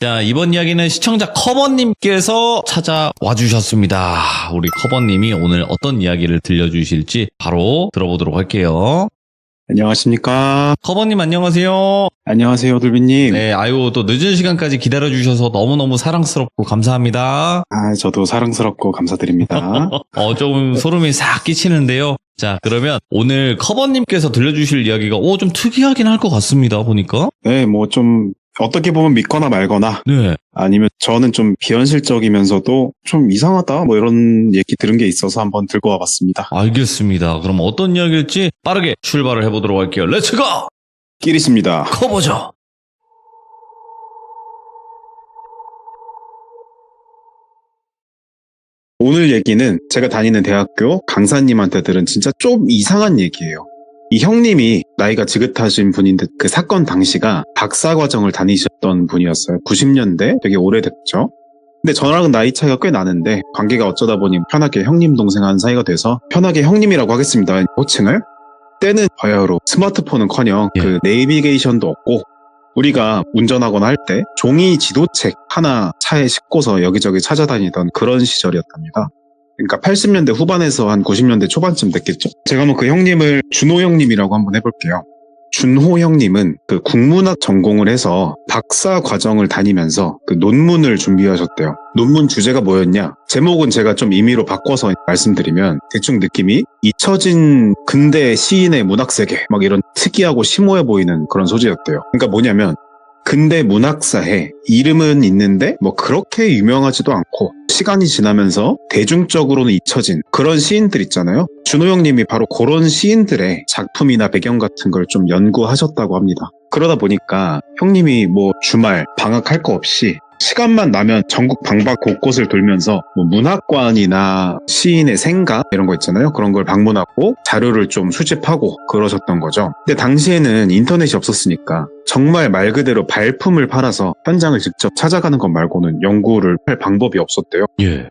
자, 이번 이야기는 시청자 커버님께서 찾아와 주셨습니다. 우리 커버님이 오늘 어떤 이야기를 들려주실지 바로 들어보도록 할게요. 안녕하십니까. 커버님 안녕하세요. 안녕하세요, 돌비님. 네, 아유, 또 늦은 시간까지 기다려주셔서 너무너무 사랑스럽고 감사합니다. 저도 사랑스럽고 감사드립니다. 조금 소름이 싹 끼치는데요. 자, 그러면 오늘 커버님께서 들려주실 이야기가 좀 특이하긴 할 것 같습니다, 보니까. 네, 좀 어떻게 보면 믿거나 말거나 네. 아니면 저는 좀 비현실적이면서도 좀 이상하다 이런 얘기 들은 게 있어서 한번 들고 와봤습니다. 알겠습니다. 그럼 어떤 이야기일지 빠르게 출발을 해보도록 할게요. 렛츠고! 끼리십니다. 커버죠. 오늘 얘기는 제가 다니는 대학교 강사님한테 들은 진짜 좀 이상한 얘기예요. 이 형님이 나이가 지긋하신 분인데 그 사건 당시가 박사과정을 다니셨던 분이었어요. 90년대 되게 오래됐죠. 근데 저랑은 나이 차이가 꽤 나는데 관계가 어쩌다 보니 편하게 형님 동생 한 사이가 돼서 편하게 형님이라고 하겠습니다. 호칭을. 때는 바야흐로 스마트폰은커녕 예. 그 내비게이션도 없고 우리가 운전하거나 할 때 종이 지도책 하나 차에 싣고서 여기저기 찾아다니던 그런 시절이었답니다. 그러니까 80년대 후반에서 한 90년대 초반쯤 됐겠죠. 제가 그 형님을 준호 형님이라고 한번 해볼게요. 준호 형님은 그 국문학 전공을 해서 박사 과정을 다니면서 그 논문을 준비하셨대요. 논문 주제가 뭐였냐? 제목은 제가 좀 임의로 바꿔서 말씀드리면 대충 느낌이 잊혀진 근대 시인의 문학세계 막 이런 특이하고 심오해 보이는 그런 소재였대요. 그러니까 뭐냐면 근대 문학사에 이름은 있는데 그렇게 유명하지도 않고 시간이 지나면서 대중적으로는 잊혀진 그런 시인들 있잖아요. 준호 형님이 바로 그런 시인들의 작품이나 배경 같은 걸 좀 연구하셨다고 합니다. 그러다 보니까 형님이 주말 방학할 거 없이 시간만 나면 전국 방방 곳곳을 돌면서 문학관이나 시인의 생가 이런 거 있잖아요. 그런 걸 방문하고 자료를 좀 수집하고 그러셨던 거죠. 근데 당시에는 인터넷이 없었으니까 정말 말 그대로 발품을 팔아서 현장을 직접 찾아가는 것 말고는 연구를 할 방법이 없었대요. 예.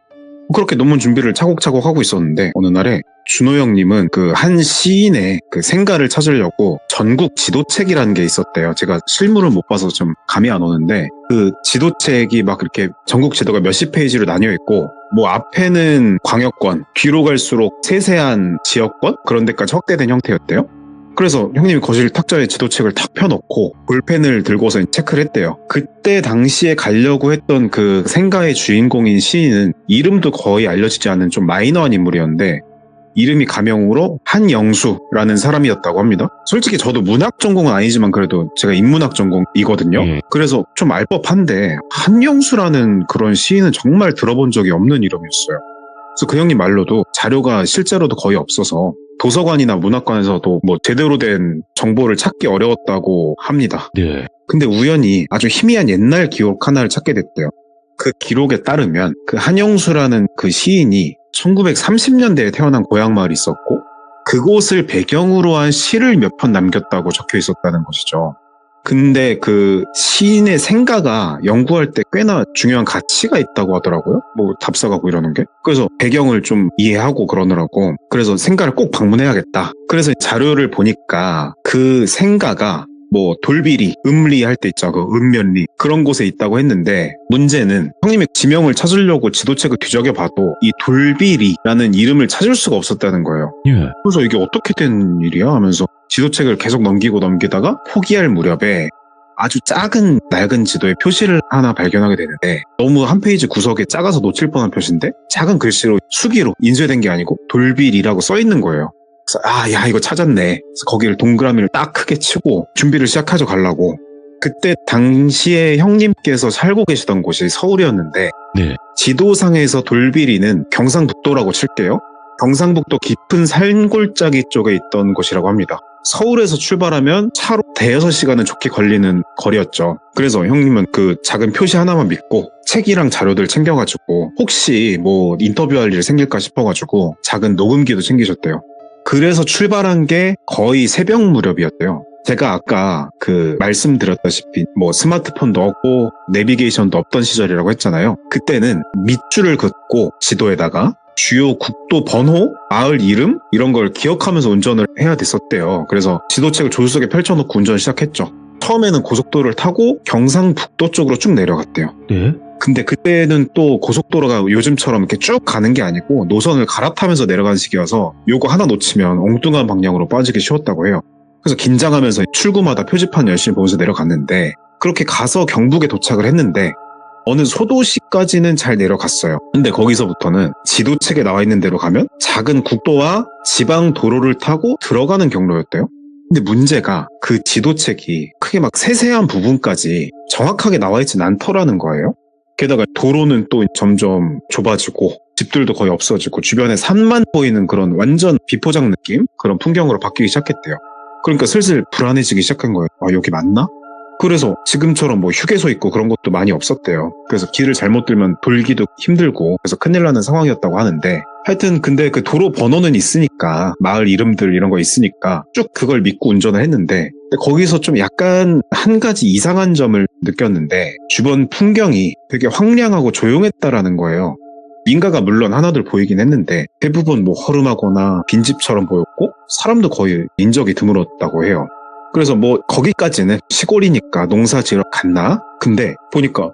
그렇게 논문 준비를 차곡차곡 하고 있었는데 어느 날에 준호 형님은 그 한 시인의 그 생가를 찾으려고 전국 지도책이라는 게 있었대요. 제가 실물을 못 봐서 좀 감이 안 오는데 그 지도책이 막 이렇게 전국 지도가 몇십 페이지로 나뉘어 있고 앞에는 광역권, 뒤로 갈수록 세세한 지역권 그런 데까지 확대된 형태였대요. 그래서 형님이 거실 탁자에 지도책을 탁 펴놓고 볼펜을 들고서 체크를 했대요. 그때 당시에 가려고 했던 그 생가의 주인공인 시인은 이름도 거의 알려지지 않은 좀 마이너한 인물이었는데 이름이 가명으로 한영수라는 사람이었다고 합니다. 솔직히 저도 문학 전공은 아니지만 그래도 제가 인문학 전공이거든요. 그래서 좀 알 법한데 한영수라는 그런 시인은 정말 들어본 적이 없는 이름이었어요. 그래서 그 형님 말로도 자료가 실제로도 거의 없어서 도서관이나 문학관에서도 제대로 된 정보를 찾기 어려웠다고 합니다. 네. 근데 우연히 아주 희미한 옛날 기록 하나를 찾게 됐대요. 그 기록에 따르면 그 한영수라는 그 시인이 1930년대에 태어난 고향 마을이 있었고 그곳을 배경으로 한 시를 몇 편 남겼다고 적혀 있었다는 것이죠. 근데 그 시인의 생가가 연구할 때 꽤나 중요한 가치가 있다고 하더라고요. 답사가고 이러는 게. 그래서 배경을 좀 이해하고 그러느라고. 그래서 생가를 꼭 방문해야겠다. 그래서 자료를 보니까 그 생가가 돌비리, 음리 할 때 있죠. 그 읍면리. 그런 곳에 있다고 했는데 문제는 형님이 지명을 찾으려고 지도책을 뒤적여 봐도 이 돌비리라는 이름을 찾을 수가 없었다는 거예요. 예. 그래서 이게 어떻게 된 일이야 하면서 지도책을 계속 넘기다가 포기할 무렵에 아주 작은 낡은 지도에 표시를 하나 발견하게 되는데 너무 한 페이지 구석에 작아서 놓칠 뻔한 표시인데 작은 글씨로 수기로 인쇄된 게 아니고 돌비리라고 써 있는 거예요. 그래서 야 이거 찾았네. 그래서 거기를 동그라미를 딱 크게 치고 준비를 시작하죠 가려고. 그때 당시에 형님께서 살고 계시던 곳이 서울이었는데 네. 지도상에서 돌비리는 경상북도라고 칠게요. 경상북도 깊은 산골짜기 쪽에 있던 곳이라고 합니다. 서울에서 출발하면 차로 대여섯 시간은 좋게 걸리는 거리였죠. 그래서 형님은 그 작은 표시 하나만 믿고 책이랑 자료들 챙겨가지고 혹시 인터뷰할 일 생길까 싶어가지고 작은 녹음기도 챙기셨대요. 그래서 출발한 게 거의 새벽 무렵이었대요. 제가 아까 말씀드렸다시피 스마트폰도 없고 내비게이션도 없던 시절이라고 했잖아요. 그때는 밑줄을 긋고 지도에다가 주요 국도 번호, 마을 이름 이런 걸 기억하면서 운전을 해야 됐었대요. 그래서 지도책을 조수석에 펼쳐놓고 운전을 시작했죠. 처음에는 고속도로를 타고 경상북도 쪽으로 쭉 내려갔대요. 네. 근데 그때는 또 고속도로가 요즘처럼 이렇게 쭉 가는 게 아니고 노선을 갈아타면서 내려가는 시기여서 요거 하나 놓치면 엉뚱한 방향으로 빠지기 쉬웠다고 해요. 그래서 긴장하면서 출구마다 표지판 열심히 보면서 내려갔는데 그렇게 가서 경북에 도착을 했는데 어느 소도시까지는 잘 내려갔어요. 근데 거기서부터는 지도책에 나와 있는 대로 가면 작은 국도와 지방 도로를 타고 들어가는 경로였대요. 근데 문제가 그 지도책이 크게 막 세세한 부분까지 정확하게 나와 있진 않더라는 거예요. 게다가 도로는 또 점점 좁아지고 집들도 거의 없어지고 주변에 산만 보이는 그런 완전 비포장 느낌? 그런 풍경으로 바뀌기 시작했대요. 그러니까 슬슬 불안해지기 시작한 거예요. 아, 여기 맞나? 그래서 지금처럼 뭐 휴게소 있고 그런 것도 많이 없었대요. 그래서 길을 잘못 들면 돌기도 힘들고 그래서 큰일 나는 상황이었다고 하는데 하여튼 근데 그 도로 번호는 있으니까 마을 이름들 이런 거 있으니까 쭉 그걸 믿고 운전을 했는데 거기서 좀 약간 한 가지 이상한 점을 느꼈는데 주변 풍경이 되게 황량하고 조용했다라는 거예요. 민가가 물론 하나둘 보이긴 했는데 대부분 뭐 허름하거나 빈집처럼 보였고 사람도 거의 인적이 드물었다고 해요. 그래서 뭐 거기까지는 시골이니까 농사 지으러 갔나? 근데 보니까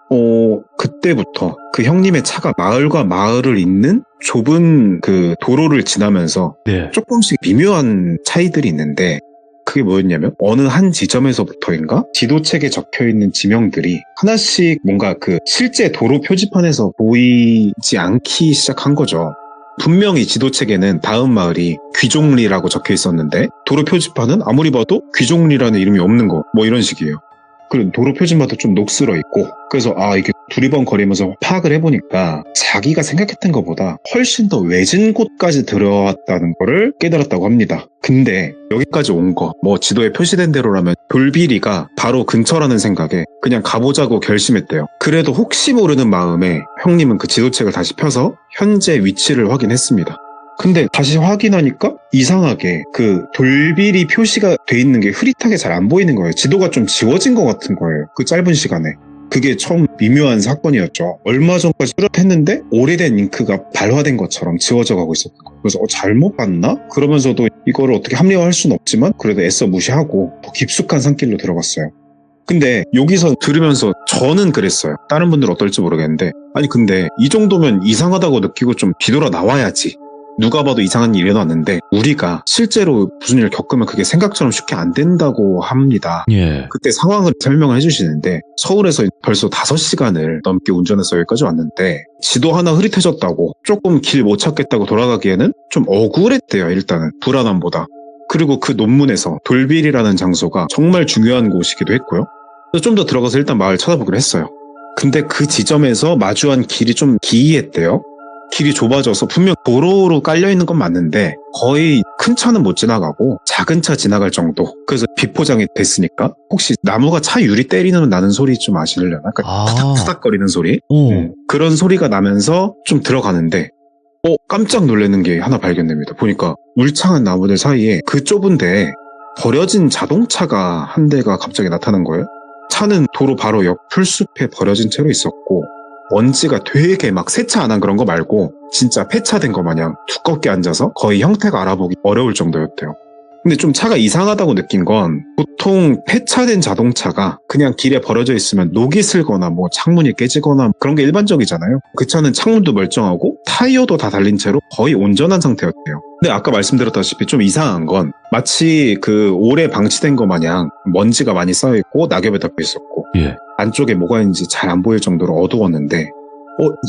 그때부터 그 형님의 차가 마을과 마을을 잇는 좁은 그 도로를 지나면서 네. 조금씩 미묘한 차이들이 있는데 그게 뭐였냐면 어느 한 지점에서부터인가 지도책에 적혀있는 지명들이 하나씩 뭔가 그 실제 도로 표지판에서 보이지 않기 시작한 거죠. 분명히 지도책에는 다음 마을이 귀종리라고 적혀 있었는데 도로 표지판은 아무리 봐도 귀종리라는 이름이 없는 거 뭐 이런 식이에요. 그리고 도로 표지마다 좀 녹슬어 있고 그래서 이게 두리번거리면서 파악을 해보니까 자기가 생각했던 것보다 훨씬 더 외진 곳까지 들어왔다는 거를 깨달았다고 합니다. 근데 여기까지 온 거 뭐 지도에 표시된 대로라면 돌비리가 바로 근처라는 생각에 그냥 가보자고 결심했대요. 그래도 혹시 모르는 마음에 형님은 그 지도책을 다시 펴서 현재 위치를 확인했습니다. 근데 다시 확인하니까 이상하게 그 돌비리 표시가 돼 있는 게 흐릿하게 잘 안 보이는 거예요. 지도가 좀 지워진 것 같은 거예요. 그 짧은 시간에. 그게 처음 미묘한 사건이었죠. 얼마 전까지 뚜렷했는데 오래된 잉크가 발화된 것처럼 지워져 가고 있었던 거예요. 그래서 잘못 봤나? 그러면서도 이거를 어떻게 합리화할 수는 없지만 그래도 애써 무시하고 더 깊숙한 산길로 들어갔어요. 근데 여기서 들으면서 저는 그랬어요. 다른 분들은 어떨지 모르겠는데 아니 근데 이 정도면 이상하다고 느끼고 좀 뒤돌아 나와야지. 누가 봐도 이상한 일이 일어났는데 우리가 실제로 무슨 일을 겪으면 그게 생각처럼 쉽게 안 된다고 합니다. 예. 그때 상황을 설명을 해주시는데 서울에서 벌써 5시간을 넘게 운전해서 여기까지 왔는데 지도 하나 흐릿해졌다고 조금 길 못 찾겠다고 돌아가기에는 좀 억울했대요. 일단은 불안함보다. 그리고 그 논문에서 돌빌이라는 장소가 정말 중요한 곳이기도 했고요. 그래서 좀 더 들어가서 일단 마을 찾아보기로 했어요. 근데 그 지점에서 마주한 길이 좀 기이했대요. 길이 좁아져서 분명 도로로 깔려있는 건 맞는데 거의 큰 차는 못 지나가고 작은 차 지나갈 정도. 그래서 비포장이 됐으니까 혹시 나무가 차 유리 때리는 나는 소리 좀 아시려나? 그러니까 푸닥푸닥거리는 소리? 그런 소리가 나면서 좀 들어가는데 깜짝 놀라는 게 하나 발견됩니다. 보니까 울창한 나무들 사이에 그 좁은데 버려진 자동차가 한 대가 갑자기 나타난 거예요. 차는 도로 바로 옆 풀숲에 버려진 채로 있었고 먼지가 되게 막 세차 안 한 그런 거 말고 진짜 폐차된 거 마냥 두껍게 앉아서 거의 형태가 알아보기 어려울 정도였대요. 근데 좀 차가 이상하다고 느낀 건 보통 폐차된 자동차가 그냥 길에 버려져 있으면 녹이 슬거나 뭐 창문이 깨지거나 그런 게 일반적이잖아요. 그 차는 창문도 멀쩡하고 타이어도 다 달린 채로 거의 온전한 상태였대요. 근데 아까 말씀드렸다시피 좀 이상한 건 마치 그 오래 방치된 거 마냥 먼지가 많이 쌓여있고 낙엽에 덮여 있었고 예. 안쪽에 뭐가 있는지 잘 안 보일 정도로 어두웠는데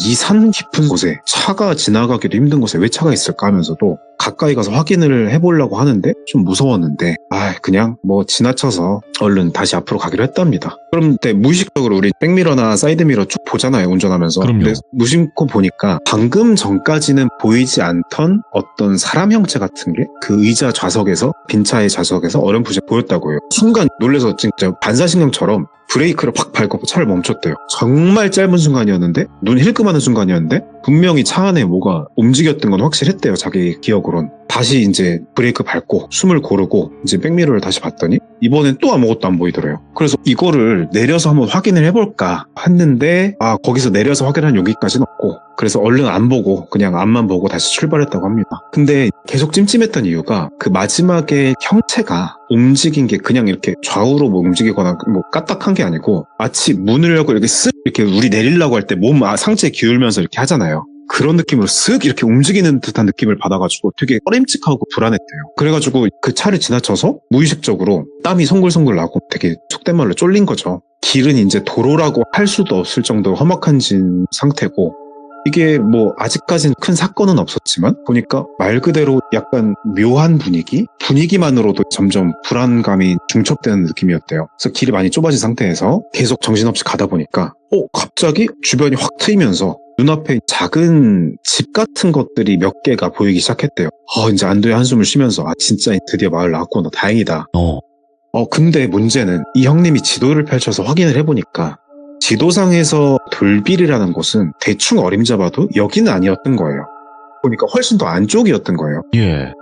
이 산 깊은 곳에 차가 지나가기도 힘든 곳에 왜 차가 있을까 하면서도 가까이 가서 확인을 해보려고 하는데 좀 무서웠는데 그냥 뭐 지나쳐서 얼른 다시 앞으로 가기로 했답니다. 그런데 무의식적으로 우리 백미러나 사이드미러 쭉 보잖아요, 운전하면서. 그럼요. 근데 무심코 보니까 방금 전까지는 보이지 않던 어떤 사람 형체 같은 게 그 의자 좌석에서 빈 차의 좌석에서 어렴풋이 보였다고 해요. 순간 놀라서 진짜 반사신경처럼 브레이크를 팍 밟고 차를 멈췄대요. 정말 짧은 순간이었는데 눈 힐끔하는 순간이었는데 분명히 차 안에 뭐가 움직였던 건 확실했대요. 자기 기억으론. 다시 이제 브레이크 밟고 숨을 고르고 이제 백미러를 다시 봤더니 이번엔 또 아무것도 안 보이더래요. 그래서 이거를 내려서 한번 확인을 해볼까 했는데 거기서 내려서 확인한 용기까지는 없고 그래서 얼른 안 보고 그냥 앞만 보고 다시 출발했다고 합니다. 근데 계속 찜찜했던 이유가 그 마지막에 형체가 움직인 게 그냥 이렇게 좌우로 뭐 움직이거나 뭐 까딱한 게 아니고 마치 문을 열고 이렇게 쓱 이렇게 우리 내리려고 할 때 몸 상체 기울면서 이렇게 하잖아요. 그런 느낌으로 쓱 이렇게 움직이는 듯한 느낌을 받아가지고 되게 꺼림칙하고 불안했대요. 그래가지고 그 차를 지나쳐서 무의식적으로 땀이 송글송글 나고 되게 속된 말로 쫄린 거죠. 길은 이제 도로라고 할 수도 없을 정도로 험악한 상태고 이게 뭐 아직까지는 큰 사건은 없었지만 보니까 말 그대로 약간 묘한 분위기만으로도 점점 불안감이 중첩되는 느낌이었대요. 그래서 길이 많이 좁아진 상태에서 계속 정신없이 가다 보니까 갑자기 주변이 확 트이면서 눈앞에 작은 집 같은 것들이 몇 개가 보이기 시작했대요. 이제 안도의 한숨을 쉬면서 진짜 드디어 마을 나왔구나, 다행이다. 근데 문제는 이 형님이 지도를 펼쳐서 확인을 해보니까 지도상에서 돌빌이라는 곳은 대충 어림잡아도 여기는 아니었던 거예요. 보니까 훨씬 더 안쪽이었던 거예요. 예.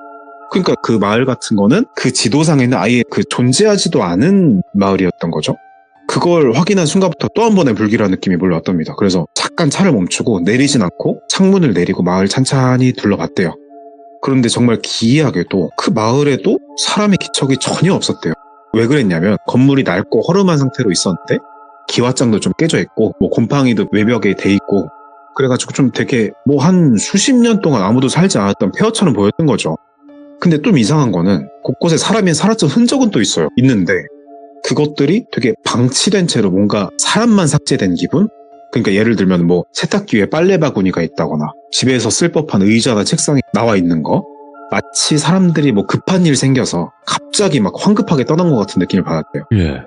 그러니까 그 마을 같은 거는 그 지도상에는 아예 존재하지도 않은 마을이었던 거죠. 그걸 확인한 순간부터 또 한 번의 불길한 느낌이 몰려왔답니다. 그래서 잠깐 차를 멈추고 내리진 않고 창문을 내리고 마을 찬찬히 둘러봤대요. 그런데 정말 기이하게도 그 마을에도 사람의 기척이 전혀 없었대요. 왜 그랬냐면 건물이 낡고 허름한 상태로 있었는데 기와장도 좀 깨져 있고 뭐 곰팡이도 외벽에 돼 있고 그래가지고 좀 되게 뭐 한 수십 년 동안 아무도 살지 않았던 폐허처럼 보였던 거죠. 근데 좀 이상한 거는 곳곳에 사람이 살았던 흔적은 또 있는데 그것들이 되게 방치된 채로 뭔가 사람만 삭제된 기분? 그러니까 예를 들면 뭐 세탁기 위에 빨래 바구니가 있다거나 집에서 쓸 법한 의자나 책상이 나와 있는 거, 마치 사람들이 뭐 급한 일 생겨서 갑자기 막 황급하게 떠난 것 같은 느낌을 받았대요. 예.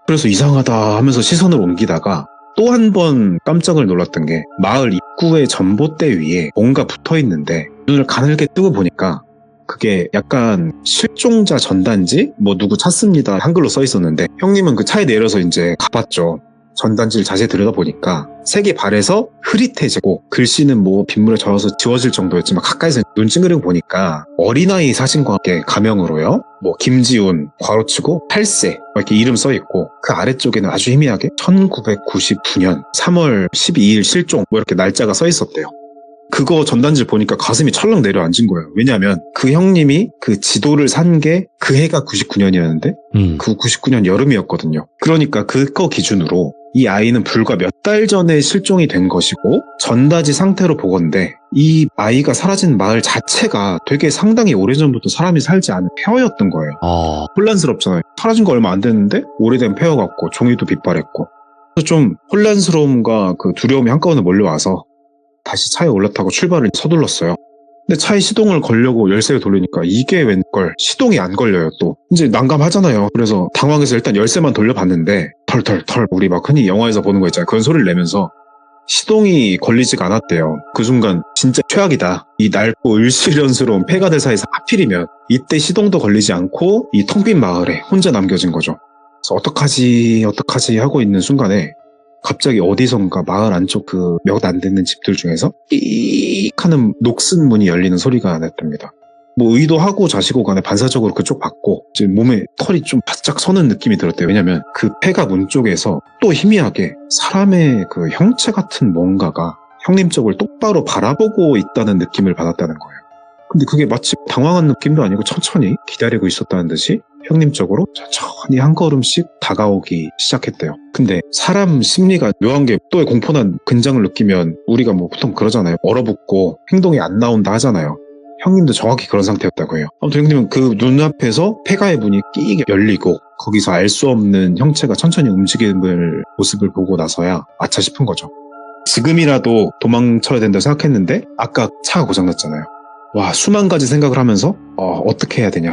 그래서 이상하다 하면서 시선을 옮기다가 또 한 번 깜짝을 놀랐던 게 마을 입구의 전봇대 위에 뭔가 붙어 있는데 눈을 가늘게 뜨고 보니까 그게 약간 실종자 전단지? 뭐 누구 찾습니다 한글로 써 있었는데 형님은 그 차에 내려서 이제 가봤죠. 전단지를 자세히 들여다보니까 색이 바래서 흐릿해지고 글씨는 뭐 빗물에 젖어서 지워질 정도였지만 가까이서 눈 찡그리고 보니까 어린아이 사진과 함께 가명으로요. 뭐 김지훈 괄호치고 8세 이렇게 이름 써있고 그 아래쪽에는 아주 희미하게 1999년 3월 12일 실종 뭐 이렇게 날짜가 써있었대요. 그거 전단지를 보니까 가슴이 철렁 내려앉은 거예요. 왜냐하면 그 형님이 그 지도를 산 게 그 해가 99년이었는데 그 99년 여름이었거든요. 그러니까 그거 기준으로 이 아이는 불과 몇 달 전에 실종이 된 것이고 전단지 상태로 보건대 이 아이가 사라진 마을 자체가 되게 상당히 오래전부터 사람이 살지 않은 폐허였던 거예요. 혼란스럽잖아요. 사라진 거 얼마 안 됐는데 오래된 폐허 같고 종이도 빛바랬고 그래서 좀 혼란스러움과 그 두려움이 한꺼번에 몰려와서 다시 차에 올라타고 출발을 서둘렀어요. 근데 차에 시동을 걸려고 열쇠를 돌리니까 이게 웬걸 시동이 안 걸려요. 또 이제 난감하잖아요. 그래서 당황해서 일단 열쇠만 돌려봤는데 털털털 우리 막 흔히 영화에서 보는 거 있잖아요. 그런 소리를 내면서 시동이 걸리지가 않았대요. 그 순간 진짜 최악이다. 이 낡고 을씨련스러운 폐가 될 사이에서 하필이면 이때 시동도 걸리지 않고 이 텅 빈 마을에 혼자 남겨진 거죠. 그래서 어떡하지 하고 있는 순간에 갑자기 어디선가 마을 안쪽 그 몇 안 되는 집들 중에서 삑 하는 녹슨 문이 열리는 소리가 났답니다. 뭐 의도하고 자시고 간에 반사적으로 그쪽 봤고 이제 몸에 털이 좀 바짝 서는 느낌이 들었대요. 왜냐면 그 폐가 문 쪽에서 또 희미하게 사람의 그 형체 같은 뭔가가 형님 쪽을 똑바로 바라보고 있다는 느낌을 받았다는 거예요. 근데 그게 마치 당황한 느낌도 아니고 천천히 기다리고 있었다는 듯이 형님 쪽으로 천천히 한 걸음씩 다가오기 시작했대요. 근데 사람 심리가 묘한 게 또 공포난 긴장을 느끼면 우리가 뭐 보통 그러잖아요. 얼어붙고 행동이 안 나온다 하잖아요. 형님도 정확히 그런 상태였다고 해요. 아무튼 형님은 그 눈앞에서 폐가의 문이 끼게 열리고 거기서 알 수 없는 형체가 천천히 움직이는 모습을 보고 나서야 아차 싶은 거죠. 지금이라도 도망쳐야 된다고 생각했는데 아까 차가 고장났잖아요. 와, 수만 가지 생각을 하면서 어떻게 해야 되냐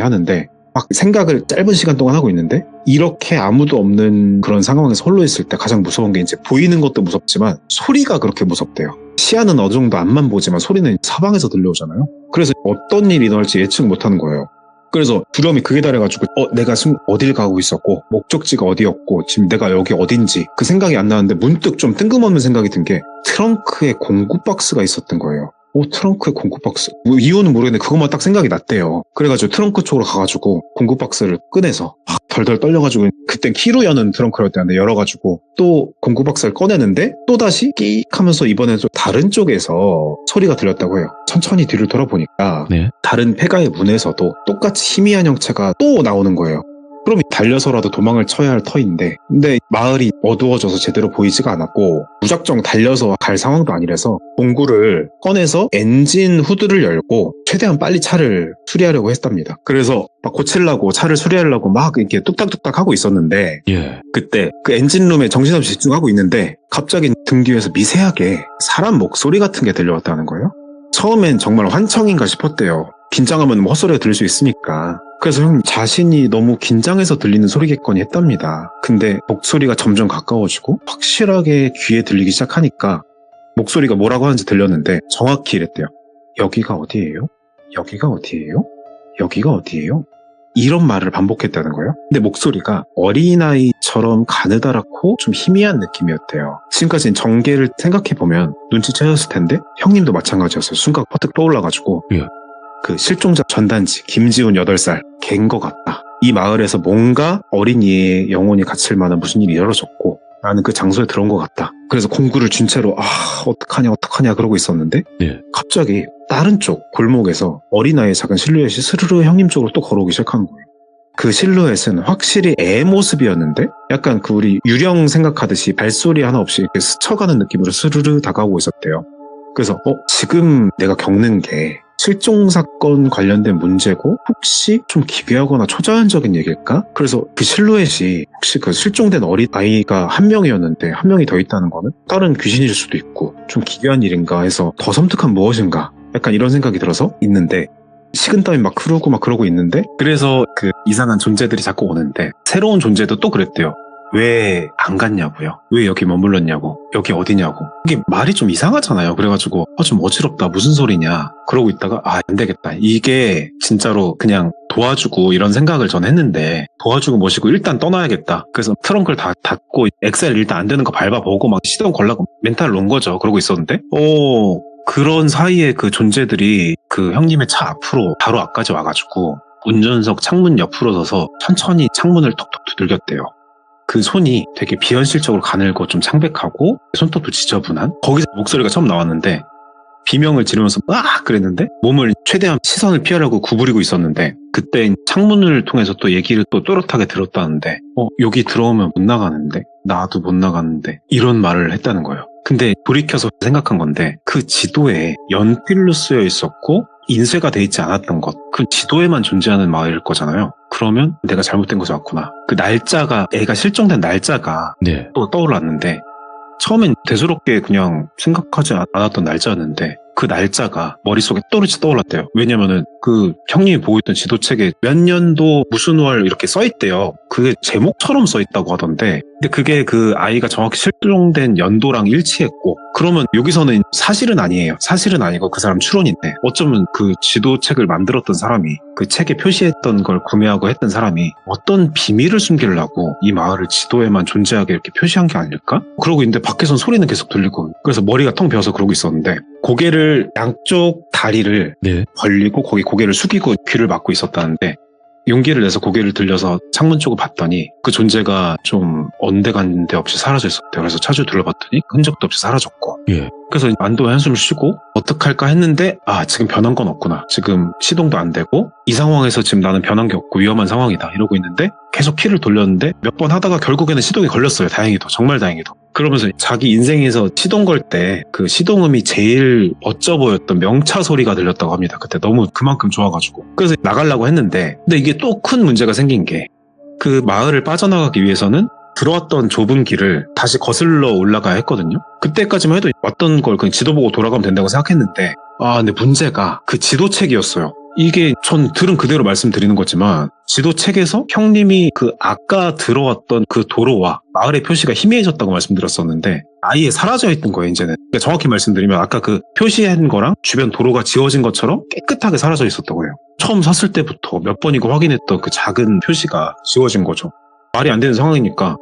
하는데 막 생각을 짧은 시간 동안 하고 있는데 이렇게 아무도 없는 그런 상황에서 홀로 있을 때 가장 무서운 게 이제 보이는 것도 무섭지만 소리가 그렇게 무섭대요. 시야는 어느 정도 앞만 보지만 소리는 사방에서 들려오잖아요. 그래서 어떤 일이 일어날지 예측 못하는 거예요. 그래서 두려움이 극에 달해가지고 내가 어딜 가고 있었고 목적지가 어디였고 지금 내가 여기 어딘지 그 생각이 안 나는데 문득 좀 뜬금없는 생각이 든 게 트렁크에 공구 박스가 있었던 거예요. 트렁크에 공구 박스. 이유는 모르겠는데 그것만 딱 생각이 났대요. 그래가지고 트렁크 쪽으로 가가지고 공구 박스를 꺼내서 막 덜덜 떨려가지고 그땐 키로 여는 트렁크였다는데 열어가지고 또 공구박스를 꺼내는데 또다시 끼익 하면서 이번엔 또 다른 쪽에서 소리가 들렸다고 해요. 천천히 뒤를 돌아보니까 네. 다른 폐가의 문에서도 똑같이 희미한 형체가 또 나오는 거예요. 그럼 달려서라도 도망을 쳐야 할 터인데 근데 마을이 어두워져서 제대로 보이지가 않았고 무작정 달려서 갈 상황도 아니라서 공구를 꺼내서 엔진 후드를 열고 최대한 빨리 차를 수리하려고 했답니다. 그래서 막 고치려고 차를 수리하려고 막 이렇게 뚝딱뚝딱 하고 있었는데 예. 그때 그 엔진룸에 정신없이 집중하고 있는데 갑자기 등 뒤에서 미세하게 사람 목소리 같은 게 들려왔다는 거예요. 처음엔 정말 환청인가 싶었대요. 긴장하면 뭐 헛소리가 들릴 수 있으니까. 그래서 형님 자신이 너무 긴장해서 들리는 소리겠거니 했답니다. 근데 목소리가 점점 가까워지고 확실하게 귀에 들리기 시작하니까 목소리가 뭐라고 하는지 들렸는데 정확히 이랬대요. 여기가 어디예요? 여기가 어디예요? 여기가 어디예요? 이런 말을 반복했다는 거예요. 근데 목소리가 어린아이처럼 가느다랗고 좀 희미한 느낌이었대요. 지금까지는 전개를 생각해보면 눈치채셨을 텐데 형님도 마찬가지였어요. 순간 퍼뜩 떠올라가지고 예. 그 실종자 전단지 김지훈 8살 걘 것 같다. 이 마을에서 뭔가 어린이의 영혼이 갇힐 만한 무슨 일이 일어졌고 나는 그 장소에 들어온 것 같다. 그래서 공구를 쥔 채로 어떡하냐 그러고 있었는데 예. 갑자기 다른 쪽 골목에서 어린아이의 작은 실루엣이 스르르 형님 쪽으로 또 걸어오기 시작한 거예요. 그 실루엣은 확실히 애 모습이었는데 약간 그 우리 유령 생각하듯이 발소리 하나 없이 이렇게 스쳐가는 느낌으로 스르르 다가오고 있었대요. 그래서 지금 내가 겪는 게 실종 사건 관련된 문제고 혹시 좀 기괴하거나 초자연적인 얘기일까? 그래서 그 실루엣이 혹시 그 실종된 어린아이가 한 명이었는데 한 명이 더 있다는 거는 다른 귀신일 수도 있고 좀 기괴한 일인가 해서 더 섬뜩한 무엇인가 약간 이런 생각이 들어서 있는데 식은땀이 막 흐르고 막 그러고 있는데 그래서 그 이상한 존재들이 자꾸 오는데 새로운 존재도 또 그랬대요. 왜 안 갔냐고요? 왜 여기 머물렀냐고? 여기 어디냐고? 이게 말이 좀 이상하잖아요. 그래가지고 좀 어지럽다. 무슨 소리냐? 그러고 있다가 안 되겠다. 이게 진짜로 그냥 도와주고 이런 생각을 전 했는데 도와주고 모시고 일단 떠나야겠다. 그래서 트렁크를 다 닫고 엑셀 일단 안 되는 거 밟아보고 막 시동 걸라고 멘탈을 놓은 거죠. 그러고 있었는데 그런 사이에 그 존재들이 그 형님의 차 앞으로 바로 앞까지 와가지고 운전석 창문 옆으로 서서 천천히 창문을 톡톡 두들겼대요. 그 손이 되게 비현실적으로 가늘고 좀 창백하고 손톱도 지저분한 거기서 목소리가 처음 나왔는데 비명을 지르면서 그랬는데 몸을 최대한 시선을 피하려고 구부리고 있었는데 그때 창문을 통해서 또 얘기를 또 또렷하게 들었다는데 여기 들어오면 못 나가는데 나도 못 나가는데 이런 말을 했다는 거예요. 근데 돌이켜서 생각한 건데 그 지도에 연필로 쓰여 있었고 인쇄가 돼 있지 않았던 것, 그 지도에만 존재하는 마을일 거잖아요. 그러면 내가 잘못된 것이 맞구나. 그 날짜가, 애가 실종된 날짜가 네. 또 떠올랐는데 처음엔 대수롭게 그냥 생각하지 않았던 날짜였는데 그 날짜가 머릿속에 또렷이 떠올랐대요. 왜냐면은 그 형님이 보고 있던 지도책에 몇 년도 무슨 월 이렇게 써있대요. 그게 제목처럼 써있다고 하던데 근데 그게 그 아이가 정확히 실종된 연도랑 일치했고 그러면 여기서는 사실은 아니에요. 사실은 아니고 그 사람 추론인데 어쩌면 그 지도책을 만들었던 사람이 그 책에 표시했던 걸 구매하고 했던 사람이 어떤 비밀을 숨기려고 이 마을을 지도에만 존재하게 이렇게 표시한 게 아닐까? 그러고 있는데 밖에선 소리는 계속 들리고 그래서 머리가 텅 비어서 그러고 있었는데 고개를 양쪽 다리를 네. 벌리고 거기 고개를 숙이고 귀를 막고 있었다는데 용기를 내서 고개를 들려서 창문 쪽을 봤더니 그 존재가 좀 언데간데 없이 사라져 있었대요. 그래서 차주 둘러봤더니 흔적도 없이 사라졌고 예. 그래서 안도의 한숨을 쉬고 어떡할까 했는데 지금 변한 건 없구나. 지금 시동도 안 되고 이 상황에서 지금 나는 변한 게 없고 위험한 상황이다 이러고 있는데 계속 키를 돌렸는데 몇 번 하다가 결국에는 시동이 걸렸어요. 다행히도. 정말 다행히도. 그러면서 자기 인생에서 시동 걸 때 그 시동음이 제일 멋져 보였던 명차 소리가 들렸다고 합니다. 그때 너무 그만큼 좋아가지고. 그래서 나가려고 했는데 근데 이게 또 큰 문제가 생긴 게 그 마을을 빠져나가기 위해서는 들어왔던 좁은 길을 다시 거슬러 올라가야 했거든요. 그때까지만 해도 왔던 걸 그냥 지도 보고 돌아가면 된다고 생각했는데 근데 문제가 그 지도책이었어요. 이게 전 들은 그대로 말씀드리는 거지만 지도책에서 형님이 그 아까 들어왔던 그 도로와 마을의 표시가 희미해졌다고 말씀드렸었는데 아예 사라져 있던 거예요. 이제는 그러니까 정확히 말씀드리면 아까 그 표시한 거랑 주변 도로가 지워진 것처럼 깨끗하게 사라져 있었던 거예요. 처음 샀을 때부터 몇 번이고 확인했던 그 작은 표시가 지워진 거죠. 말이 안 되는 상황이니까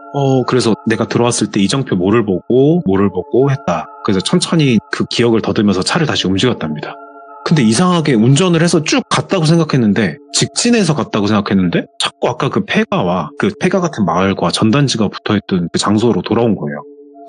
그래서 내가 들어왔을 때 이정표 뭐를 보고 했다. 그래서 천천히 그 기억을 더듬으면서 차를 다시 움직였답니다. 근데 이상하게 운전을 해서 쭉 갔다고 생각했는데 직진해서 갔다고 생각했는데 자꾸 아까 그 폐가와 그 폐가 같은 마을과 전단지가 붙어있던 그 장소로 돌아온 거예요.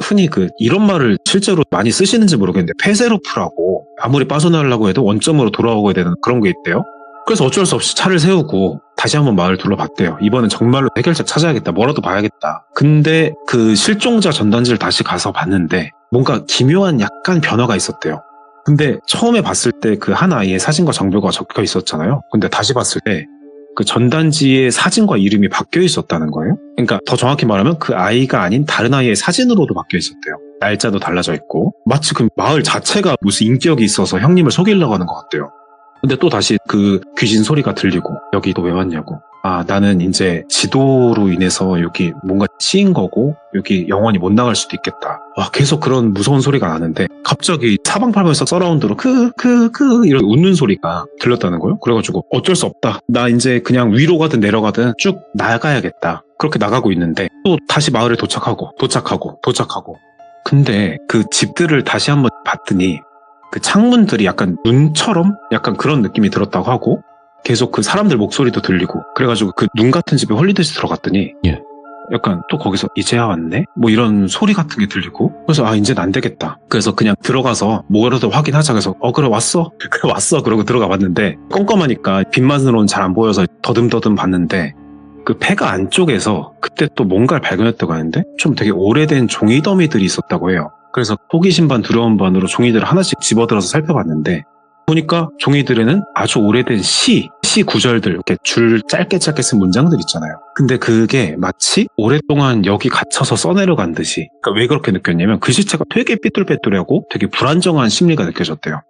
흔히 이런 말을 실제로 많이 쓰시는지 모르겠는데 폐쇄로프라고 아무리 빠져나가려고 해도 원점으로 돌아오게 되는 그런 게 있대요. 그래서 어쩔 수 없이 차를 세우고 다시 한번 마을 둘러봤대요. 이번엔 정말로 해결책 찾아야겠다. 뭐라도 봐야겠다. 근데 그 실종자 전단지를 다시 가서 봤는데 뭔가 기묘한 약간 변화가 있었대요. 근데 처음에 봤을 때 그 한 아이의 사진과 장부가 적혀 있었잖아요. 근데 다시 봤을 때 그 전단지의 사진과 이름이 바뀌어 있었다는 거예요. 그러니까 더 정확히 말하면 그 아이가 아닌 다른 아이의 사진으로도 바뀌어 있었대요. 날짜도 달라져 있고 마치 그 마을 자체가 무슨 인격이 있어서 형님을 속이려고 하는 것 같대요. 근데 또 다시 그 귀신 소리가 들리고 여기 또 왜 왔냐고. 아, 나는 이제 지도로 인해서 여기 뭔가 씌인 거고 여기 영원히 못 나갈 수도 있겠다. 와, 계속 그런 무서운 소리가 나는데 갑자기 사방팔방에서 서라운드로 이런 웃는 소리가 들렸다는 거예요. 그래가지고 어쩔 수 없다. 나 이제 그냥 위로 가든 내려가든 쭉 나가야겠다. 그렇게 나가고 있는데 또 다시 마을에 도착하고. 근데 그 집들을 다시 한번 봤더니 그 창문들이 약간 눈처럼 약간 그런 느낌이 들었다고 하고 계속 그 사람들 목소리도 들리고 그래가지고 그 눈 같은 집에 홀리듯이 들어갔더니 예. 약간 또 거기서 이제야 왔네? 뭐 이런 소리 같은 게 들리고 그래서 아 이제는 안 되겠다. 그래서 그냥 들어가서 뭐라도 확인하자. 그래서 그래 왔어. 그래 왔어. 그러고 들어가 봤는데 껌껌하니까 빛만으로는 잘 안 보여서 더듬더듬 봤는데 그 폐가 안쪽에서 그때 또 뭔가를 발견했다고 하는데 좀 되게 오래된 종이 더미들이 있었다고 해요. 그래서 호기심 반 두려움 반으로 종이들을 하나씩 집어들어서 살펴봤는데 보니까 종이들에는 아주 오래된 시 구절들 이렇게 줄 짧게 쓴 문장들 있잖아요. 근데 그게 마치 오랫동안 여기 갇혀서 써내려간 듯이 그러니까 왜 그렇게 느꼈냐면 글씨체가 되게 삐뚤빼뚤하고 되게 불안정한 심리가 느껴졌대요.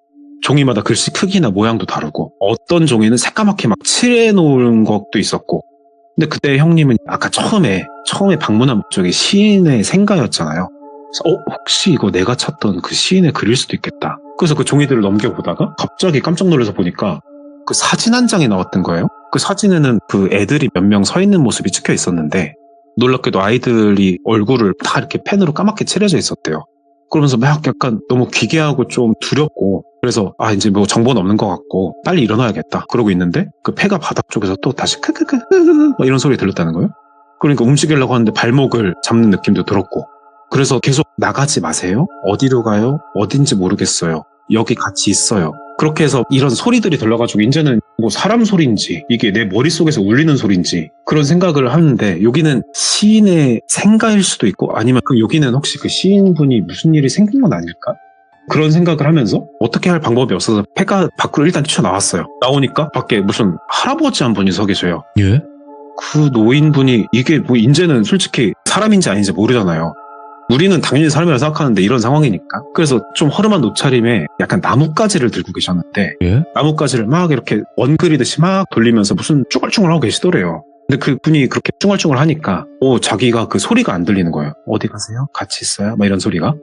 종이마다 글씨 크기나 모양도 다르고 어떤 종이는 새까맣게 막 칠해놓은 것도 있었고 근데 그때 형님은 아까 처음에 방문한 목적이 시인의 생가였잖아요. 그래서 혹시 이거 내가 찾던 그 시인의 글일 수도 있겠다. 그래서 그 종이들을 넘겨보다가 갑자기 깜짝 놀라서 보니까 그 사진 한 장이 나왔던 거예요. 그 사진에는 그 애들이 몇 명 서 있는 모습이 찍혀 있었는데 놀랍게도 아이들이 얼굴을 다 이렇게 펜으로 까맣게 칠해져 있었대요. 그러면서 막 약간 너무 기괴하고 좀 두렵고 그래서 이제 뭐 정보는 없는 것 같고 빨리 일어나야겠다 그러고 있는데 그 폐가 바닥 쪽에서 또 다시 크크크 이런 소리 들렸다는 거예요. 그러니까 움직이려고 하는데 발목을 잡는 느낌도 들었고 그래서 계속 나가지 마세요. 어디로 가요? 어딘지 모르겠어요. 여기 같이 있어요. 그렇게 해서 이런 소리들이 들려가지고 이제는 뭐 사람 소리인지 이게 내 머릿속에서 울리는 소리인지 그런 생각을 하는데 여기는 시인의 생가일 수도 있고 아니면 여기는 혹시 그 시인분이 무슨 일이 생긴 건 아닐까? 그런 생각을 하면서 어떻게 할 방법이 없어서 폐가 밖으로 일단 튀어나왔어요. 나오니까 밖에 무슨 할아버지 한 분이 서 계셔요. 예? 그 노인분이 이게 뭐 이제는 솔직히 사람인지 아닌지 모르잖아요. 우리는 당연히 사람이라고 생각하는데 이런 상황이니까. 그래서 좀 허름한 옷차림에 약간 나뭇가지를 들고 계셨는데 예? 나뭇가지를 막 이렇게 원 그리듯이 막 돌리면서 무슨 쭈글쭈글하고 계시더래요. 근데 그분이 그렇게 쭈글쭈글 하니까 자기가 그 소리가 안 들리는 거예요. 어디 가세요? 같이 있어요? 막 이런 소리가.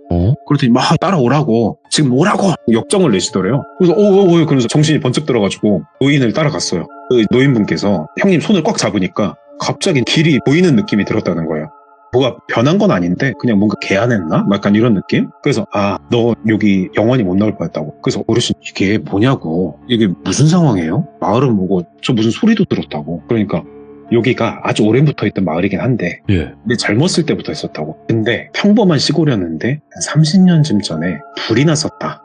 그러더니 막 따라오라고 지금 오라고 역정을 내시더래요. 그래서 그러면서 정신이 번쩍 들어가지고 노인을 따라갔어요. 그 노인분께서 형님 손을 꽉 잡으니까 갑자기 길이 보이는 느낌이 들었다는 거예요. 뭐가 변한 건 아닌데 그냥 뭔가 개안했나? 약간 이런 느낌? 그래서 너 여기 영원히 못 나올 뻔했다고. 그래서 어르신 이게 뭐냐고. 이게 무슨 상황이에요? 마을은 뭐고 저 무슨 소리도 들었다고. 그러니까 여기가 아주 오래부터 있던 마을이긴 한데 예. 근데 젊었을 때부터 있었다고. 근데 평범한 시골이었는데 한 30년쯤 전에 불이 났었다.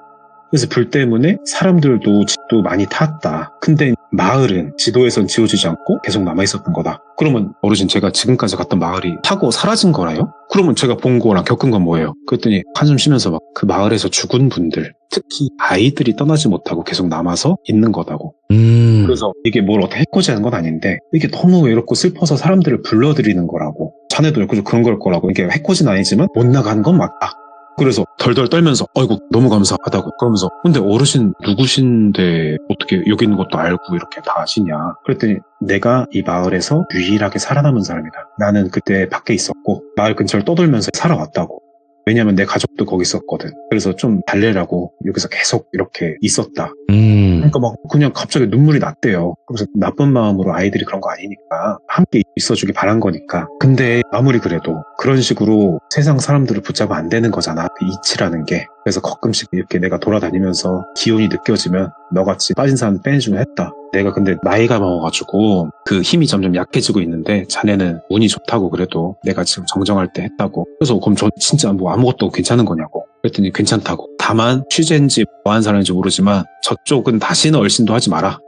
그래서 불 때문에 사람들도 집도 많이 탔다. 근데 마을은 지도에선 지워지지 않고 계속 남아있었던 거다. 그러면 어르신 제가 지금까지 갔던 마을이 타고 사라진 거라요? 그러면 제가 본 거랑 겪은 건 뭐예요? 그랬더니 한숨 쉬면서 막 그 마을에서 죽은 분들, 특히 아이들이 떠나지 못하고 계속 남아서 있는 거다고. 그래서 이게 뭘 어떻게 해코지하는 건 아닌데 이게 너무 외롭고 슬퍼서 사람들을 불러들이는 거라고. 자네도 그런 걸 거라고. 이게 해코지는 아니지만 못 나가는 건 맞다. 그래서 덜덜 떨면서 아이고 너무 감사하다고 그러면서 근데 어르신 누구신데 어떻게 여기 있는 것도 알고 이렇게 다 아시냐. 그랬더니 내가 이 마을에서 유일하게 살아남은 사람이다. 나는 그때 밖에 있었고 마을 근처를 떠돌면서 살아왔다고. 왜냐면 내 가족도 거기 있었거든. 그래서 좀 달래라고 여기서 계속 이렇게 있었다. 그러니까 막 그냥 갑자기 눈물이 났대요. 그래서 나쁜 마음으로 아이들이 그런 거 아니니까 함께 있어주기 바란 거니까. 근데 아무리 그래도 그런 식으로 세상 사람들을 붙잡으면 안 되는 거잖아. 그 이치라는 게. 그래서 가끔씩 이렇게 내가 돌아다니면서 기운이 느껴지면 너같이 빠진 사람 빼주면 했다. 내가 근데 나이가 먹어가지고 그 힘이 점점 약해지고 있는데 자네는 운이 좋다고 그래도 내가 지금 정정할 때 했다고. 그래서 그럼 저 진짜 뭐 아무것도 괜찮은 거냐고. 그랬더니 괜찮다고. 다만 취재인지 뭐 하는 사람인지 모르지만 저쪽은 다시는 얼씬도 하지 마라.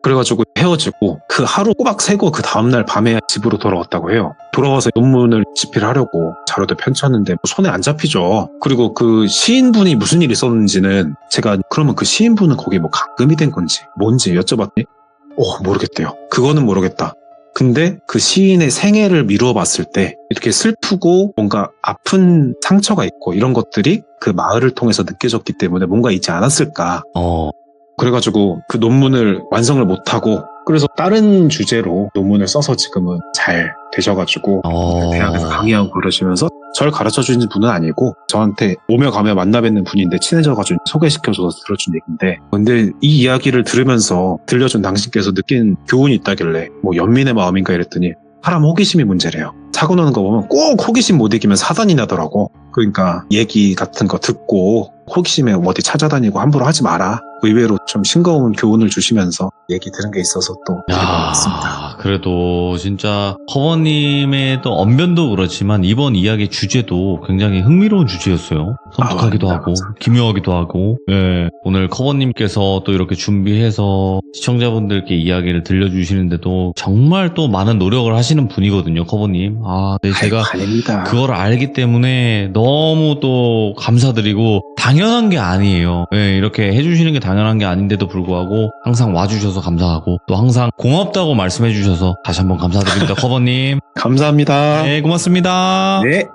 그래가지고 헤어지고 그 하루 꼬박 새고 그 다음날 밤에 집으로 돌아왔다고 해요. 돌아와서 논문을 집필을 하려고 자료도 펼쳤는데 뭐 손에 안 잡히죠. 그리고 그 시인분이 무슨 일이 있었는지는 제가 그러면 그 시인분은 거기에 뭐 감금이 된 건지 뭔지 여쭤봤더니 모르겠대요. 그거는 모르겠다. 근데 그 시인의 생애를 미루어 봤을 때 이렇게 슬프고 뭔가 아픈 상처가 있고 이런 것들이 그 마을을 통해서 느껴졌기 때문에 뭔가 있지 않았을까. 그래가지고 그 논문을 완성을 못하고 그래서 다른 주제로 논문을 써서 지금은 잘 되셔가지고 대학에서 강의하고 그러시면서 절 가르쳐주신 분은 아니고 저한테 오며 가며 만나 뵙는 분인데 친해져가지고 소개시켜줘서 들어준 얘기인데 근데 이 이야기를 들으면서 들려준 당신께서 느낀 교훈이 있다길래 뭐 연민의 마음인가 이랬더니 사람 호기심이 문제래요. 사고 나는 거 보면 꼭 호기심 못 이기면 사단이 나더라고. 그러니까 얘기 같은 거 듣고 호기심에 어디 찾아다니고 함부로 하지 마라. 의외로 좀 싱거운 교훈을 주시면서 얘기 들은 게 있어서 또 기분 같습니다. 그래도 진짜 커버님의 또 언변도 그렇지만 이번 이야기 주제도 굉장히 흥미로운 주제였어요. 섬뜩하기도 하고 감사합니다. 기묘하기도 하고 오늘 커버님께서 또 이렇게 준비해서 시청자분들께 이야기를 들려주시는데도 정말 또 많은 노력을 하시는 분이거든요. 커버님. 네, 제가 아닙니다. 그걸 알기 때문에 너무 또 감사드리고 당연한 게 아니에요. 이렇게 해주시는 게 당연한 게 아닌데도 불구하고 항상 와주셔서 감사하고 또 항상 고맙다고 말씀해 주셔서 다시 한번 감사드립니다. 커버님. 감사합니다. 네, 고맙습니다. 네.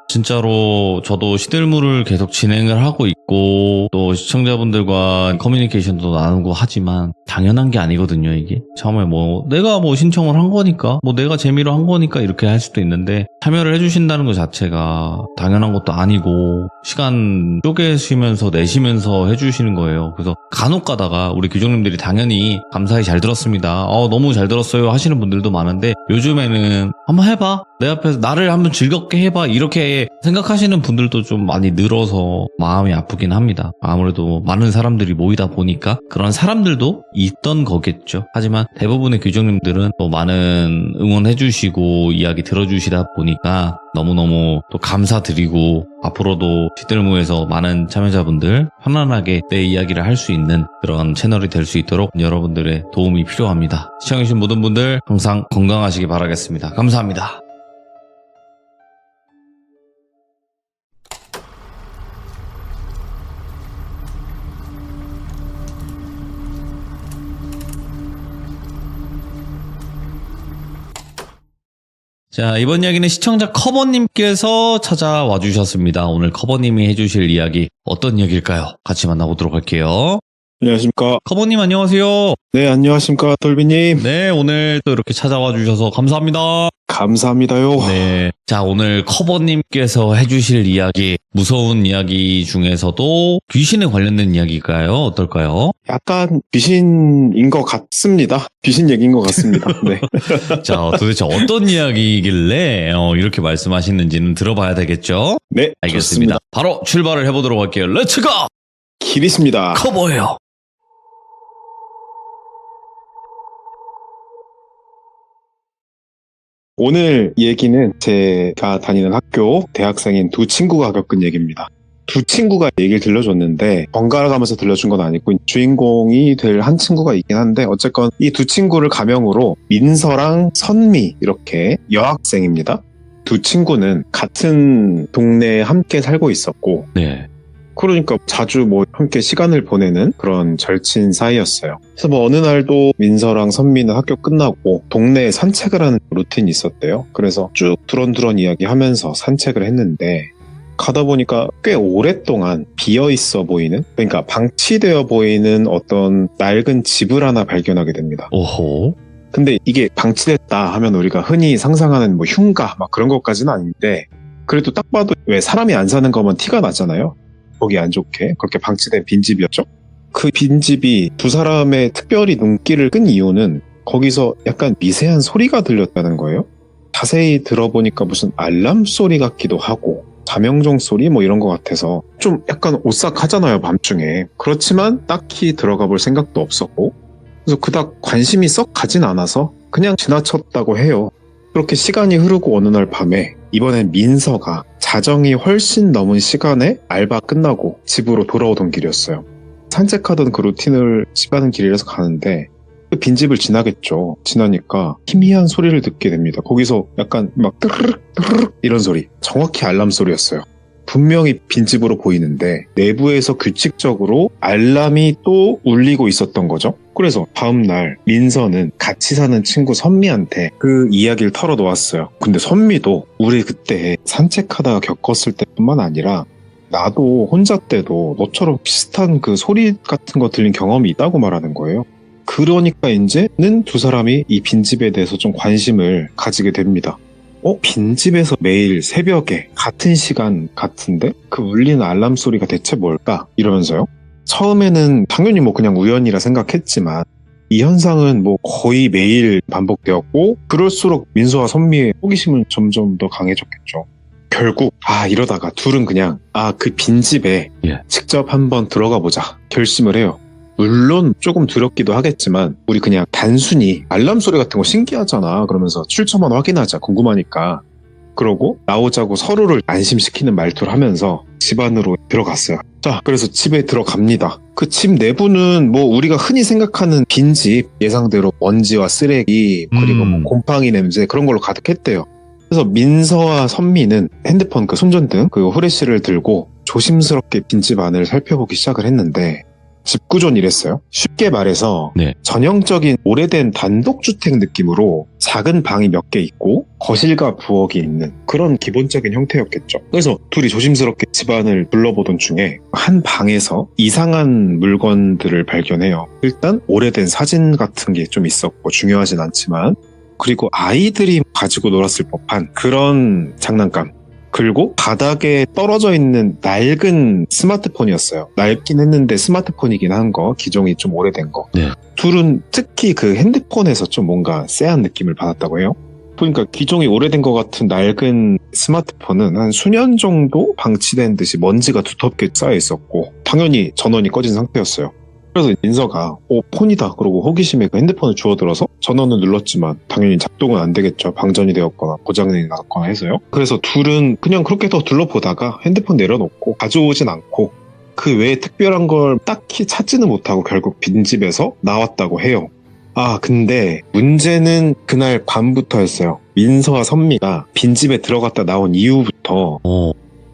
진짜로 저도 시들물을 계속 진행을 하고 있고 또 시청자분들과 커뮤니케이션도 나누고 하지만 당연한 게 아니거든요. 이게 처음에 뭐 내가 뭐 신청을 한 거니까 뭐 내가 재미로 한 거니까 이렇게 할 수도 있는데 참여를 해주신다는 것 자체가 당연한 것도 아니고 시간 쪼개시면서 내시면서 해주시는 거예요. 그래서 간혹 가다가 우리 규정님들이 당연히 감사히 잘 들었습니다. 너무 잘 들었어요 하시는 분들도 많은데 요즘에는 한번 해봐, 내 앞에서 나를 한번 즐겁게 해봐, 이렇게 생각하시는 분들도 좀 많이 늘어서 마음이 아프긴 합니다. 아무래도 많은 사람들이 모이다 보니까 그런 사람들도 있던 거겠죠. 하지만 대부분의 규정님들은 또 많은 응원해주시고 이야기 들어주시다 보니까 너무너무 또 감사드리고 앞으로도 시들무에서 많은 참여자분들 편안하게 내 이야기를 할 수 있는 그런 채널이 될 수 있도록 여러분들의 도움이 필요합니다. 시청해주신 모든 분들 항상 건강하시기 바라겠습니다. 감사합니다. 자, 이번 이야기는 시청자 커버님께서 찾아와 주셨습니다. 오늘 커버님이 해주실 이야기 어떤 이야기일까요? 같이 만나보도록 할게요. 안녕하십니까. 커버님 안녕하세요. 네, 안녕하십니까. 돌비님. 네, 오늘 또 이렇게 찾아와 주셔서 감사합니다. 감사합니다요. 네. 자, 오늘 커버님께서 해주실 이야기, 무서운 이야기 중에서도 귀신에 관련된 이야기일까요? 어떨까요? 약간 귀신인 것 같습니다. 귀신 얘기인 것 같습니다. 네. 자, 도대체 어떤 이야기이길래 이렇게 말씀하시는지는 들어봐야 되겠죠? 네, 알겠습니다. 좋습니다. 바로 출발을 해보도록 할게요. 렛츠고! 길이십니다. 커버예요. 오늘 얘기는 제가 다니는 학교 대학생인 두 친구가 겪은 얘기입니다. 두 친구가 얘기를 들려줬는데 번갈아 가면서 들려준 건 아니고 주인공이 될 한 친구가 있긴 한데 어쨌건 이 두 친구를 가명으로 민서랑 선미 이렇게 여학생입니다. 두 친구는 같은 동네에 함께 살고 있었고 네. 그러니까 자주 뭐 함께 시간을 보내는 그런 절친 사이였어요. 그래서 뭐 어느 날도 민서랑 선미는 학교 끝나고 동네에 산책을 하는 루틴이 있었대요. 그래서 쭉 두런두런 이야기하면서 산책을 했는데 가다 보니까 꽤 오랫동안 비어있어 보이는, 그러니까 방치되어 보이는 어떤 낡은 집을 하나 발견하게 됩니다. 오호. 근데 이게 방치됐다 하면 우리가 흔히 상상하는 뭐 흉가 막 그런 것까지는 아닌데 그래도 딱 봐도 왜 사람이 안 사는 거면 티가 나잖아요. 보기 안 좋게 그렇게 방치된 빈집이었죠. 그 빈집이 두 사람의 특별히 눈길을 끈 이유는 거기서 약간 미세한 소리가 들렸다는 거예요. 자세히 들어보니까 무슨 알람 소리 같기도 하고 자명종 소리 뭐 이런 것 같아서 좀 약간 오싹하잖아요, 밤중에. 그렇지만 딱히 들어가 볼 생각도 없었고, 그래서 그닥 관심이 썩 가진 않아서 그냥 지나쳤다고 해요. 그렇게 시간이 흐르고 어느 날 밤에 이번엔 민서가 자정이 훨씬 넘은 시간에 알바 끝나고 집으로 돌아오던 길이었어요. 산책하던 그 루틴을 집 가는 길이라서 가는데 그 빈집을 지나겠죠. 지나니까 희미한 소리를 듣게 됩니다. 거기서 약간 막 뜨르륵 뜨르륵 이런 소리, 정확히 알람 소리였어요. 분명히 빈집으로 보이는데 내부에서 규칙적으로 알람이 또 울리고 있었던 거죠. 그래서 다음날 민서는 같이 사는 친구 선미한테 그 이야기를 털어놓았어요. 근데 선미도 우리 그때 산책하다가 겪었을 때뿐만 아니라 나도 혼자 때도 너처럼 비슷한 그 소리 같은 거 들린 경험이 있다고 말하는 거예요. 그러니까 이제는 두 사람이 이 빈집에 대해서 좀 관심을 가지게 됩니다. 빈집에서 매일 새벽에 같은 시간 같은데 그 울리는 알람 소리가 대체 뭘까? 이러면서요. 처음에는 당연히 뭐 그냥 우연이라 생각했지만 이 현상은 뭐 거의 매일 반복되었고 그럴수록 민서와 선미의 호기심은 점점 더 강해졌겠죠. 결국 이러다가 둘은 그냥 그 빈집에 직접 한번 들어가 보자 결심을 해요. 물론 조금 두렵기도 하겠지만 우리 그냥 단순히 알람 소리 같은 거 신기하잖아 그러면서 출처만 확인하자 궁금하니까 그러고 나오자고 서로를 안심시키는 말투를 하면서 집 안으로 들어갔어요. 자, 그래서 집에 들어갑니다. 그 집 내부는 뭐 우리가 흔히 생각하는 빈집 예상대로 먼지와 쓰레기 그리고 뭐 곰팡이 냄새 그런 걸로 가득했대요. 그래서 민서와 선미는 핸드폰 그 손전등 그 후레쉬를 들고 조심스럽게 빈집 안을 살펴보기 시작을 했는데 집 구조는 이랬어요. 쉽게 말해서 전형적인 오래된 단독주택 느낌으로 작은 방이 몇 개 있고 거실과 부엌이 있는 그런 기본적인 형태였겠죠. 그래서 둘이 조심스럽게 집안을 둘러보던 중에 한 방에서 이상한 물건들을 발견해요. 일단 오래된 사진 같은 게 좀 있었고 중요하진 않지만 그리고 아이들이 가지고 놀았을 법한 그런 장난감 그리고 바닥에 떨어져 있는 낡은 스마트폰이었어요. 낡긴 했는데 스마트폰이긴 한 거, 기종이 좀 오래된 거. 둘은 특히 그 핸드폰에서 좀 뭔가 쎄한 느낌을 받았다고 해요. 보니까 기종이 오래된 것 같은 낡은 스마트폰은 한 수년 정도 방치된 듯이 먼지가 두텁게 쌓여 있었고 당연히 전원이 꺼진 상태였어요. 그래서 민서가 폰이다 그러고 호기심에 그 핸드폰을 주워들어서 전원을 눌렀지만 당연히 작동은 안 되겠죠. 방전이 되었거나 고장이 났거나 해서요. 그래서 둘은 그냥 그렇게 더 둘러보다가 핸드폰 내려놓고 가져오진 않고 그 외에 특별한 걸 딱히 찾지는 못하고 결국 빈집에서 나왔다고 해요. 근데 문제는 그날 밤부터였어요. 민서와 선미가 빈집에 들어갔다 나온 이후부터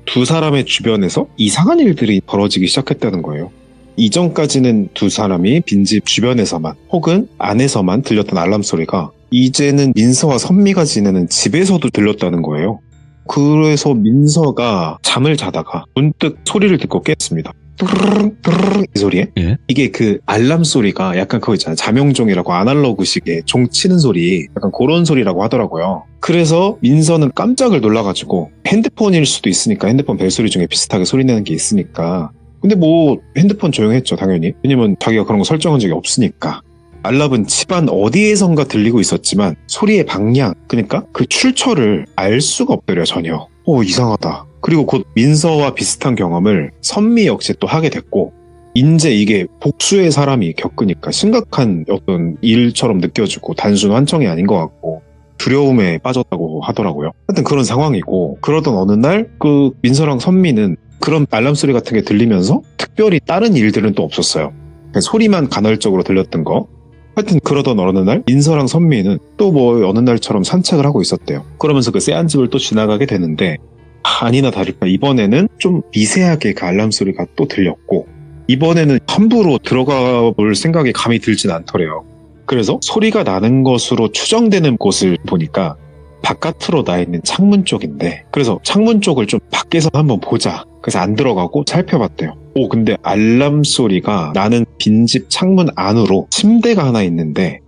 두 사람의 주변에서 이상한 일들이 벌어지기 시작했다는 거예요. 이전까지는 두 사람이 빈집 주변에서만 혹은 안에서만 들렸던 알람 소리가 이제는 민서와 선미가 지내는 집에서도 들렸다는 거예요. 그래서 민서가 잠을 자다가 문득 소리를 듣고 깼습니다. 뚜르릉 뚜르릉 이 소리에 이게 그 알람 소리가 약간 그거 있잖아요. 자명종이라고 아날로그식의 종 치는 소리 약간 그런 소리라고 하더라고요. 그래서 민서는 깜짝을 놀라가지고 핸드폰일 수도 있으니까 핸드폰 벨소리 중에 비슷하게 소리 내는 게 있으니까 근데 뭐 핸드폰 조용했죠 당연히. 왜냐면 자기가 그런 거 설정한 적이 없으니까. 알람은 집안 어디에선가 들리고 있었지만 소리의 방향 그러니까 그 출처를 알 수가 없더래요 전혀. 이상하다. 그리고 곧 민서와 비슷한 경험을 선미 역시 또 하게 됐고 이제 이게 복수의 사람이 겪으니까 심각한 어떤 일처럼 느껴지고 단순 환청이 아닌 것 같고 두려움에 빠졌다고 하더라고요. 하여튼 그런 상황이고 그러던 어느 날 그 민서랑 선미는 그런 알람 소리 같은 게 들리면서 특별히 다른 일들은 또 없었어요. 그냥 소리만 간헐적으로 들렸던 거. 하여튼 그러던 어느 날 민서랑 선미는 또 뭐 어느 날처럼 산책을 하고 있었대요. 그러면서 그 쎄한 집을 또 지나가게 되는데 아니나 다를까 이번에는 좀 미세하게 그 알람 소리가 또 들렸고 이번에는 함부로 들어가 볼 생각이 감이 들진 않더래요. 그래서 소리가 나는 것으로 추정되는 곳을 보니까 바깥으로 나 있는 창문 쪽인데 그래서 창문 쪽을 좀 밖에서 한번 보자. 그래서 안 들어가고 살펴봤대요. 근데 알람 소리가 나는 빈집 창문 안으로 침대가 하나 있는데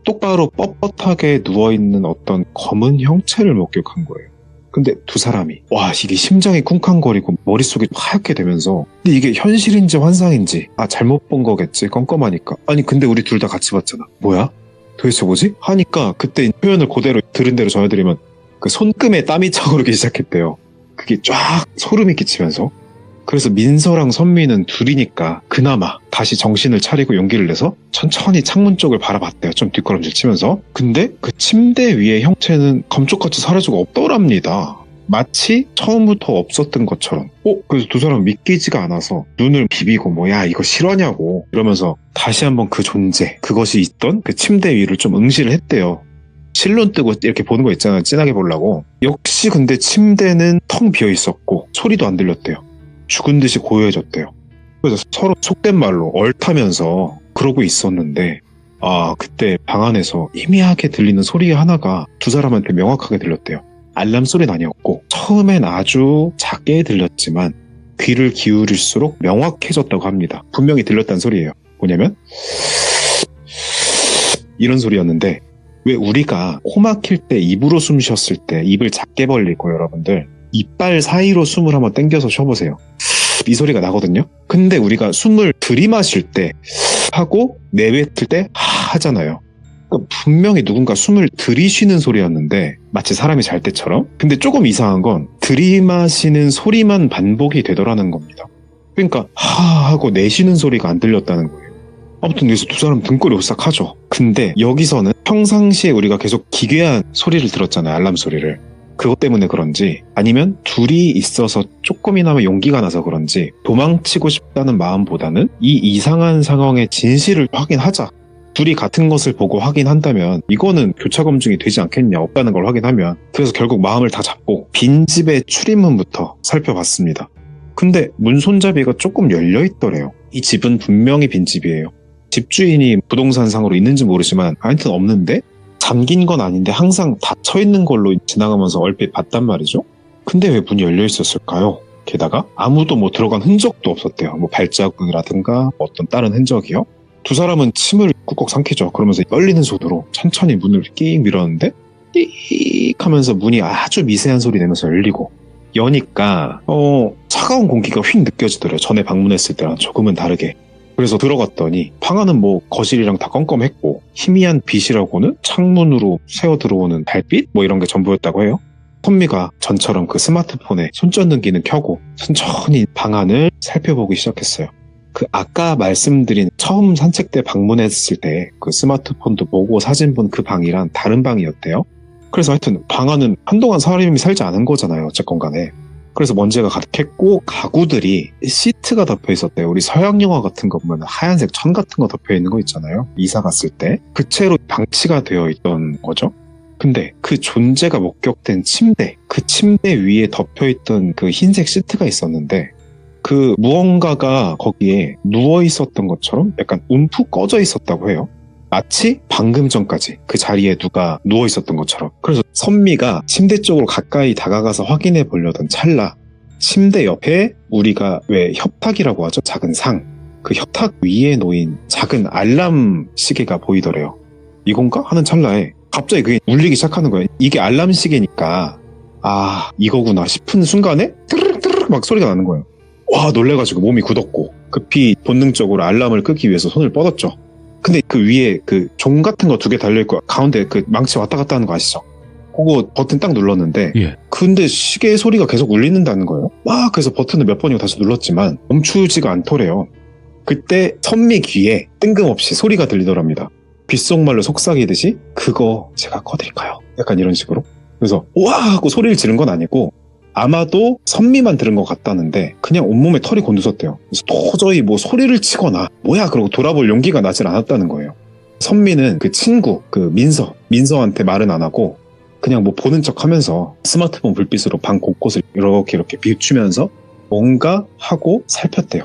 똑바로 뻣뻣하게 누워있는 어떤 검은 형체를 목격한 거예요. 근데 두 사람이 이게 심장이 쿵쾅거리고 머릿속이 하얗게 되면서 근데 이게 현실인지 환상인지 잘못 본 거겠지 껌껌하니까 아니 근데 우리 둘 다 같이 봤잖아. 뭐야? 도대체 뭐지? 하니까 그때 표현을 그대로 들은 대로 전해드리면 그 손금에 땀이 차오르기 시작했대요. 그게 쫙 소름이 끼치면서 그래서 민서랑 선미는 둘이니까 그나마 다시 정신을 차리고 용기를 내서 천천히 창문 쪽을 바라봤대요. 좀 뒷걸음질 치면서. 근데 그 침대 위의 형체는 감쪽같이 사라지고 없더랍니다. 마치 처음부터 없었던 것처럼. 그래서 두 사람 믿기지가 않아서 눈을 비비고 야 이거 실화냐고 이러면서 다시 한번 그 존재, 그것이 있던 그 침대 위를 좀 응시를 했대요. 실눈 뜨고 이렇게 보는 거 있잖아요. 진하게 보려고. 역시 근데 침대는 텅 비어 있었고 소리도 안 들렸대요. 죽은 듯이 고요해졌대요. 그래서 서로 속된 말로 얼타면서 그러고 있었는데 그때 방 안에서 희미하게 들리는 소리 하나가 두 사람한테 명확하게 들렸대요. 알람 소리는 아니었고 처음엔 아주 작게 들렸지만 귀를 기울일수록 명확해졌다고 합니다. 분명히 들렸다는 소리예요. 뭐냐면 이런 소리였는데 왜 우리가 코 막힐 때 입으로 숨 쉬었을 때 입을 작게 벌리고 여러분들 이빨 사이로 숨을 한번 당겨서 쉬어보세요. 이 소리가 나거든요. 근데 우리가 숨을 들이마실 때 하고 내뱉을 때 하잖아요. 그러니까 분명히 누군가 숨을 들이쉬는 소리였는데 마치 사람이 잘 때처럼. 근데 조금 이상한 건 들이마시는 소리만 반복이 되더라는 겁니다. 그러니까 하고 내쉬는 소리가 안 들렸다는 거예요. 아무튼 여기서 두 사람 등골이 오싹하죠. 근데 여기서는 평상시에 우리가 계속 기괴한 소리를 들었잖아요. 알람 소리를. 그것 때문에 그런지 아니면 둘이 있어서 조금이나마 용기가 나서 그런지 도망치고 싶다는 마음보다는 이 이상한 상황의 진실을 확인하자. 둘이 같은 것을 보고 확인한다면 이거는 교차 검증이 되지 않겠냐, 없다는 걸 확인하면. 그래서 결국 마음을 다 잡고 빈집의 출입문부터 살펴봤습니다. 근데 문 손잡이가 조금 열려있더래요. 이 집은 분명히 빈집이에요. 집주인이 부동산상으로 있는지 모르지만 하여튼 없는데 잠긴 건 아닌데 항상 닫혀있는 걸로 지나가면서 얼핏 봤단 말이죠. 근데 왜 문이 열려있었을까요? 게다가 아무도 들어간 흔적도 없었대요. 발자국이라든가 어떤 다른 흔적이요. 두 사람은 침을 꾹꾹 삼키죠. 그러면서 열리는 손으로 천천히 문을 끽 밀었는데 끽 하면서 문이 아주 미세한 소리 내면서 열리고 여니까 차가운 공기가 휙 느껴지더래요. 전에 방문했을 때랑 조금은 다르게. 그래서 들어갔더니 방 안은 거실이랑 다 껌껌했고 희미한 빛이라고는 창문으로 새어 들어오는 달빛 이런 게 전부였다고 해요. 선미가 전처럼 그 스마트폰에 손전등기는 켜고 천천히 방 안을 살펴보기 시작했어요. 그 아까 말씀드린 처음 산책 때 방문했을 때 그 스마트폰도 보고 사진 본 그 방이랑 다른 방이었대요. 그래서 하여튼 방 안은 한동안 사람이 살지 않은 거잖아요. 어쨌건 간에. 그래서 먼지가 가득했고 가구들이 시트가 덮여 있었대요. 우리 서양 영화 같은 거 보면 하얀색 천 같은 거 덮여 있는 거 있잖아요. 이사 갔을 때 그 채로 방치가 되어 있던 거죠. 근데 그 존재가 목격된 침대, 그 침대 위에 덮여 있던 그 흰색 시트가 있었는데 그 무언가가 거기에 누워 있었던 것처럼 약간 움푹 꺼져 있었다고 해요. 마치 방금 전까지 그 자리에 누가 누워 있었던 것처럼. 그래서 선미가 침대 쪽으로 가까이 다가가서 확인해 보려던 찰나 침대 옆에 우리가 왜 협탁이라고 하죠? 작은 상. 그 협탁 위에 놓인 작은 알람 시계가 보이더래요. 이건가? 하는 찰나에 갑자기 그게 울리기 시작하는 거예요. 이게 알람 시계니까 이거구나 싶은 순간에 뜨르륵 막 소리가 나는 거예요. 와, 놀래가지고 몸이 굳었고 급히 본능적으로 알람을 끄기 위해서 손을 뻗었죠. 근데 그 위에 그 종 같은 거 2개 달려있고 가운데 그 망치 왔다 갔다 하는 거 아시죠? 그거 버튼 딱 눌렀는데 근데 시계 소리가 계속 울리는다는 거예요. 그래서 버튼을 몇 번이고 다시 눌렀지만 멈추지가 않더래요. 그때 선미 귀에 뜬금없이 소리가 들리더랍니다. 귓속말로 속삭이듯이 그거 제가 꺼드릴까요? 약간 이런 식으로. 그래서 우와 하고 소리를 지른 건 아니고 아마도 선미만 들은 것 같다는데 그냥 온몸에 털이 곤두섰대요. 그래서 도저히 소리를 치거나 뭐야 그러고 돌아볼 용기가 나질 않았다는 거예요. 선미는 그 친구 그 민서한테 말은 안 하고 그냥 보는 척 하면서 스마트폰 불빛으로 방 곳곳을 이렇게 비추면서 뭔가 하고 살폈대요.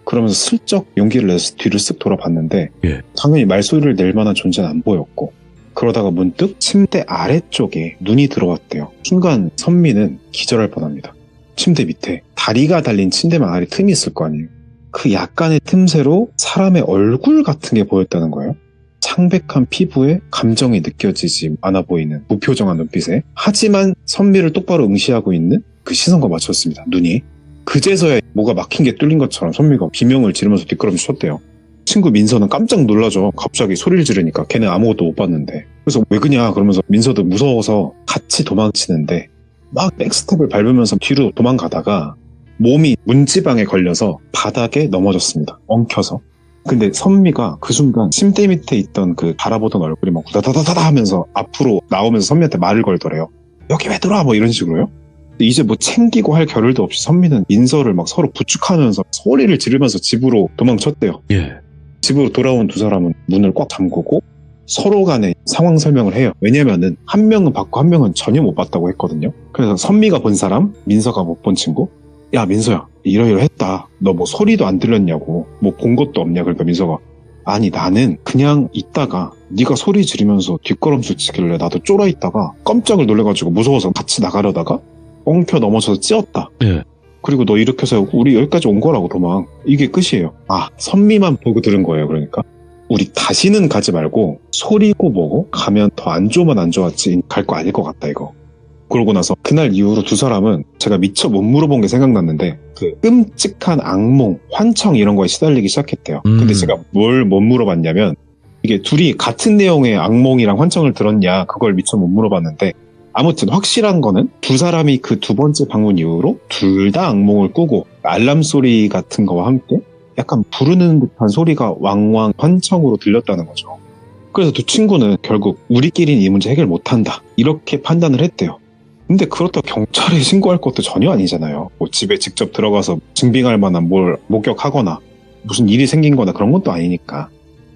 그러면서 슬쩍 용기를 내서 뒤를 쓱 돌아봤는데 당연히 말소리를 낼 만한 존재는 안 보였고 그러다가 문득 침대 아래쪽에 눈이 들어왔대요. 순간 선미는 기절할 뻔합니다. 침대 밑에 다리가 달린 침대만 아래 틈이 있을 거 아니에요. 그 약간의 틈새로 사람의 얼굴 같은 게 보였다는 거예요. 창백한 피부에 감정이 느껴지지 않아 보이는 무표정한 눈빛에. 하지만 선미를 똑바로 응시하고 있는 그 시선과 맞췄습니다. 눈이. 그제서야 뭐가 막힌 게 뚫린 것처럼 선미가 비명을 지르면서 뒷걸음질 쳤대요. 친구 민서는 깜짝 놀라죠. 갑자기 소리를 지르니까 걔는 아무것도 못 봤는데. 그래서 왜 그냐 그러면서 민서도 무서워서 같이 도망치는데 막 백스텝을 밟으면서 뒤로 도망가다가 몸이 문지방에 걸려서 바닥에 넘어졌습니다. 엉켜서. 근데 선미가 그 순간 침대 밑에 있던 그 바라보던 얼굴이 막 후다다다다 하면서 앞으로 나오면서 선미한테 말을 걸더래요. 여기 왜 들어와? 뭐 이런 식으로요. 근데 이제 뭐 챙기고 할 겨를도 없이 선미는 민서를 막 서로 부축하면서 소리를 지르면서 집으로 도망쳤대요. 예. 집으로 돌아온 두 사람은 문을 꽉 잠그고 서로 간에 상황 설명을 해요. 왜냐면은 한 명은 봤고 한 명은 전혀 못 봤다고 했거든요. 그래서 선미가 본 사람, 민서가 못 본 친구. 야 민서야 이러이러했다. 너 뭐 소리도 안 들렸냐고. 뭐 본 것도 없냐. 그러니까 민서가 아니 나는 그냥 있다가 네가 소리 지르면서 뒷걸음질 치길래 나도 쫄아 있다가 깜짝을 놀래가지고 무서워서 같이 나가려다가 엉켜 넘어져서 찧었다. 예. 그리고 너 이렇게 해서 우리 여기까지 온 거라고 도망. 이게 끝이에요. 아 선미만 보고 들은 거예요. 그러니까 우리 다시는 가지 말고 소리고 뭐고 가면 더 안 좋으면 안 좋았지 갈 거 아닐 것 같다 이거. 그러고 나서 그날 이후로 두 사람은 제가 미처 못 물어본 게 생각났는데 그 끔찍한 악몽, 환청 이런 거에 시달리기 시작했대요. 근데 제가 뭘 못 물어봤냐면 이게 둘이 같은 내용의 악몽이랑 환청을 들었냐 그걸 미처 못 물어봤는데 아무튼 확실한 거는 두 사람이 그 두 번째 방문 이후로 둘 다 악몽을 꾸고 알람 소리 같은 거와 함께 약간 부르는 듯한 소리가 왕왕 환청으로 들렸다는 거죠. 그래서 두 친구는 결국 우리끼리는 이 문제 해결 못한다 이렇게 판단을 했대요. 근데 그렇다고 경찰에 신고할 것도 전혀 아니잖아요. 뭐 집에 직접 들어가서 증빙할 만한 뭘 목격하거나 무슨 일이 생긴 거나 그런 것도 아니니까.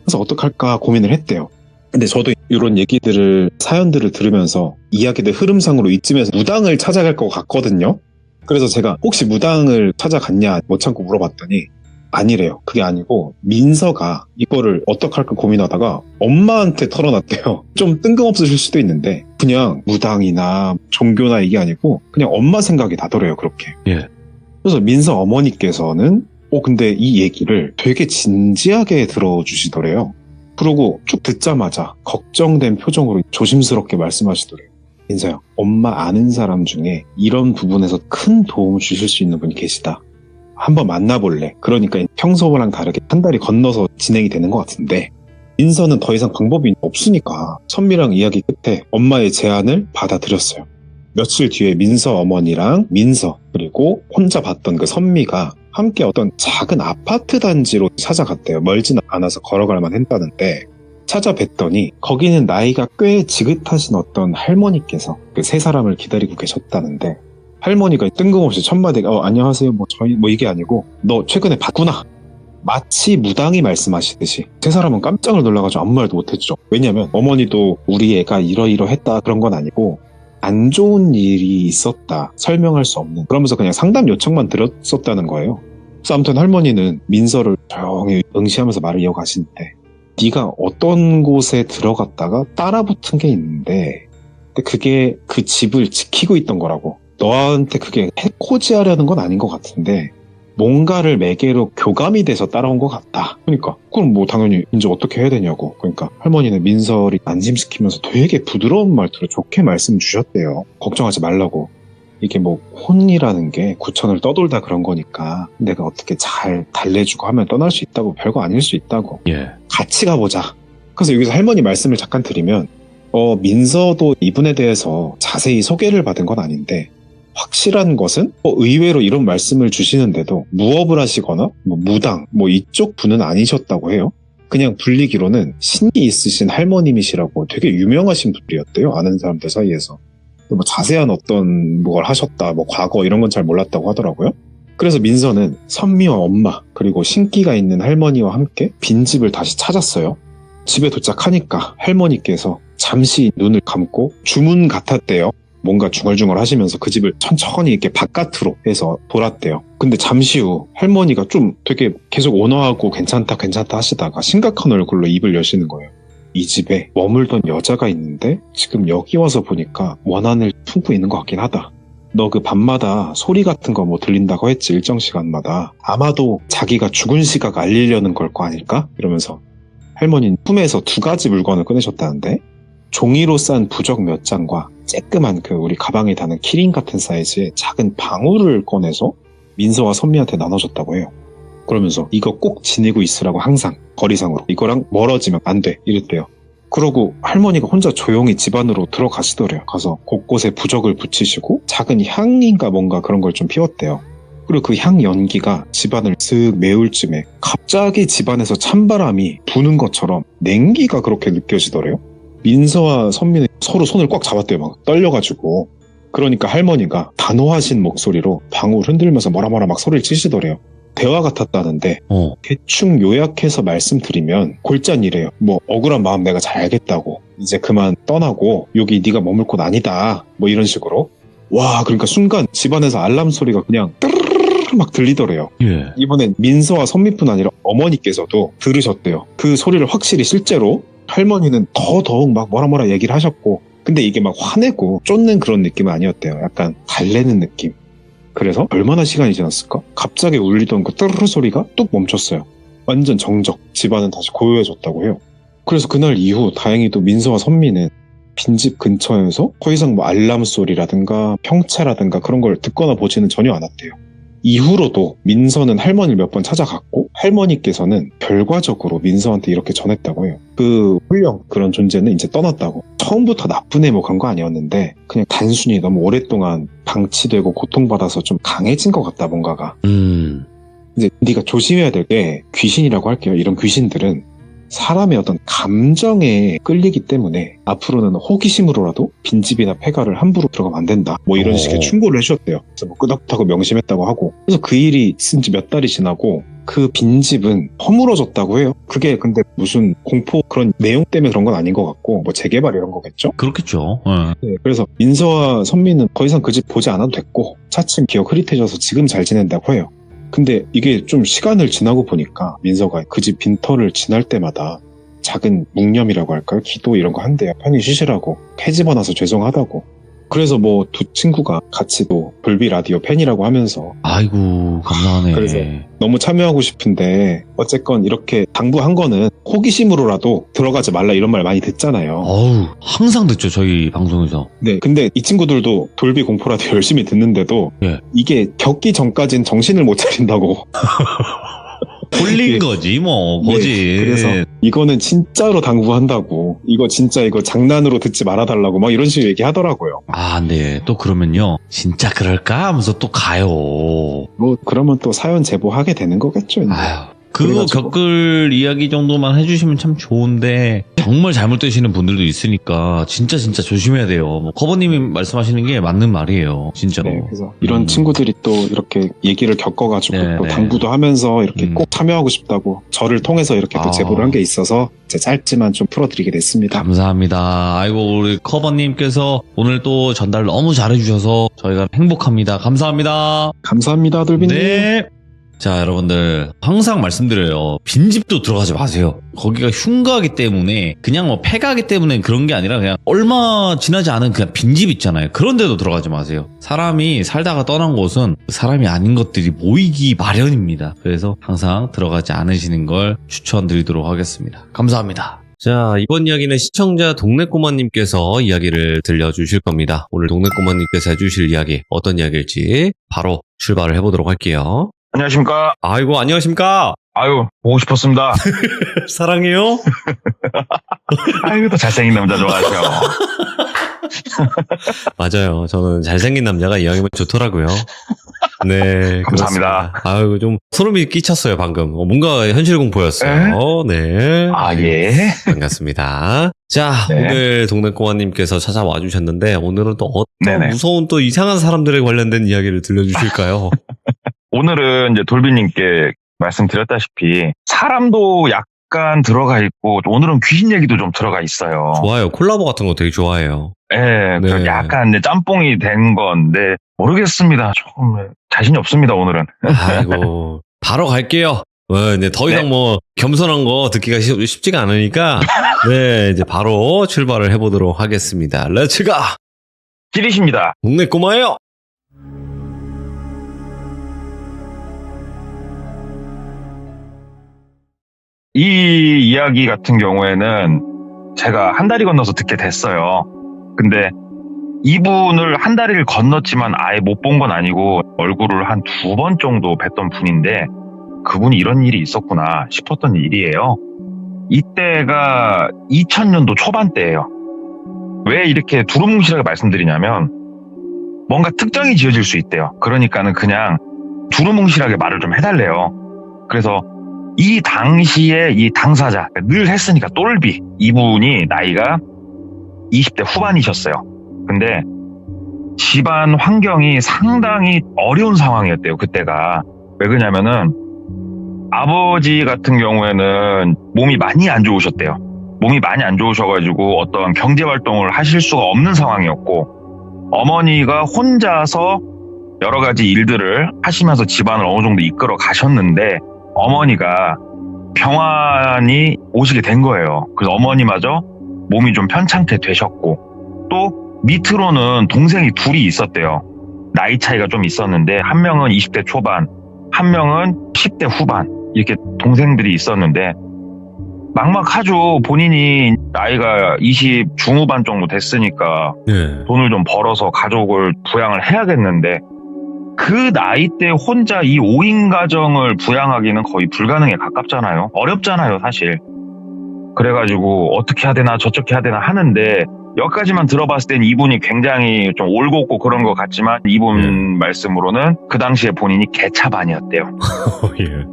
그래서 어떡할까 고민을 했대요. 근데 저도 이런 얘기들을 사연들을 들으면서 이야기들 흐름상으로 이쯤에서 무당을 찾아갈 것 같거든요. 그래서 제가 혹시 무당을 찾아갔냐 못 참고 물어봤더니 아니래요. 그게 아니고 민서가 이거를 어떡할까 고민하다가 엄마한테 털어놨대요. 좀 뜬금없으실 수도 있는데 그냥 무당이나 종교나 이게 아니고 그냥 엄마 생각이 나더래요. 그렇게. 예. 그래서 민서 어머니께서는 근데 이 얘기를 되게 진지하게 들어주시더래요. 그러고 쭉 듣자마자 걱정된 표정으로 조심스럽게 말씀하시더래요. 민서야, 엄마 아는 사람 중에 이런 부분에서 큰 도움을 주실 수 있는 분이 계시다. 한번 만나볼래. 그러니까 평소랑 다르게 한 달이 건너서 진행이 되는 것 같은데 민서는 더 이상 방법이 없으니까 선미랑 이야기 끝에 엄마의 제안을 받아들였어요. 며칠 뒤에 민서 어머니랑 민서 그리고 혼자 봤던 그 선미가 함께 어떤 작은 아파트 단지로 찾아갔대요. 멀진 않아서 걸어갈 만했다는데 찾아뵀더니 거기는 나이가 꽤 지긋하신 어떤 할머니께서 그 세 사람을 기다리고 계셨다는데 할머니가 뜬금없이 첫마디 안녕하세요 뭐 저희 뭐 이게 아니고 너 최근에 봤구나. 마치 무당이 말씀하시듯이 세 사람은 깜짝을 놀라가지고 아무 말도 못했죠. 왜냐면 어머니도 우리 애가 이러이러했다 그런 건 아니고 안 좋은 일이 있었다 설명할 수 없는 그러면서 그냥 상담 요청만 드렸었다는 거예요. 그래서 아무튼 할머니는 민서를 조용히 응시하면서 말을 이어가시는데 네가 어떤 곳에 들어갔다가 따라붙은 게 있는데 근데 그게 그 집을 지키고 있던 거라고. 너한테 그게 해코지하려는 건 아닌 것 같은데 뭔가를 매개로 교감이 돼서 따라온 것 같다. 그러니까 그럼 뭐 당연히 이제 어떻게 해야 되냐고. 그러니까 할머니는 민서를 안심시키면서 되게 부드러운 말투로 좋게 말씀 주셨대요. 걱정하지 말라고. 이게 뭐 혼이라는 게 구천을 떠돌다 그런 거니까 내가 어떻게 잘 달래주고 하면 떠날 수 있다고 별거 아닐 수 있다고. 예. 같이 가보자. 그래서 여기서 할머니 말씀을 잠깐 드리면 민서도 이분에 대해서 자세히 소개를 받은 건 아닌데 확실한 것은 의외로 이런 말씀을 주시는데도 무업을 하시거나 뭐 무당 뭐 이쪽 분은 아니셨다고 해요. 그냥 불리기로는 신이 있으신 할머님이시라고 되게 유명하신 분이었대요. 아는 사람들 사이에서. 뭐 자세한 어떤 뭘 하셨다 뭐 과거 이런 건 잘 몰랐다고 하더라고요. 그래서 민서는 선미와 엄마 그리고 신기가 있는 할머니와 함께 빈집을 다시 찾았어요. 집에 도착하니까 할머니께서 잠시 눈을 감고 주문 같았대요. 뭔가 중얼중얼 하시면서 그 집을 천천히 이렇게 바깥으로 해서 돌았대요. 근데 잠시 후 할머니가 좀 되게 계속 온화하고 괜찮다 하시다가 심각한 얼굴로 입을 여시는 거예요. 이 집에 머물던 여자가 있는데 지금 여기 와서 보니까 원한을 품고 있는 것 같긴 하다. 너 그 밤마다 소리 같은 거 뭐 들린다고 했지 일정 시간마다. 아마도 자기가 죽은 시각 알리려는 걸 거 아닐까? 이러면서 할머니는 품에서 두 가지 물건을 꺼내셨다는데 종이로 싼 부적 몇 장과 쬐끄만 그 우리 가방에 다는 키링 같은 사이즈의 작은 방울을 꺼내서 민서와 선미한테 나눠줬다고 해요. 그러면서 이거 꼭 지니고 있으라고 항상 거리상으로 이거랑 멀어지면 안 돼 이랬대요. 그러고 할머니가 혼자 조용히 집 안으로 들어가시더래요. 가서 곳곳에 부적을 붙이시고 작은 향인가 뭔가 그런 걸 좀 피웠대요. 그리고 그 향 연기가 집안을 슥 메울 쯤에 갑자기 집안에서 찬바람이 부는 것처럼 냉기가 그렇게 느껴지더래요. 민서와 선민은 서로 손을 꽉 잡았대요. 막 떨려가지고. 그러니까 할머니가 단호하신 목소리로 방울 흔들면서 뭐라 막 소리를 치시더래요. 대화 같았다는데 대충 요약해서 말씀드리면 골짠이래요. 뭐 억울한 마음 내가 잘 알겠다고, 이제 그만 떠나고 여기 네가 머물 곳 아니다, 뭐 이런 식으로. 와, 그러니까 순간 집안에서 알람 소리가 그냥 뜨르르르 막 들리더래요. 예. 이번엔 민서와 선미뿐 아니라 어머니께서도 들으셨대요. 그 소리를 확실히 실제로. 할머니는 더더욱 막 뭐라 얘기를 하셨고, 근데 이게 막 화내고 쫓는 그런 느낌은 아니었대요. 약간 달래는 느낌. 그래서 얼마나 시간이 지났을까? 갑자기 울리던 그 뜨르르 소리가 뚝 멈췄어요. 완전 정적. 집안은 다시 고요해졌다고 해요. 그래서 그날 이후 다행히도 민서와 선미는 빈집 근처에서 더 이상 뭐 알람 소리라든가 평차라든가 그런 걸 듣거나 보지는 전혀 않았대요. 이후로도 민서는 할머니를 몇 번 찾아갔고, 할머니께서는 결과적으로 민서한테 이렇게 전했다고 해요. 그 훌령 그런 존재는 이제 떠났다고. 처음부터 나쁜 애 뭐 그런 거 아니었는데 그냥 단순히 너무 오랫동안 방치되고 고통받아서 좀 강해진 것 같다, 뭔가가. 이제 네가 조심해야 될 게, 귀신이라고 할게요. 이런 귀신들은 사람의 어떤 감정에 끌리기 때문에 앞으로는 호기심으로라도 빈집이나 폐가를 함부로 들어가면 안 된다, 뭐 이런 식의 충고를 해주셨대요. 그래서 뭐 끄덕하고 명심했다고 하고. 그래서 그 일이 있은 지 몇 달이 지나고 그 빈집은 허물어졌다고 해요. 그게 근데 무슨 공포 그런 내용 때문에 그런 건 아닌 것 같고, 뭐 재개발 이런 거겠죠? 그렇겠죠. 네, 그래서 민서와 선미는 더 이상 그 집 보지 않아도 됐고, 차츰 기억 흐릿해져서 지금 잘 지낸다고 해요. 근데 이게 좀 시간을 지나고 보니까 민서가 그 집 빈터를 지날 때마다 작은 묵념이라고 할까요? 기도 이런 거 한대요. 편히 쉬시라고, 해집어놔서 죄송하다고. 그래서 뭐 두 친구가 같이 또 돌비 라디오 팬이라고 하면서, 아이고, 감사하네. 그래서 너무 참여하고 싶은데 어쨌건 이렇게 당부한 거는 호기심으로라도 들어가지 말라, 이런 말 많이 듣잖아요. 어우, 항상 듣죠, 저희 방송에서. 네, 근데 이 친구들도 돌비 공포 라디오 열심히 듣는데도 예. 이게 겪기 전까진 정신을 못 차린다고. 홀린 거지, 뭐, 거지. 네, 그래서 이거는 진짜로 당부한다고, 이거 진짜 이거 장난으로 듣지 말아달라고 막 이런 식으로 얘기하더라고요. 아, 네. 또 그러면요, 진짜 그럴까 하면서 또 가요. 뭐 그러면 또 사연 제보하게 되는 거겠죠, 이제. 아유, 그거 그래가지고. 겪을 이야기 정도만 해주시면 참 좋은데, 정말 잘못되시는 분들도 있으니까 진짜 조심해야 돼요. 뭐 커버님이 말씀하시는 게 맞는 말이에요, 진짜로. 네, 그래서 이런 친구들이 또 이렇게 얘기를 겪어가지고 네, 또 네. 당부도 하면서 이렇게 꼭 참여하고 싶다고 저를 통해서 이렇게 또 제보를 한 게 있어서 이제 짧지만 좀 풀어드리게 됐습니다. 감사합니다. 아이고, 우리 커버님께서 오늘 또 전달 너무 잘해주셔서 저희가 행복합니다. 감사합니다. 감사합니다, 돌비님. 네. 자, 여러분들 항상 말씀드려요. 빈집도 들어가지 마세요. 거기가 흉가하기 때문에, 그냥 뭐 폐가하기 때문에 그런 게 아니라 그냥 얼마 지나지 않은 그냥 빈집 있잖아요. 그런 데도 들어가지 마세요. 사람이 살다가 떠난 곳은 사람이 아닌 것들이 모이기 마련입니다. 그래서 항상 들어가지 않으시는 걸 추천드리도록 하겠습니다. 감사합니다. 자, 이번 이야기는 시청자 동네꼬마님께서 이야기를 들려주실 겁니다. 오늘 동네꼬마님께서 해주실 이야기, 어떤 이야기일지 바로 출발을 해보도록 할게요. 안녕하십니까. 아이고, 안녕하십니까. 아유, 보고 싶었습니다. 사랑해요. 아이고, 또 잘생긴 남자 좋아하세요. 맞아요. 저는 잘생긴 남자가 이왕이면 좋더라고요. 네. 감사합니다. 그렇습니다. 아이고, 좀 소름이 끼쳤어요, 방금. 뭔가 현실 공포였어요. 네. 아, 예. 반갑습니다. 자, 네. 오늘 동네꼬마님께서 찾아와 주셨는데, 오늘은 또 어떤 네네. 무서운 또 이상한 사람들에 관련된 이야기를 들려주실까요? 오늘은 이제 돌비님께 말씀드렸다시피 사람도 약간 들어가 있고, 오늘은 귀신 얘기도 좀 들어가 있어요. 좋아요. 콜라보 같은 거 되게 좋아해요. 예, 네. 약간 이제 짬뽕이 된 건데, 모르겠습니다. 조금 자신이 없습니다, 오늘은. 아이고, 바로 갈게요. 이제 더 이상 네. 뭐 겸손한 거 듣기가 쉽지가 않으니까, 네, 이제 바로 출발을 해보도록 하겠습니다. 렛츠가! 길이십니다. 동네 꼬마예요! 이 이야기 같은 경우에는 제가 한 다리 건너서 듣게 됐어요. 근데 이분을 한 다리를 건넜지만 아예 못 본 건 아니고 얼굴을 한 2번 정도 뵀던 분인데, 그분이 이런 일이 있었구나 싶었던 일이에요. 이때가 2000년도 초반대예요. 왜 이렇게 두루뭉실하게 말씀드리냐면 뭔가 특정이 지어질 수 있대요. 그러니까는 그냥 두루뭉실하게 말을 좀 해달래요. 그래서 이 당시에 이 당사자, 늘 했으니까 똘비, 이분이 나이가 20대 후반이셨어요. 근데 집안 환경이 상당히 어려운 상황이었대요, 그때가. 왜 그러냐면은 아버지 같은 경우에는 몸이 많이 안 좋으셨대요. 몸이 많이 안 좋으셔가지고 어떤 경제 활동을 하실 수가 없는 상황이었고, 어머니가 혼자서 여러 가지 일들을 하시면서 집안을 어느 정도 이끌어 가셨는데 어머니가 병환이 오시게 된 거예요. 그래서 어머니마저 몸이 좀 편찮게 되셨고, 또 밑으로는 동생이 둘이 있었대요. 나이 차이가 좀 있었는데 한 명은 20대 초반, 한 명은 10대 후반, 이렇게 동생들이 있었는데 막막하죠. 본인이 나이가 20 중후반 정도 됐으니까 예. 돈을 좀 벌어서 가족을 부양을 해야겠는데 그 나이 때 혼자 이 5인 가정을 부양하기는 거의 불가능에 가깝잖아요. 어렵잖아요, 사실. 그래가지고 어떻게 해야 되나 저렇게 해야 되나 하는데 여기까지만 들어봤을 땐 이분이 굉장히 좀 올곧고 그런 것 같지만 이분 말씀으로는 그 당시에 본인이 개차반이었대요. 예.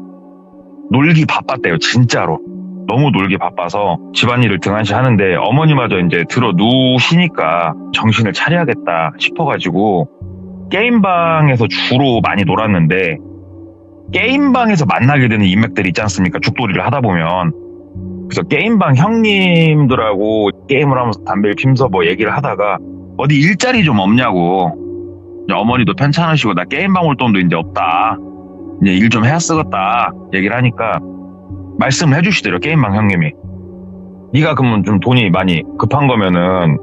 놀기 바빴대요, 진짜로. 너무 놀기 바빠서 집안일을 등한시 하는데 어머니마저 이제 들어 누우시니까 정신을 차려야겠다 싶어가지고 게임방에서 주로 많이 놀았는데, 게임방에서 만나게 되는 인맥들 있지 않습니까? 죽돌이를 하다 보면. 그래서 게임방 형님들하고 게임을 하면서 담배를 피면서 뭐 얘기를 하다가 어디 일자리 좀 없냐고. 어머니도 편찮으시고 나 게임방 올 돈도 이제 없다. 이제 일 좀 해야 쓰겠다. 얘기를 하니까 말씀을 해주시더래요, 게임방 형님이. 네가 그러면 좀 돈이 많이 급한 거면은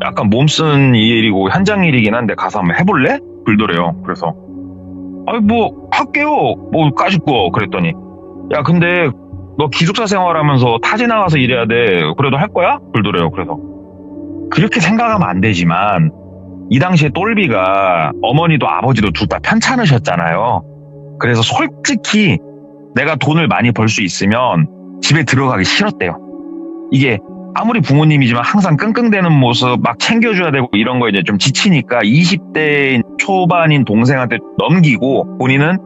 약간 몸쓴 일이고 현장 일이긴 한데 가서 한번 해볼래? 그러더래요. 그래서 아니 뭐 할게요. 뭐 까짓거. 그랬더니 야 근데 너 기숙사 생활하면서 타지 나가서 일해야 돼. 그래도 할 거야? 그러더래요. 그래서 그렇게 생각하면 안 되지만 이 당시에 똘비가 어머니도 아버지도 둘 다 편찮으셨잖아요. 그래서 솔직히 내가 돈을 많이 벌 수 있으면 집에 들어가기 싫었대요. 이게 아무리 부모님이지만 항상 끙끙대는 모습 막 챙겨줘야 되고 이런 거 이제 좀 지치니까 20대 초반인 동생한테 넘기고 본인은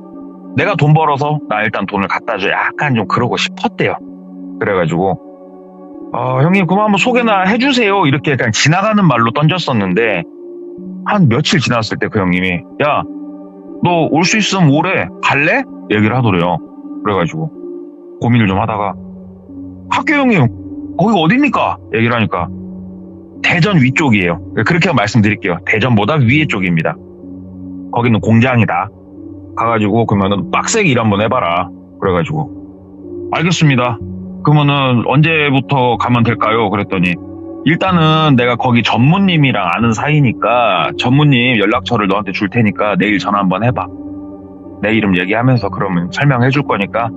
내가 돈 벌어서 나 일단 돈을 갖다 줘. 약간 좀 그러고 싶었대요. 그래가지고 형님 그만 한번 소개나 해주세요. 이렇게 그냥 지나가는 말로 던졌었는데 한 며칠 지났을 때 그 형님이 야 너 올 수 있으면 오래 갈래? 얘기를 하더래요. 그래가지고 고민을 좀 하다가 학교 형님 거기 어딥니까? 얘기를 하니까 대전 위쪽이에요. 그렇게 말씀드릴게요. 대전보다 위에 쪽입니다. 거기는 공장이다. 가가지고 그러면은 빡세게 일 한번 해봐라. 그래가지고 알겠습니다. 그러면은 언제부터 가면 될까요? 그랬더니 일단은 내가 거기 전무님이랑 아는 사이니까 전무님 연락처를 너한테 줄 테니까 내일 전화 한번 해봐. 내 이름 얘기하면서 그러면 설명해 줄 거니까.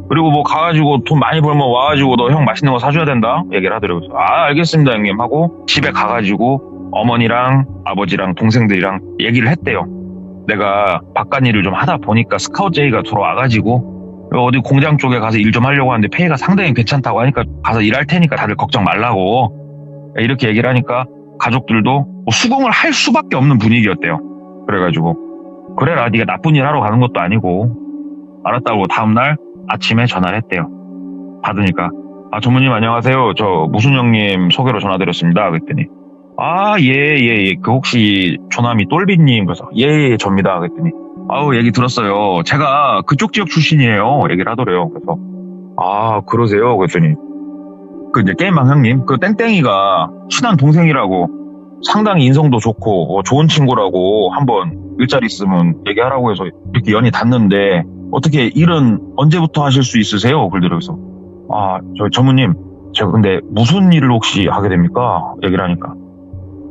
그리고 뭐 가가지고 돈 많이 벌면 와가지고 너 형 맛있는 거 사줘야 된다 얘기를 하더라고요. 알겠습니다 형님 하고 집에 가가지고 어머니랑 아버지랑 동생들이랑 얘기를 했대요. 내가 바깥 일을 좀 하다 보니까 스카우트 제의가 들어와가지고 어디 공장 쪽에 가서 일 좀 하려고 하는데 페이가 상당히 괜찮다고 하니까 가서 일할 테니까 다들 걱정 말라고 이렇게 얘기를 하니까 가족들도 뭐 수긍을 할 수밖에 없는 분위기였대요. 그래가지고 그래라 네가 나쁜 일 하러 가는 것도 아니고 알았다고 다음날 아침에 전화를 했대요. 받으니까 전무님 안녕하세요. 저 무순 형님 소개로 전화드렸습니다. 그랬더니 예. 그 혹시 조남이 똘비님? 그래서 예, 접니다. 그랬더니 얘기 들었어요. 제가 그쪽 지역 출신이에요. 얘기를 하더래요. 그래서 그러세요? 그랬더니 그 이제 게임방 형님 그 땡땡이가 친한 동생이라고 상당히 인성도 좋고 좋은 친구라고 한번 일자리 있으면 얘기하라고 해서 이렇게 연이 닿는데 어떻게 일은 언제부터 하실 수 있으세요? 그러더라고요. 그래서 저 전무님 제가 근데 무슨 일을 혹시 하게 됩니까? 얘기를 하니까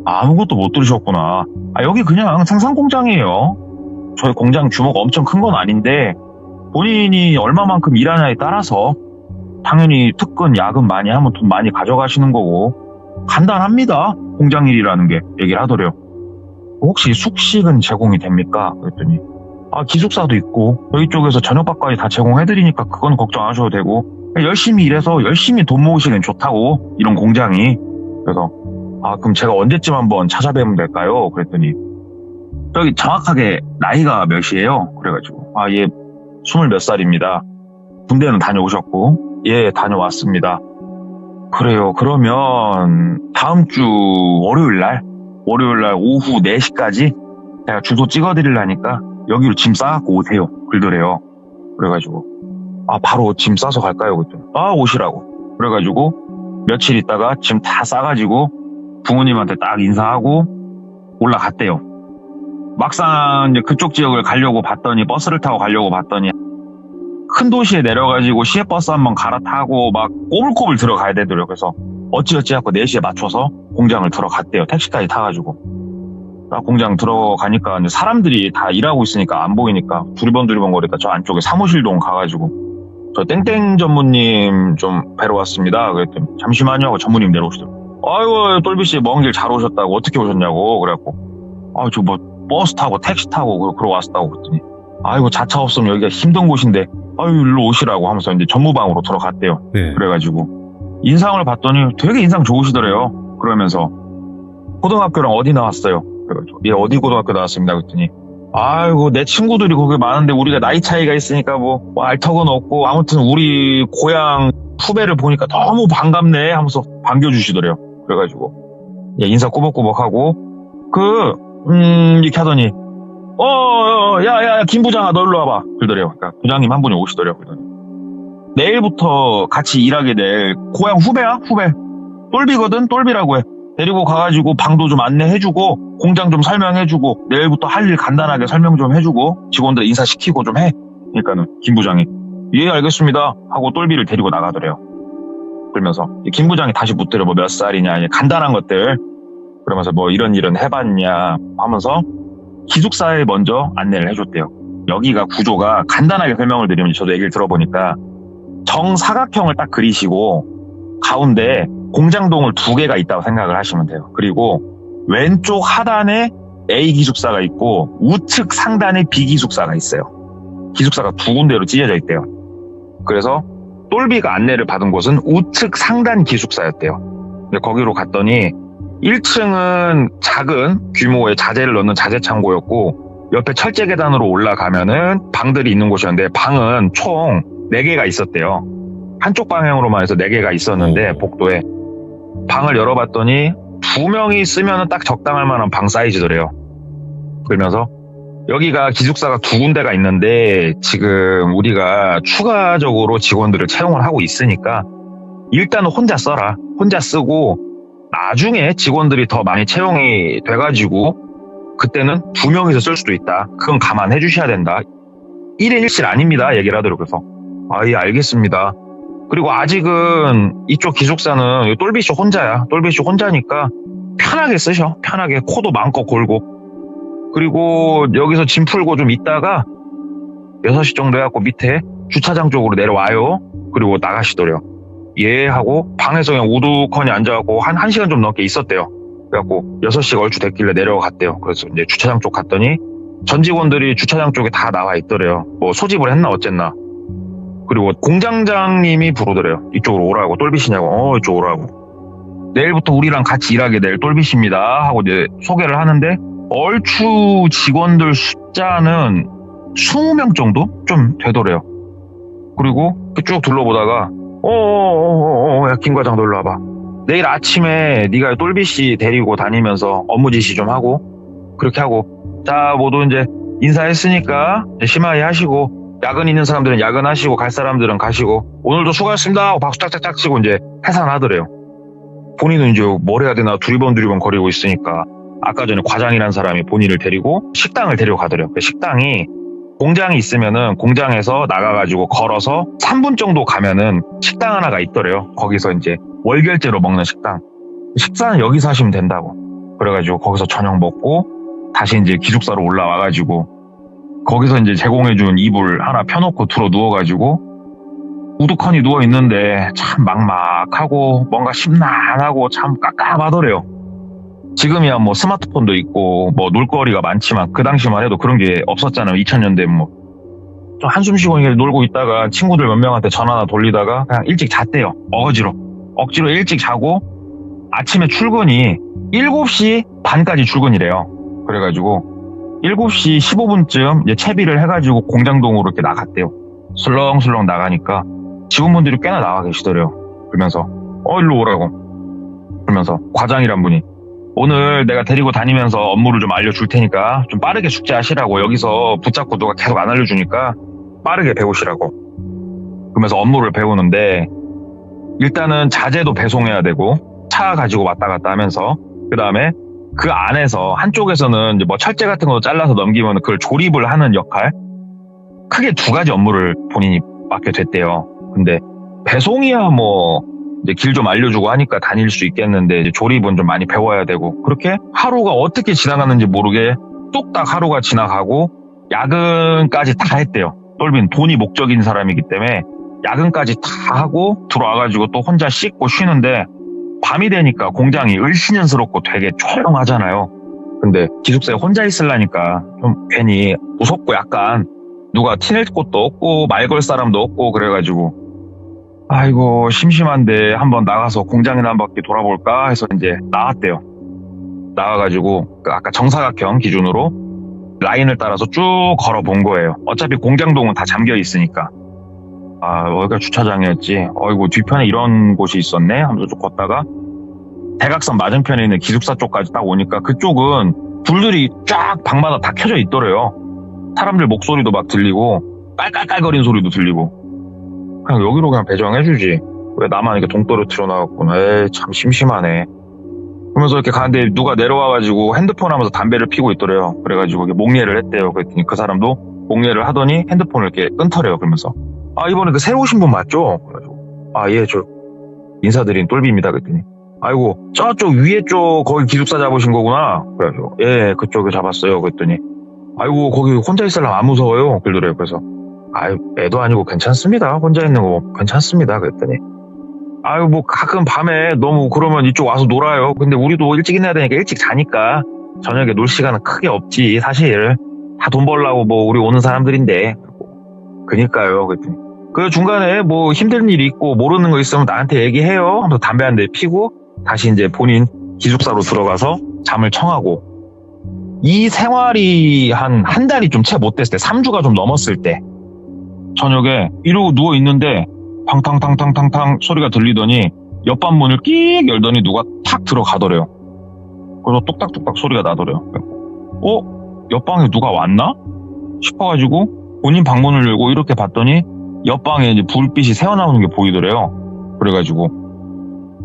아무것도 못 들으셨구나. 여기 그냥 생산 공장이에요. 저희 공장 규모가 엄청 큰 건 아닌데 본인이 얼마만큼 일하냐에 따라서 당연히 특근 야근 많이 하면 돈 많이 가져가시는 거고 간단합니다. 공장 일이라는 게 얘기를 하더래요. 혹시 숙식은 제공이 됩니까? 그랬더니 기숙사도 있고 저희 쪽에서 저녁밥까지 다 제공해드리니까 그건 걱정 안 하셔도 되고 열심히 일해서 열심히 돈 모으시는 좋다고, 이런 공장이. 그래서 그럼 제가 언제쯤 한번 찾아뵈면 될까요? 그랬더니 저기 정확하게 나이가 몇이에요? 그래가지고 얘 20몇 살입니다. 군대는 다녀오셨고, 예, 다녀왔습니다. 그래요. 그러면 다음 주 월요일 날 오후 4시까지 제가 주소 찍어드리려니까 여기로 짐 싸갖고 오세요. 그러더래요. 그래가지고 바로 짐 싸서 갈까요? 그랬더니 오시라고. 그래가지고 며칠 있다가 짐 다 싸가지고 부모님한테 딱 인사하고 올라갔대요. 막상 이제 그쪽 지역을 가려고 봤더니, 버스를 타고 가려고 봤더니 큰 도시에 내려가지고 시외버스 한번 갈아타고 막 꼬불꼬불 들어가야 되더라고요. 그래서 어찌어찌 하고 4시에 맞춰서 공장을 들어갔대요. 택시까지 타가지고. 공장 들어가니까 이제 사람들이 다 일하고 있으니까 안 보이니까 두리번 거리다 저 안쪽에 사무실동 가가지고 저 땡땡 전무님 좀 뵈러 왔습니다. 그랬더니 잠시만요 하고 전무님 내려오시더라고요. 아이고 똘비씨 먼 길 잘 오셨다고. 어떻게 오셨냐고. 그래갖고 저 뭐 버스 타고 택시 타고 그러고 왔다고. 그랬더니 아이고 자차 없으면 여기가 힘든 곳인데 일로 오시라고 하면서 이제 전무방으로 들어갔대요. 네. 그래가지고 인상을 봤더니 되게 인상 좋으시더래요. 그러면서 고등학교랑 어디 나왔어요? 그래가지고 예, 어디 고등학교 나왔습니다. 그랬더니 아이고 내 친구들이 거기 많은데 우리가 나이 차이가 있으니까 뭐 알 턱은 없고 아무튼 우리 고향 후배를 보니까 너무 반갑네 하면서 반겨주시더래요. 그래가지고 예, 인사 꼬박꼬박하고 이렇게 하더니 야 김 부장아 너 일로 와봐 그러더래요. 그러니까 부장님 한 분이 오시더래요. 그러더니 내일부터 같이 일하게 될 고향 후배야. 후배 똘비거든. 똘비라고 해. 데리고 가가지고 방도 좀 안내해주고 공장 좀 설명해주고 내일부터 할 일 간단하게 설명 좀 해주고 직원들 인사시키고 좀 해. 그러니까는 김 부장이 예 알겠습니다 하고 똘비를 데리고 나가더래요. 그러면서 김 부장이 다시 묻더래요. 뭐 몇 살이냐 간단한 것들. 그러면서 뭐 이런 일은 해봤냐 하면서 기숙사에 먼저 안내를 해줬대요. 여기가 구조가 간단하게 설명을 드리면 저도 얘기를 들어보니까 정사각형을 딱 그리시고 가운데 공장동을 2개가 있다고 생각을 하시면 돼요. 그리고 왼쪽 하단에 A 기숙사가 있고 우측 상단에 B 기숙사가 있어요. 기숙사가 2군데로 찢어져 있대요. 그래서 똘비가 안내를 받은 곳은 우측 상단 기숙사였대요. 근데 거기로 갔더니 1층은 작은 규모의 자재를 넣는 자재 창고였고 옆에 철제 계단으로 올라가면은 방들이 있는 곳이었는데 방은 총 4개가 있었대요. 한쪽 방향으로만 해서 4개가 있었는데 복도에 방을 열어봤더니 2명이 쓰면 딱 적당할 만한 방 사이즈더래요. 그러면서 여기가 기숙사가 2군데가 있는데 지금 우리가 추가적으로 직원들을 채용을 하고 있으니까 일단은 혼자 써라. 혼자 쓰고 나중에 직원들이 더 많이 채용이 돼가지고 그때는 2명이서 쓸 수도 있다. 그건 감안해 주셔야 된다. 1인 1실 아닙니다. 얘기를 하더라고요. 그래서 예 알겠습니다. 그리고 아직은 이쪽 기숙사는 똘비씨 혼자야. 똘비씨 혼자니까 편하게 쓰셔. 편하게 코도 마음껏 골고. 그리고 여기서 짐 풀고 좀 있다가 6시 정도 해갖고 밑에 주차장 쪽으로 내려와요. 그리고 나가시더래요. 예 하고 방에서 그냥 우두커니 앉아갖고 한 1시간 좀 넘게 있었대요. 그래갖고 6시가 얼추 됐길래 내려갔대요. 그래서 이제 주차장 쪽 갔더니 전 직원들이 주차장 쪽에 다 나와 있더래요. 뭐 소집을 했나 어쨌나. 그리고 공장장님이 부르더래요. 이쪽으로 오라고. 똘비시냐고. 이쪽 오라고. 내일부터 우리랑 같이 일하게 될 똘비시입니다 하고 이제 소개를 하는데 얼추 직원들 숫자는 20명 정도 좀 되더래요. 그리고 쭉 둘러보다가 야 김 과장 놀러 와봐. 내일 아침에 네가 똘비씨 데리고 다니면서 업무 지시 좀 하고 그렇게 하고 자 모두 이제 인사했으니까 심하게 하시고 야근 있는 사람들은 야근하시고 갈 사람들은 가시고 오늘도 수고하셨습니다 하고 박수 짝짝짝 치고 이제 해산하더래요. 본인은 이제 뭘 해야 되나 두리번 거리고 있으니까 아까 전에 과장이라는 사람이 본인을 데리고 식당을 데려가더래요. 그 식당이 공장이 있으면은 공장에서 나가가지고 걸어서 3분 정도 가면은 식당 하나가 있더래요. 거기서 이제 월결제로 먹는 식당. 식사는 여기서 하시면 된다고. 그래가지고 거기서 저녁 먹고 다시 이제 기숙사로 올라와가지고 거기서 이제 제공해준 이불 하나 펴놓고 들어 누워가지고 우두커니 누워있는데 참 막막하고 뭔가 심란하고 참 깝깝하더래요. 지금이야 뭐 스마트폰도 있고 뭐 놀거리가 많지만 그 당시만 해도 그런 게 없었잖아요. 2000년대 뭐 좀 한숨 쉬고 이렇게 놀고 있다가 친구들 몇 명한테 전화나 돌리다가 그냥 일찍 잤대요. 억지로 일찍 자고 아침에 출근이 7시 반까지 출근이래요. 그래가지고 7시 15분쯤 이제 채비를 해가지고 공장동으로 이렇게 나갔대요. 슬렁슬렁 나가니까 직원분들이 꽤나 나와 계시더래요. 그러면서 일로 오라고. 그러면서 과장이란 분이 오늘 내가 데리고 다니면서 업무를 좀 알려줄 테니까 좀 빠르게 숙제하시라고. 여기서 붙잡고 누가 계속 안 알려주니까 빠르게 배우시라고. 그러면서 업무를 배우는데 일단은 자재도 배송해야 되고 차 가지고 왔다 갔다 하면서 그 다음에 그 안에서 한쪽에서는 이제 뭐 철제 같은 거 잘라서 넘기면 그걸 조립을 하는 역할, 크게 2가지 업무를 본인이 맡게 됐대요. 근데 배송이야 뭐 이제 길 좀 알려주고 하니까 다닐 수 있겠는데 이제 조립은 좀 많이 배워야 되고, 그렇게 하루가 어떻게 지나가는지 모르게 뚝딱 하루가 지나가고 야근까지 다 했대요. 똘빈 돈이 목적인 사람이기 때문에 야근까지 다 하고 들어와가지고 또 혼자 씻고 쉬는데 밤이 되니까 공장이 을씨년스럽고 되게 조용하잖아요. 근데 기숙사에 혼자 있으려니까 좀 괜히 무섭고 약간 누가 티낼 곳도 없고 말 걸 사람도 없고 그래가지고 아이고 심심한데 한번 나가서 공장이나 한 바퀴 돌아볼까 해서 이제 나왔대요. 나와가지고 아까 정사각형 기준으로 라인을 따라서 쭉 걸어본 거예요. 어차피 공장동은 다 잠겨 있으니까. 여기가 주차장이었지. 어이구 뒤편에 이런 곳이 있었네 하면서 쭉 걷다가 대각선 맞은편에 있는 기숙사 쪽까지 딱 오니까 그쪽은 불들이 쫙 방마다 다 켜져 있더래요. 사람들 목소리도 막 들리고 깔깔깔거리는 소리도 들리고. 그냥 여기로 그냥 배정해주지. 왜 나만 이렇게 동떨어 틀어나갔구나. 에이 참 심심하네. 그러면서 이렇게 가는데 누가 내려와가지고 핸드폰 하면서 담배를 피고 있더래요. 그래가지고 목례를 했대요. 그랬더니 그 사람도 목례를 하더니 핸드폰을 이렇게 끊더래요. 그러면서 이번에 그 새로 오신 분 맞죠? 그래가지고 예 저 인사드린 똘비입니다. 그랬더니 아이고 저쪽 위에 쪽 거기 기숙사 잡으신 거구나. 그래가지고 예 그쪽에 잡았어요. 그랬더니 아이고 거기 혼자 있으려면 안 무서워요. 그러더래요. 그래서 애도 아니고 괜찮습니다. 혼자 있는 거 괜찮습니다. 그랬더니 뭐 가끔 밤에 너무 그러면 이쪽 와서 놀아요. 근데 우리도 일찍 일어나야 되니까 일찍 자니까 저녁에 놀 시간은 크게 없지. 사실 다 돈 벌려고 뭐 우리 오는 사람들인데. 그니까요. 그랬더니 그 중간에 뭐 힘든 일이 있고 모르는 거 있으면 나한테 얘기해요 하면서 담배 한 대 피고 다시 이제 본인 기숙사로 들어가서 잠을 청하고, 이 생활이 한 달이 좀 채 못 됐을 때, 3주가 좀 넘었을 때 저녁에 이러고 누워 있는데 탕탕탕탕탕탕 소리가 들리더니 옆방 문을 끽 열더니 누가 탁 들어가더래요. 그래서 똑딱똑딱 소리가 나더래요. 옆방에 누가 왔나 싶어가지고 본인 방문을 열고 이렇게 봤더니 옆방에 이제 불빛이 새어나오는 게 보이더래요. 그래가지고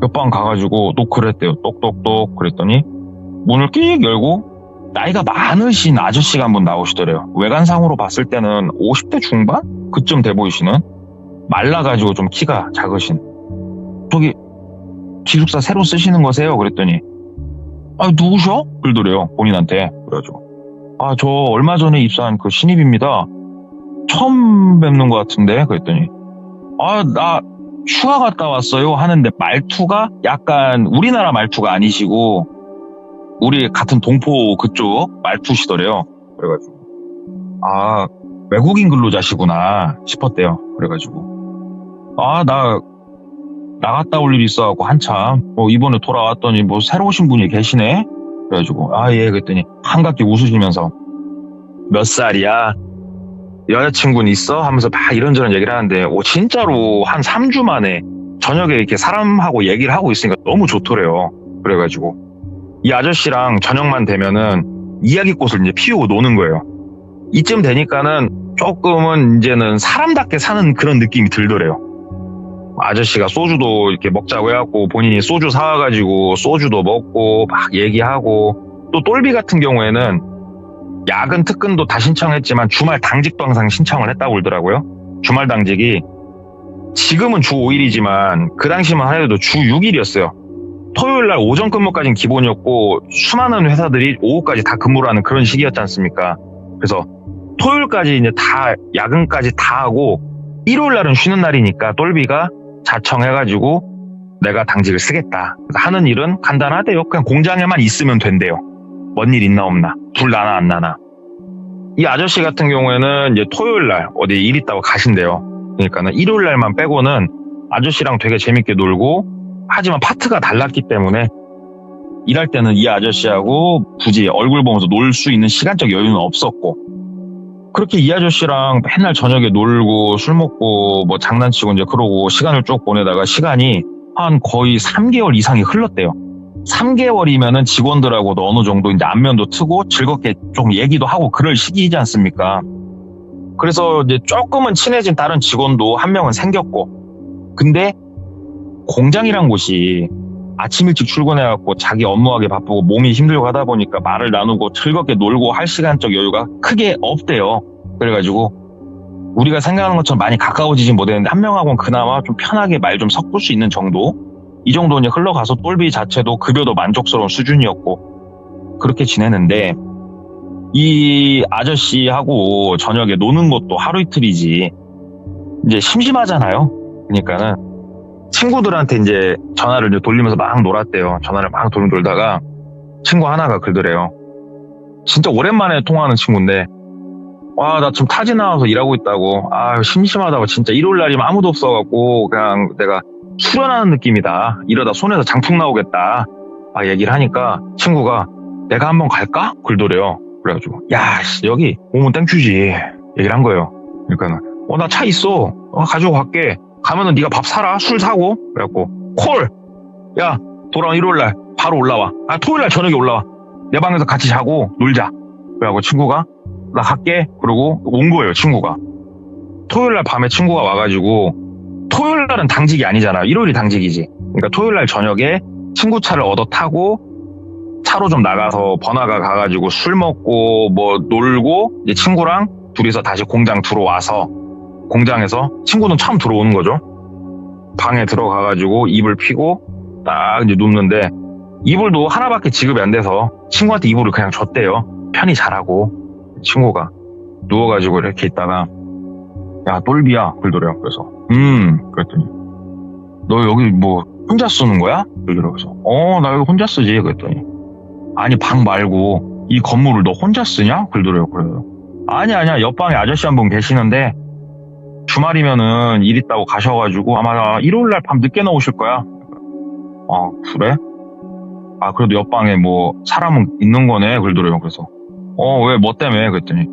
옆방 가가지고 노크를 했대요. 똑똑똑 그랬더니 문을 끽 열고 나이가 많으신 아저씨가 한 분 나오시더래요. 외관상으로 봤을 때는 50대 중반? 그쯤 돼 보이시는, 말라가지고 좀 키가 작으신. 저기 기숙사 새로 쓰시는 거세요? 그랬더니 누구셔? 그러더래요. 본인한테. 그래가지고 저 얼마 전에 입사한 그 신입입니다. 처음 뵙는 것 같은데. 그랬더니 나 휴가 갔다 왔어요 하는데 말투가 약간 우리나라 말투가 아니시고 우리 같은 동포 그쪽 말투시더래요. 그래가지고 외국인 근로자시구나 싶었대요. 그래가지고 나 나갔다 올 일이 있어갖고 한참 이번에 돌아왔더니 새로 오신 분이 계시네. 그래가지고 예 그랬더니 한갑게 웃으시면서 몇 살이야? 여자친구는 있어? 하면서 막 이런저런 얘기를 하는데 진짜로 한 3주 만에 저녁에 이렇게 사람하고 얘기를 하고 있으니까 너무 좋더래요. 그래가지고 이 아저씨랑 저녁만 되면은 이야기꽃을 이제 피우고 노는 거예요. 이쯤 되니까는 조금은 이제는 사람답게 사는 그런 느낌이 들더래요. 아저씨가 소주도 이렇게 먹자고 해갖고 본인이 소주 사와가지고 소주도 먹고 막 얘기하고, 또 똘비 같은 경우에는 야근 특근도 다 신청했지만 주말 당직도 항상 신청을 했다고 그러더라고요. 주말 당직이 지금은 주 5일이지만 그 당시만 하더라도 주 6일이었어요. 토요일 날 오전 근무까지는 기본이었고 수많은 회사들이 오후까지 다 근무를 하는 그런 시기였지 않습니까? 그래서 토요일까지 이제 다 야근까지 다 하고 일요일 날은 쉬는 날이니까 똘비가 자청해가지고 내가 당직을 쓰겠다. 하는 일은 간단하대요. 그냥 공장에만 있으면 된대요. 뭔 일 있나 없나, 불 나나 안 나나. 이 아저씨 같은 경우에는 이제 토요일 날 어디 일 있다고 가신대요. 그러니까는 일요일 날만 빼고는 아저씨랑 되게 재밌게 놀고, 하지만 파트가 달랐기 때문에 일할 때는 이 아저씨하고 굳이 얼굴 보면서 놀 수 있는 시간적 여유는 없었고, 그렇게 이 아저씨랑 맨날 저녁에 놀고 술 먹고 뭐 장난치고 이제 그러고 시간을 쭉 보내다가 시간이 한 거의 3개월 이상이 흘렀대요. 3개월이면은 직원들하고도 어느 정도 이제 안면도 트고 즐겁게 좀 얘기도 하고 그럴 시기이지 않습니까? 그래서 이제 조금은 친해진 다른 직원도 한 명은 생겼고, 근데 공장이란 곳이 아침 일찍 출근해갖고 자기 업무하기 바쁘고 몸이 힘들고 하다 보니까 말을 나누고 즐겁게 놀고 할 시간적 여유가 크게 없대요. 그래가지고 우리가 생각하는 것처럼 많이 가까워지진 못했는데 한 명하고는 그나마 좀 편하게 말 좀 섞을 수 있는 정도? 이 정도 이제 흘러가서 똘비 자체도 급여도 만족스러운 수준이었고 그렇게 지내는데, 이 아저씨하고 저녁에 노는 것도 하루 이틀이지 이제 심심하잖아요. 그러니까는 친구들한테 이제 전화를 이제 돌리면서 막 놀았대요. 전화를 막 돌다가 친구 하나가 그러더래요. 진짜 오랜만에 통화하는 친구인데, 와, 나 지금 타지 나와서 일하고 있다고. 아, 심심하다고. 진짜 일요일 날이면 아무도 없어갖고 그냥 내가 수련하는 느낌이다. 이러다 손에서 장풍 나오겠다. 막 얘기를 하니까 친구가 내가 한번 갈까? 그러더래요. 그래가지고 야, 여기 오면 땡큐지. 얘기를 한 거예요. 그러니까는 나 차 있어. 가지고 갈게. 가면은 네가 밥 사라. 술 사고. 그래갖고 콜. 야, 돌아온 일요일 날 바로 올라와. 아, 토요일 날 저녁에 올라와. 내 방에서 같이 자고 놀자. 그래갖고 친구가 나 갈게. 그러고 온 거예요. 친구가. 토요일 날 밤에 친구가 와가지고, 토요일 날은 당직이 아니잖아요. 일요일이 당직이지. 그러니까 토요일 날 저녁에 친구 차를 얻어 타고 차로 좀 나가서 번화가 가가지고 술 먹고 뭐 놀고, 이제 친구랑 둘이서 다시 공장 들어와서 공장에서 친구는 처음 들어오는 거죠. 방에 들어가가지고 이불 피고 딱 이제 눕는데, 이불도 하나밖에 지급이 안 돼서 친구한테 이불을 그냥 줬대요. 편히 자라고. 친구가 누워가지고 이렇게 있다가 야, 똘비야 그러더래요. 그래서 그랬더니 너 여기 뭐 혼자 쓰는 거야? 그러더래요. 그래서 나 여기 혼자 쓰지. 그랬더니 아니, 방 말고 이 건물을 너 혼자 쓰냐? 그러더래요. 그래요. 아니야, 옆방에 아저씨 한 분 계시는데 주말이면은 일 있다고 가셔가지고 아마 일요일날 밤 늦게 나오실 거야. 아, 그래? 아, 그래도 옆방에 뭐 사람은 있는 거네. 그러더래요. 그래서 왜, 뭐 때문에? 그랬더니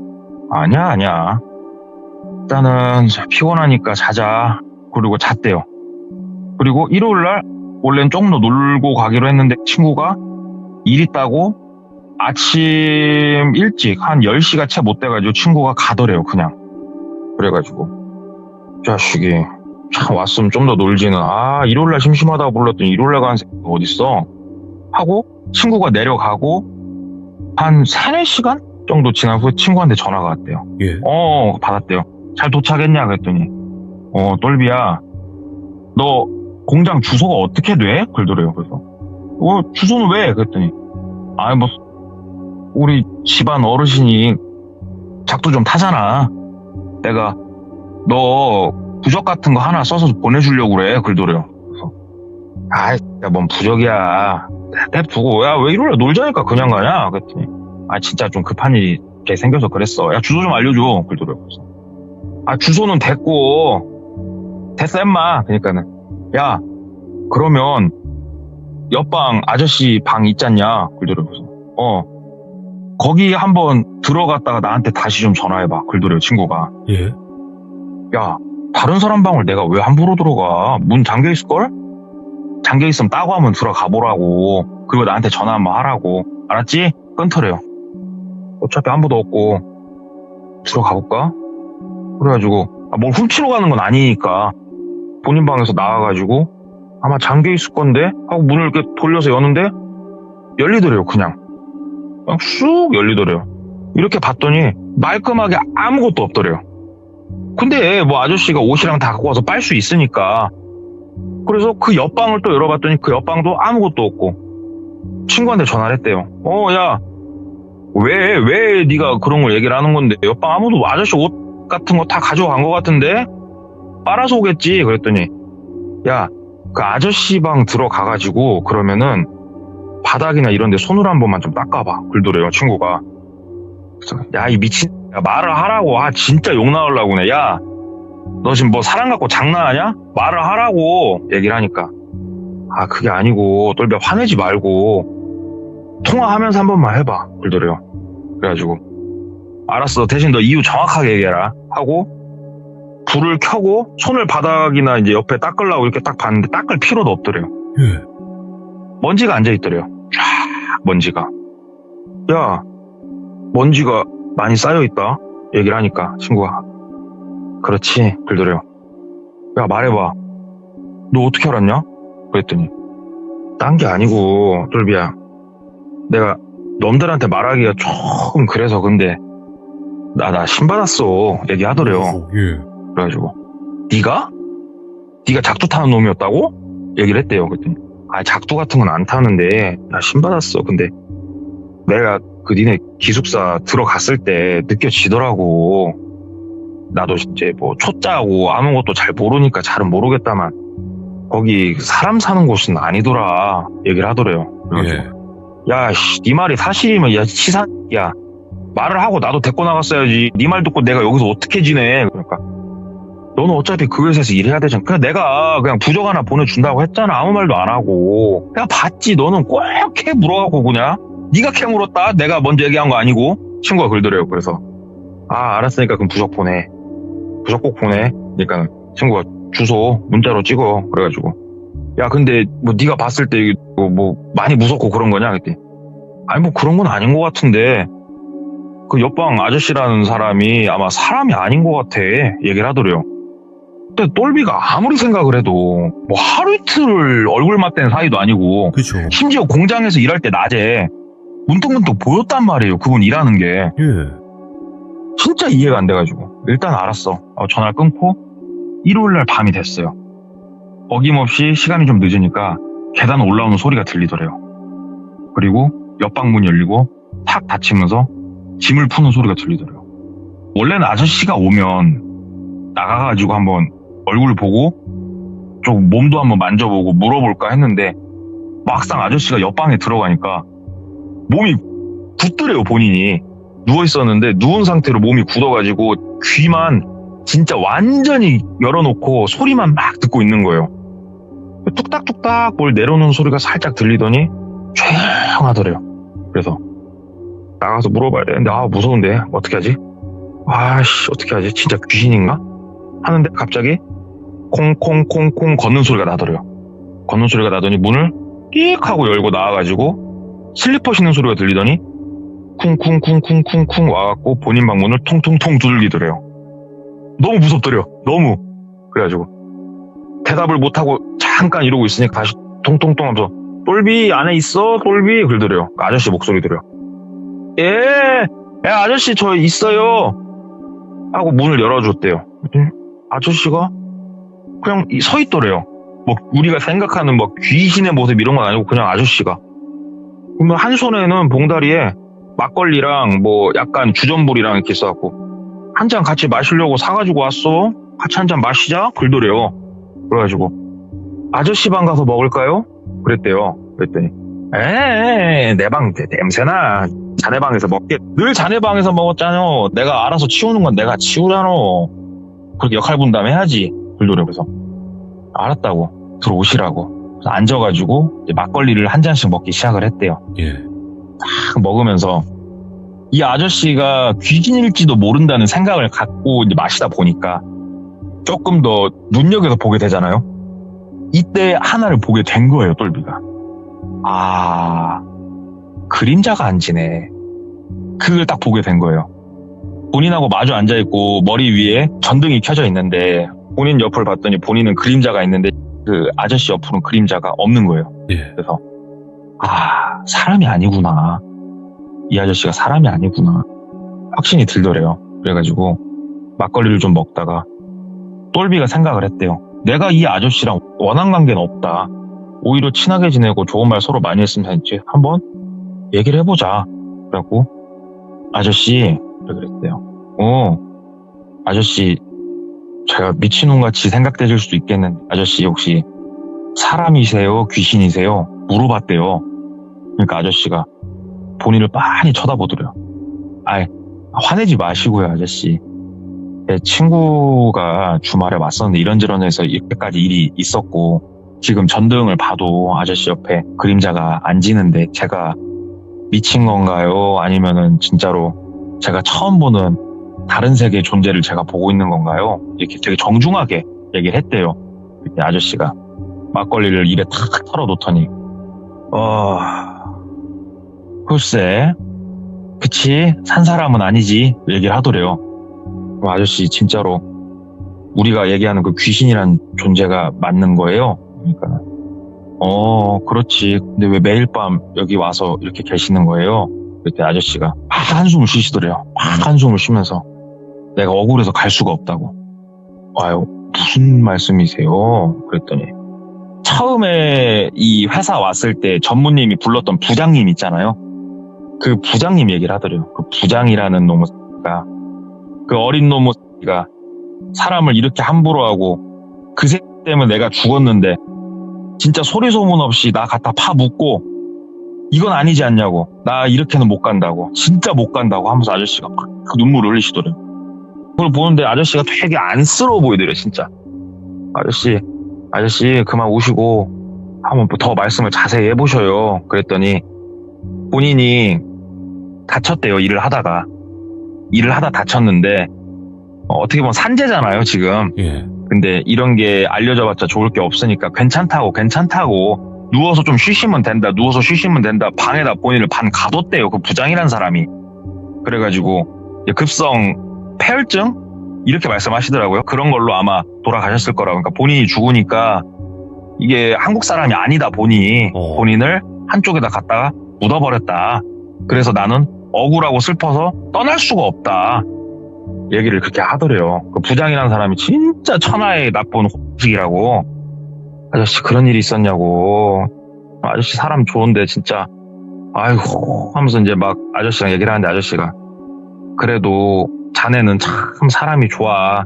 아니야. 일단은 피곤하니까 자자. 그리고 잤대요. 그리고 일요일날 원래는 조금 더 놀고 가기로 했는데 친구가 일 있다고 아침 일찍 한 10시가 채 못 돼가지고 친구가 가더래요. 그냥. 그래가지고 자식이 참 왔으면 좀 더 놀지는, 일요일날 심심하다고 불렀더니 일요일날 가는 새끼가 어딨어 하고 친구가 내려가고 한 3-4시간 정도 지난 후에 친구한테 전화가 왔대요. 예. 받았대요. 잘 도착했냐? 그랬더니 똘비야, 너 공장 주소가 어떻게 돼? 그러더래요. 그래서 주소는 왜? 그랬더니 뭐 우리 집안 어르신이 작두 좀 타잖아. 내가 너 부적 같은 거 하나 써서 보내주려고 그래. 그러더래요. 그래서 야, 뭔 부적이야. 냅두고, 야, 왜 이러려? 놀자니까 그냥 가냐? 그랬더니 진짜 좀 급한 일이 생겨서 그랬어. 야, 주소 좀 알려줘. 그러더래요. 그래서 주소는 됐고 됐어 임마. 그러니까는 야, 그러면 옆방 아저씨 방 있잖냐? 그러더래요. 그래서 거기 한번 들어갔다가 나한테 다시 좀 전화해봐. 그러더래요. 친구가. 예. 야, 다른 사람 방을 내가 왜 함부로 들어가? 문 잠겨있을걸? 잠겨있으면 따고 하면 들어가 보라고. 그리고 나한테 전화 한번 하라고. 알았지? 끊더래요. 어차피 아무도 없고 들어가 볼까? 그래가지고 뭘 훔치러 가는 건 아니니까 본인 방에서 나와가지고 아마 잠겨있을 건데 하고 문을 이렇게 돌려서 여는데 열리더래요. 그냥 쑥 열리더래요. 이렇게 봤더니 말끔하게 아무것도 없더래요. 근데 뭐 아저씨가 옷이랑 다 갖고 와서 빨 수 있으니까. 그래서 그 옆방을 또 열어봤더니 그 옆방도 아무것도 없고 친구한테 전화를 했대요. 야, 왜 네가 그런 걸 얘기를 하는 건데 옆방 아무도 아저씨 옷 같은 거 다 가져간 것 같은데 빨아서 오겠지. 그랬더니 야, 그 아저씨 방 들어가가지고 그러면은 바닥이나 이런 데 손으로 한 번만 좀 닦아봐. 그러더래요. 친구가. 그래서 야, 이 미친 야, 말을 하라고. 아, 진짜 욕 나오려고 그네. 야, 너 지금 뭐 사람 갖고 장난하냐? 말을 하라고 얘기를 하니까, 아, 그게 아니고 똘비야 화내지 말고 통화하면서 한 번만 해봐. 그러더래요. 그래가지고 알았어, 대신 너 이유 정확하게 얘기해라 하고 불을 켜고 손을 바닥이나 이제 옆에 닦으려고 이렇게 딱 봤는데 닦을 필요도 없더래요. 먼지가 앉아있더래요. 쫙 먼지가. 야, 먼지가 많이 쌓여있다 얘기를 하니까 친구가, 그렇지 그러더래요. 야, 말해봐. 너 어떻게 알았냐? 그랬더니, 딴 게 아니고 똘비야, 내가 놈들한테 말하기가 조금 그래서 근데 나 신받았어 얘기하더래요. 그래가지고, 네가 작두 타는 놈이었다고? 얘기를 했대요. 그랬더니, 아, 작두 같은 건 안 타는데 나 신받았어. 근데 내가 그 니네 기숙사 들어갔을 때 느껴지더라고. 나도 이제 뭐 초짜고 아무것도 잘 모르니까 잘은 모르겠다만 거기 사람 사는 곳은 아니더라 얘기를 하더래요. 그래가지고, 야, 네 말이 사실이면 야, 치사야, 말을 하고 나도 데리고 나갔어야지. 네 말 듣고 내가 여기서 어떻게 지내? 그러니까, 너는 어차피 그 회사에서 일해야 되잖아. 그냥 내가 그냥 부적 하나 보내준다고 했잖아. 아무 말도 안 하고. 그냥 봤지. 너는 꼭 캐 물어갖고 그냥. 네가 캐 물었다. 내가 먼저 얘기한 거 아니고. 친구가 그러더래요. 그래서, 아, 알았으니까 그럼 부적 보내. 부적 꼭 보내. 그러니까 친구가 주소 문자로 찍어. 그래가지고, 야, 근데 뭐 네가 봤을 때 이게 뭐 많이 무섭고 그런 거냐? 그랬더니, 아니 뭐 그런 건 아닌 것 같은데 그 옆방 아저씨라는 사람이 아마 사람이 아닌 것 같아 얘기를 하더래요. 근데 똘비가 아무리 생각을 해도 뭐 하루 이틀 얼굴 맞댄 사이도 아니고, 그렇죠. 심지어 공장에서 일할 때 낮에 문득문득 보였단 말이에요. 그분 일하는 게. 진짜 이해가 안 돼가지고 일단 알았어. 전화를 끊고 일요일날 밤이 됐어요. 어김없이 시간이 좀 늦으니까 계단 올라오는 소리가 들리더래요. 그리고 옆방 문 열리고 탁 닫히면서 짐을 푸는 소리가 들리더래요. 원래는 아저씨가 오면 나가가지고 한번 얼굴 보고 좀 몸도 한번 만져보고 물어볼까 했는데 막상 아저씨가 옆방에 들어가니까 몸이 굳더래요. 본인이 누워있었는데 누운 상태로 몸이 굳어가지고 귀만 진짜 완전히 열어놓고 소리만 막 듣고 있는 거예요. 뚝딱뚝딱 뭘 내려놓는 소리가 살짝 들리더니 조용하더래요. 그래서 나가서 물어봐야 되는데, 아, 무서운데 어떻게 하지? 아씨, 어떻게 하지? 진짜 귀신인가? 하는데 갑자기 콩콩콩콩 걷는 소리가 나더래요. 걷는 소리가 나더니 문을 끽 하고 열고 나와가지고 슬리퍼 신는 소리가 들리더니 쿵쿵쿵쿵쿵쿵 와갖고 본인 방문을 통통통 두들기더래요. 너무 무섭더래요. 너무. 그래가지고 대답을 못하고 잠깐 이러고 있으니까 다시 통통통 하면서, 똘비 안에 있어? 똘비? 그러더래요. 아저씨 목소리더래요. 예, 아저씨 저 있어요 하고 문을 열어줬대요. 아저씨가 그냥 서 있더래요. 뭐 우리가 생각하는 뭐 귀신의 모습 이런 건 아니고 그냥 아저씨가. 그러면 한 손에는 봉다리에 막걸리랑 뭐 약간 주전부리랑 이렇게 있어갖고, 한 잔 같이 마시려고 사가지고 왔어? 같이 한 잔 마시자? 그러더래요. 그래가지고, 아저씨 방 가서 먹을까요? 그랬대요. 그랬더니, 내 방 냄새나. 자네 방에서 먹게. 늘 자네 방에서 먹었잖아. 내가 알아서 치우는 건 내가 치우잖아. 그렇게 역할 분담 해야지. 그러더래요. 그래서 알았다고 들어오시라고. 그래서 앉아가지고 이제 막걸리를 한 잔씩 먹기 시작을 했대요. 딱 먹으면서 이 아저씨가 귀신일지도 모른다는 생각을 갖고 이제 마시다 보니까 조금 더 눈여겨서 보게 되잖아요. 이때 하나를 보게 된 거예요. 똘비가. 아, 그림자가 안 지네. 그걸 딱 보게 된 거예요. 본인하고 마주 앉아있고 머리 위에 전등이 켜져 있는데 본인 옆을 봤더니 본인은 그림자가 있는데 그 아저씨 옆으로는 그림자가 없는 거예요. 그래서 아, 사람이 아니구나. 이 아저씨가 사람이 아니구나. 확신이 들더래요. 그래가지고 막걸리를 좀 먹다가 똘비가 생각을 했대요. 내가 이 아저씨랑 원한 관계는 없다. 오히려 친하게 지내고 좋은 말 서로 많이 했으면 했지. 한번 얘기를 해보자. 그래갖고 아저씨 그랬대요. 아저씨 제가 미친놈같이 생각되실 수도 있겠는데 아저씨 혹시 사람이세요? 귀신이세요? 물어봤대요. 그러니까 아저씨가 본인을 빤히 쳐다보더래요. 아이, 화내지 마시고요, 아저씨. 제 친구가 주말에 왔었는데 이런저런 해서 이렇게까지 일이 있었고 지금 전등을 봐도 아저씨 옆에 그림자가 안 지는데 제가 미친 건가요? 아니면은 진짜로 제가 처음 보는 다른 세계의 존재를 제가 보고 있는 건가요? 이렇게 되게 정중하게 얘기를 했대요. 그때 아저씨가 막걸리를 입에 탁 털어놓더니 글쎄 그치 산 사람은 아니지 얘기를 하더래요. 그럼 아저씨 진짜로 우리가 얘기하는 그 귀신이란 존재가 맞는 거예요? 그러니까 그렇지. 근데 왜 매일 밤 여기 와서 이렇게 계시는 거예요? 그때 아저씨가 막 한숨을 쉬시더래요. 막 한숨을 쉬면서 내가 억울해서 갈 수가 없다고. 와요, 무슨 말씀이세요? 그랬더니 처음에 이 회사 왔을 때 전무님이 불렀던 부장님 있잖아요. 그 부장님 얘기를 하더래요. 그 부장이라는 놈가 그 어린 놈가 사람을 이렇게 함부로 하고 그 새끼 때문에 내가 죽었는데 진짜 소리 소문 없이 나 갖다 파 묻고 이건 아니지 않냐고. 나 이렇게는 못 간다고. 진짜 못 간다고 하면서 아저씨가 막 그 눈물을 흘리시더래요. 그걸 보는데 아저씨가 되게 안쓰러워 보이더래요. 진짜. 아저씨 그만 우시고 한번 더 말씀을 자세히 해보셔요. 그랬더니 본인이 다쳤대요. 일을 하다 다쳤는데 어떻게 보면 산재잖아요 지금. 예. 근데 이런 게 알려져봤자 좋을 게 없으니까 괜찮다고 누워서 좀 쉬시면 된다. 방에다 본인을 반 가뒀대요. 그 부장이란 사람이. 그래가지고 급성 폐혈증? 이렇게 말씀하시더라고요. 그런 걸로 아마 돌아가셨을 거라고. 그러니까 본인이 죽으니까 이게 한국 사람이 아니다 보니 본인을 한쪽에다 갖다가 묻어버렸다. 그래서 나는 억울하고 슬퍼서 떠날 수가 없다. 얘기를 그렇게 하더래요. 그 부장이라는 사람이 진짜 천하의 나쁜 호식이라고. 아저씨 그런 일이 있었냐고. 아저씨 사람 좋은데 진짜 아이고 하면서 이제 막 아저씨랑 얘기를 하는데 아저씨가 그래도 자네는 참 사람이 좋아.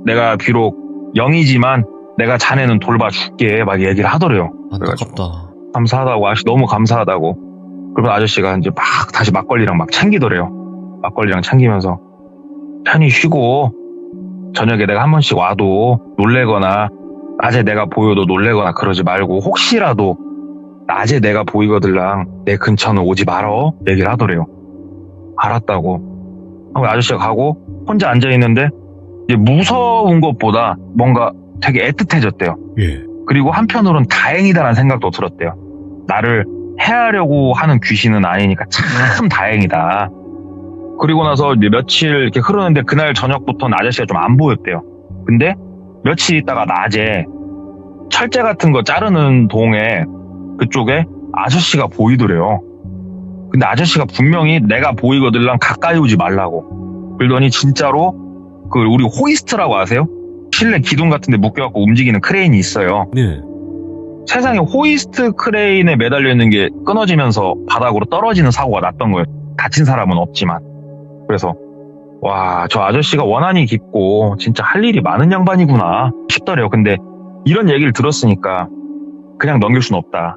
내가 비록 영이지만 내가 자네는 돌봐줄게 막 얘기를 하더래요. 안타깝다. 감사하다고 아저씨 너무 감사하다고. 그러면 아저씨가 이제 막 다시 막걸리랑 막 챙기더래요. 막걸리랑 챙기면서 편히 쉬고 저녁에 내가 한 번씩 와도 놀래거나 낮에 내가 보여도 놀래거나 그러지 말고 혹시라도 낮에 내가 보이거들랑 내 근처는 오지 말어 얘기를 하더래요. 알았다고. 아저씨가 가고 혼자 앉아있는데 이제 무서운 것보다 뭔가 되게 애틋해졌대요. 예. 그리고 한편으로는 다행이다라는 생각도 들었대요. 나를 해하려고 하는 귀신은 아니니까 참 다행이다. 그리고 나서 이제 며칠 이렇게 흐르는데 그날 저녁부터는 아저씨가 좀 안 보였대요. 근데 며칠 있다가 낮에 철제 같은 거 자르는 동에 그쪽에 아저씨가 보이더래요. 근데 아저씨가 분명히 내가 보이거들랑 가까이 오지 말라고. 그러더니 진짜로 그 우리 호이스트라고 아세요? 실내 기둥 같은 데 묶여갖고 움직이는 크레인이 있어요. 네. 세상에 호이스트 크레인에 매달려 있는 게 끊어지면서 바닥으로 떨어지는 사고가 났던 거예요. 다친 사람은 없지만. 그래서 와, 저 아저씨가 원한이 깊고 진짜 할 일이 많은 양반이구나 싶더래요. 근데 이런 얘기를 들었으니까 그냥 넘길 순 없다.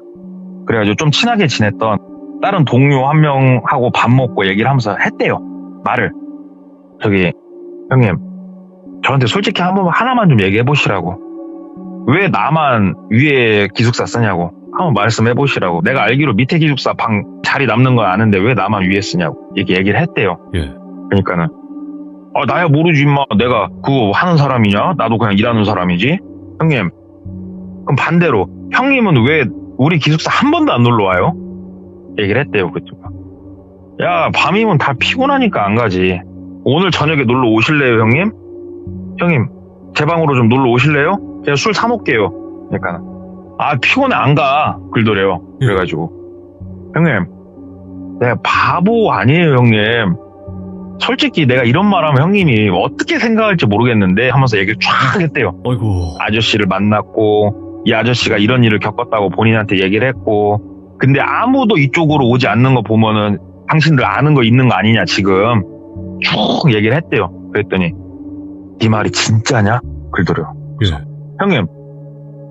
그래가지고 좀 친하게 지냈던 다른 동료 한 명하고 밥 먹고 얘기를 하면서 했대요. 말을. 저기 형님 저한테 솔직히 하나만 좀 얘기해 보시라고. 왜 나만 위에 기숙사 쓰냐고. 한번 말씀해 보시라고. 내가 알기로 밑에 기숙사 방 자리 남는 건 아는데 왜 나만 위에 쓰냐고. 이렇게 얘기를 했대요. 예. 그러니까는 나야 모르지 임마. 내가 그거 하는 사람이냐? 나도 그냥 일하는 사람이지. 형님 그럼 반대로 형님은 왜 우리 기숙사 한 번도 안 놀러 와요? 얘기를 했대요. 그쪽가. 야 밤이면 다 피곤하니까 안 가지. 오늘 저녁에 놀러 오실래요 형님? 형님 제 방으로 좀 놀러 오실래요? 제가 술 사놓을게요. 그러니까 피곤해 안 가. 그러더래요. 그래가지고 형님 내가 바보 아니에요 형님. 솔직히 내가 이런 말하면 형님이 어떻게 생각할지 모르겠는데 하면서 얘기를 쫙 했대요. 아이고. 아저씨를 만났고 이 아저씨가 이런 일을 겪었다고 본인한테 얘기를 했고 근데 아무도 이쪽으로 오지 않는 거 보면은 당신들 아는 거 있는 거 아니냐 지금 쭉 얘기를 했대요. 그랬더니 네 말이 진짜냐? 그러더래요. 예. 형님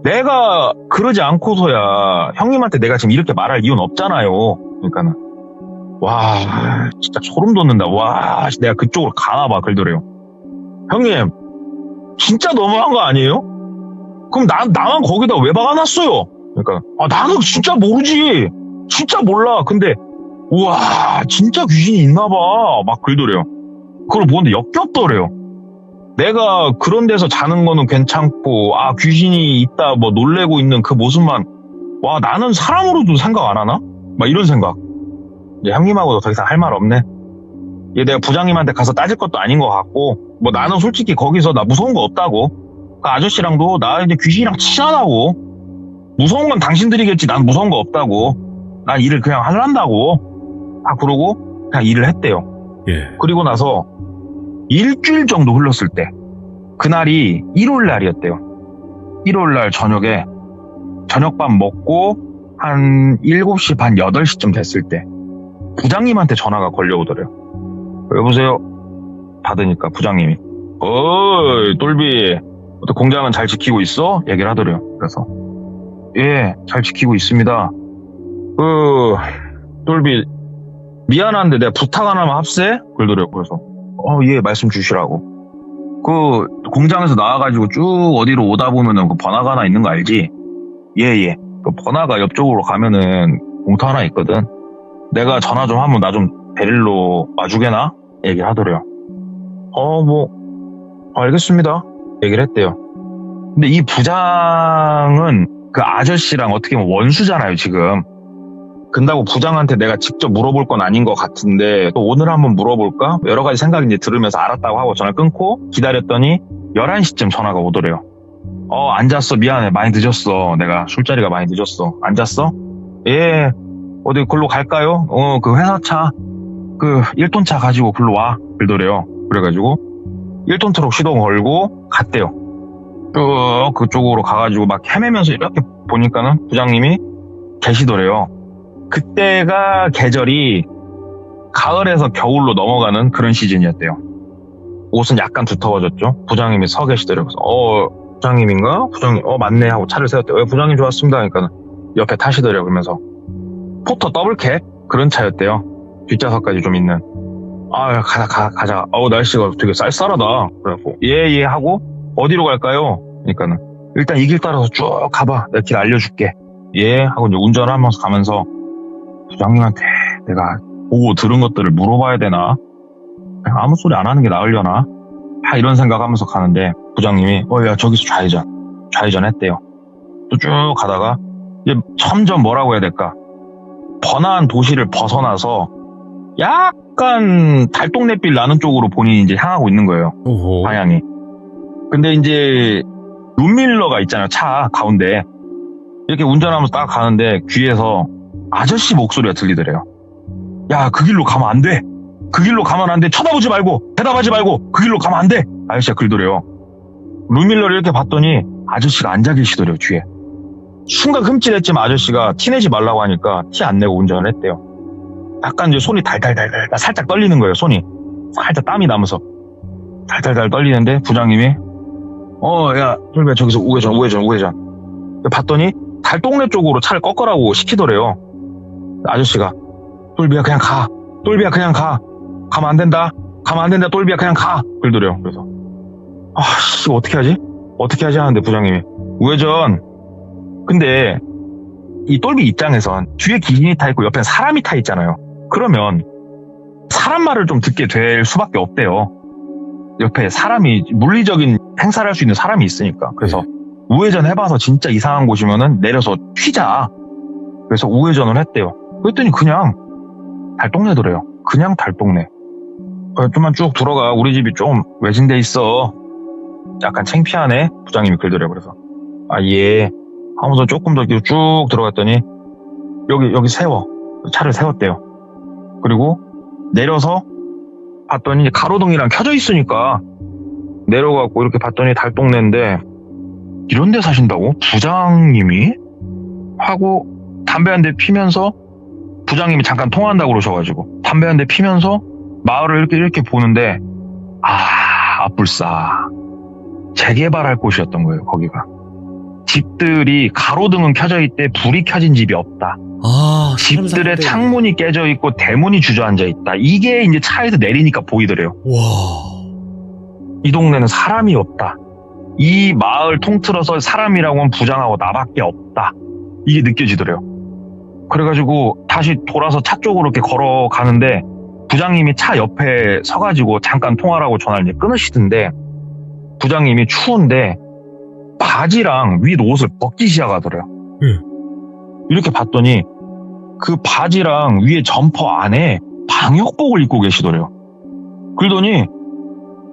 내가 그러지 않고서야 형님한테 내가 지금 이렇게 말할 이유는 없잖아요. 그러니까는 와, 진짜 소름 돋는다. 와, 내가 그쪽으로 가나봐, 그러더래요. 형님, 진짜 너무한 거 아니에요? 그럼 나만 거기다 왜 박아놨어요? 그러니까, 나는 진짜 모르지. 진짜 몰라. 근데, 우와, 진짜 귀신이 있나봐. 막 그러더래요. 그걸 보는데 역겹더래요. 내가 그런 데서 자는 거는 괜찮고, 귀신이 있다, 뭐 놀래고 있는 그 모습만, 와, 나는 사람으로도 생각 안 하나? 막 이런 생각. 이제 형님하고도 더 이상 할 말 없네. 이게 내가 부장님한테 가서 따질 것도 아닌 것 같고, 뭐 나는 솔직히 거기서 나 무서운 거 없다고. 그 아저씨랑도 나 이제 귀신이랑 친하다고. 무서운 건 당신들이겠지. 난 무서운 거 없다고. 난 일을 그냥 하란다고. 그러고 그냥 일을 했대요. 예. 그리고 나서 일주일 정도 흘렀을 때, 그날이 일요일 날이었대요. 일요일 날 저녁에 저녁밥 먹고 한 7시 반 8시쯤 됐을 때 부장님한테 전화가 걸려오더래요. 여보세요? 받으니까 부장님이, 어이 똘비, 공장은 잘 지키고 있어? 얘기를 하더래요. 그래서 예, 잘 지키고 있습니다. 똘비 미안한데 내가 부탁 하나만 합세? 그러더래요. 그래서 예, 말씀 주시라고. 그 공장에서 나와가지고 쭉 어디로 오다 보면은 그 번화가 하나 있는 거 알지? 예. 그 번화가 옆쪽으로 가면은 공터 하나 있거든. 내가 전화 좀 하면 나 좀 데리러 와주게나? 얘기를 하더래요. 알겠습니다. 얘기를 했대요. 근데 이 부장은 그 아저씨랑 어떻게 보면 원수잖아요, 지금. 근다고 부장한테 내가 직접 물어볼 건 아닌 것 같은데, 또 오늘 한번 물어볼까? 여러 가지 생각이 이제 들으면서 알았다고 하고 전화 끊고 기다렸더니 11시쯤 전화가 오더래요. 안 잤어. 미안해. 많이 늦었어. 내가 술자리가 많이 늦었어. 안 잤어? 예. 어디 글로 갈까요? 그 회사차, 그 1톤 차 가지고 글로 와. 그러더래요. 그래가지고 1톤 트럭 시동 걸고 갔대요. 쭉 그쪽으로 가가지고 막 헤매면서 이렇게 보니까는 부장님이 계시더래요. 그때가 계절이 가을에서 겨울로 넘어가는 그런 시즌이었대요. 옷은 약간 두터워졌죠. 부장님이 서 계시더래요. 그래서 부장님인가? 부장님, 맞네 하고 차를 세웠대요. 부장님 좋았습니다. 그러니까 옆에 타시더래요. 그러면서 포터 더블캡 그런 차였대요. 뒷좌석까지 좀 있는. 가자. 날씨가 되게 쌀쌀하다. 그래갖고 예 하고 어디로 갈까요? 그러니까는 일단 이 길 따라서 쭉 가봐. 내가 길 알려줄게. 예 하고 이제 운전하면서 가면서 부장님한테 내가 보고 들은 것들을 물어봐야 되나? 그냥 아무 소리 안 하는 게 나으려나? 이런 생각하면서 가는데 부장님이 야 저기서 좌회전 했대요. 또 쭉 가다가 이제 점점 뭐라고 해야 될까? 번화한 도시를 벗어나서 약간 달동네빌 나는 쪽으로 본인이 이제 향하고 있는 거예요. 오호. 방향이. 근데 이제 룸밀러가 있잖아요. 차 가운데. 이렇게 운전하면서 딱 가는데 귀에서 아저씨 목소리가 들리더래요. 야, 그 길로 가면 안 돼. 그 길로 가면 안 돼. 쳐다보지 말고 대답하지 말고 그 길로 가면 안 돼. 아저씨가 그러더래요. 룸밀러를 이렇게 봤더니 아저씨가 앉아 계시더래요. 뒤에. 순간 흠칫했지만 아저씨가 티내지 말라고 하니까 티 안 내고 운전을 했대요. 약간 이제 손이 달달달달 살짝 떨리는 거예요. 손이 살짝 땀이 나면서 달달달 떨리는데 부장님이 야 똘비야 저기서 우회전 봤더니 달동네 쪽으로 차를 꺾으라고 시키더래요. 아저씨가 똘비야 그냥 가. 가면 안 된다. 똘비야 그냥 가. 그러더래요. 그래서 어떻게 하지 하는데 부장님이 우회전. 근데 이 똘비 입장에선 뒤에 기린이 타 있고 옆에 사람이 타 있잖아요. 그러면 사람 말을 좀 듣게 될 수밖에 없대요. 옆에 사람이 물리적인 행사를 할 수 있는 사람이 있으니까. 그래서 우회전 해봐서 진짜 이상한 곳이면은 내려서 튀자. 그래서 우회전을 했대요. 그랬더니 그냥 달동네더래요. 그냥 달동네. 좀만 쭉 들어가. 우리 집이 좀 외진데 있어. 약간 창피하네. 부장님이 그러더래요. 그래서 예 하면서 조금 더 쭉 들어갔더니 여기 차를 세웠대요. 그리고 내려서 봤더니 가로등이랑 켜져 있으니까 내려가고 이렇게 봤더니 달동네인데 이런 데 사신다고? 부장님이? 하고 담배 한 대 피면서 부장님이 잠깐 통화한다고 그러셔가지고 담배 한 대 피면서 마을을 이렇게 보는데 앞불싸 재개발할 곳이었던 거예요. 거기가 집들이 가로등은 켜져 있대 불이 켜진 집이 없다. 아, 집들의 창문이 깨져 있고 대문이 주저앉아 있다. 이게 이제 차에서 내리니까 보이더래요. 와. 이 동네는 사람이 없다. 이 마을 통틀어서 사람이라고 하면 부장하고 나밖에 없다. 이게 느껴지더래요. 그래가지고 다시 돌아서 차 쪽으로 이렇게 걸어가는데 부장님이 차 옆에 서가지고 잠깐 통화를 하고 전화를 이제 끊으시던데 부장님이 추운데 바지랑 윗 옷을 벗기 시작하더래요. 이렇게 봤더니 그 바지랑 위에 점퍼 안에 방역복을 입고 계시더래요. 그러더니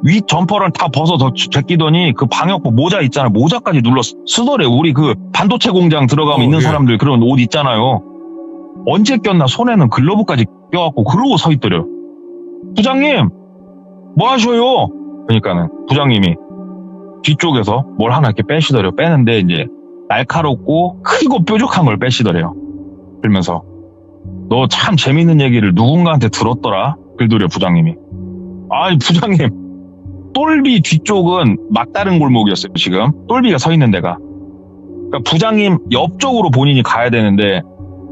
윗 점퍼를 다 벗어서 제끼더니 그 방역복 모자 있잖아요. 모자까지 눌러 쓰더래요. 우리 그 반도체 공장 들어가면 있는 사람들 그런 옷 있잖아요. 언제 꼈나 손에는 글러브까지 껴갖고 그러고 서 있더래요. 부장님 뭐 하셔요? 그러니까는 부장님이 뒤쪽에서 뭘 하나 이렇게 빼시더래요. 빼는데 이제 날카롭고 크고 뾰족한 걸 빼시더래요. 그러면서 너 참 재밌는 얘기를 누군가한테 들었더라. 그러더래요 부장님이. 아이 부장님 똘비 뒤쪽은 막다른 골목이었어요. 지금 똘비가 서 있는 데가. 그러니까 부장님 옆쪽으로 본인이 가야 되는데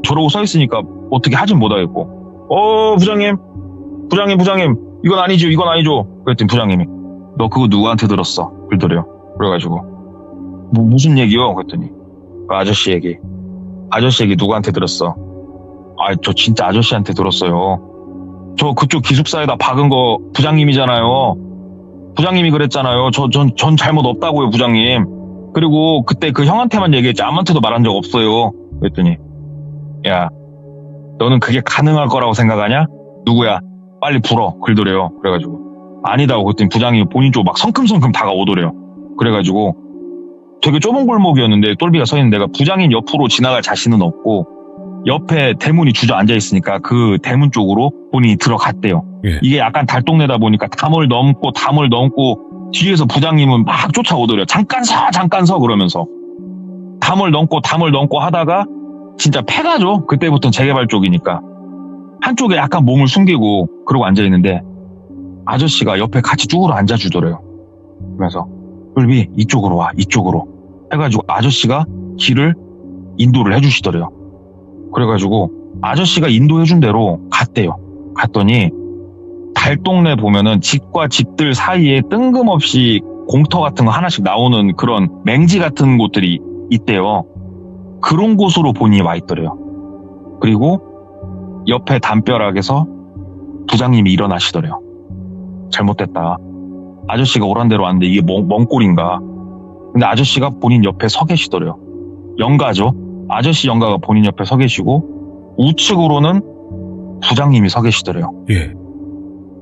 저러고 서 있으니까 어떻게 하진 못하겠고 부장님 이건 아니죠. 그랬더니 부장님이 너 그거 누구한테 들었어? 그러더래요. 그래가지고 무슨 얘기요? 그랬더니 그 아저씨 얘기 누구한테 들었어? 저 진짜 아저씨한테 들었어요. 저 그쪽 기숙사에다 박은 거 부장님이잖아요. 부장님이 그랬잖아요. 전 잘못 없다고요, 부장님. 그리고 그때 그 형한테만 얘기했지 아무한테도 말한 적 없어요. 그랬더니 야, 너는 그게 가능할 거라고 생각하냐? 누구야? 빨리 불어. 그러더래요. 그래가지고 아니다고 그랬더니 부장님이 본인 쪽 막 성큼성큼 다가오더래요. 그래가지고 되게 좁은 골목이었는데 똘비가 서 있는 데가 부장님 옆으로 지나갈 자신은 없고 옆에 대문이 주저앉아 있으니까 그 대문 쪽으로 본인이 들어갔대요. 예. 이게 약간 달동네다 보니까 담을 넘고 뒤에서 부장님은 막 쫓아오더래요. 잠깐 서 그러면서 담을 넘고 하다가 진짜 패가죠. 그때부터는 재개발 쪽이니까 한쪽에 약간 몸을 숨기고 그러고 앉아있는데 아저씨가 옆에 같이 쭈그러 앉아주더래요. 그러면서 똘비 이쪽으로 와 이쪽으로 해가지고 아저씨가 길을 인도를 해주시더래요. 그래가지고 아저씨가 인도해준 대로 갔대요. 갔더니 달동네 보면은 집과 집들 사이에 뜬금없이 공터 같은 거 하나씩 나오는 그런 맹지 같은 곳들이 있대요. 그런 곳으로 본인이 와 있더래요. 그리고 옆에 담벼락에서 부장님이 일어나시더래요. 잘못됐다. 아저씨가 오란 대로 왔는데 이게 뭔 꼴인가. 근데 아저씨가 본인 옆에 서 계시더래요. 영가죠. 아저씨 영가가 본인 옆에 서 계시고 우측으로는 부장님이 서 계시더래요. 예.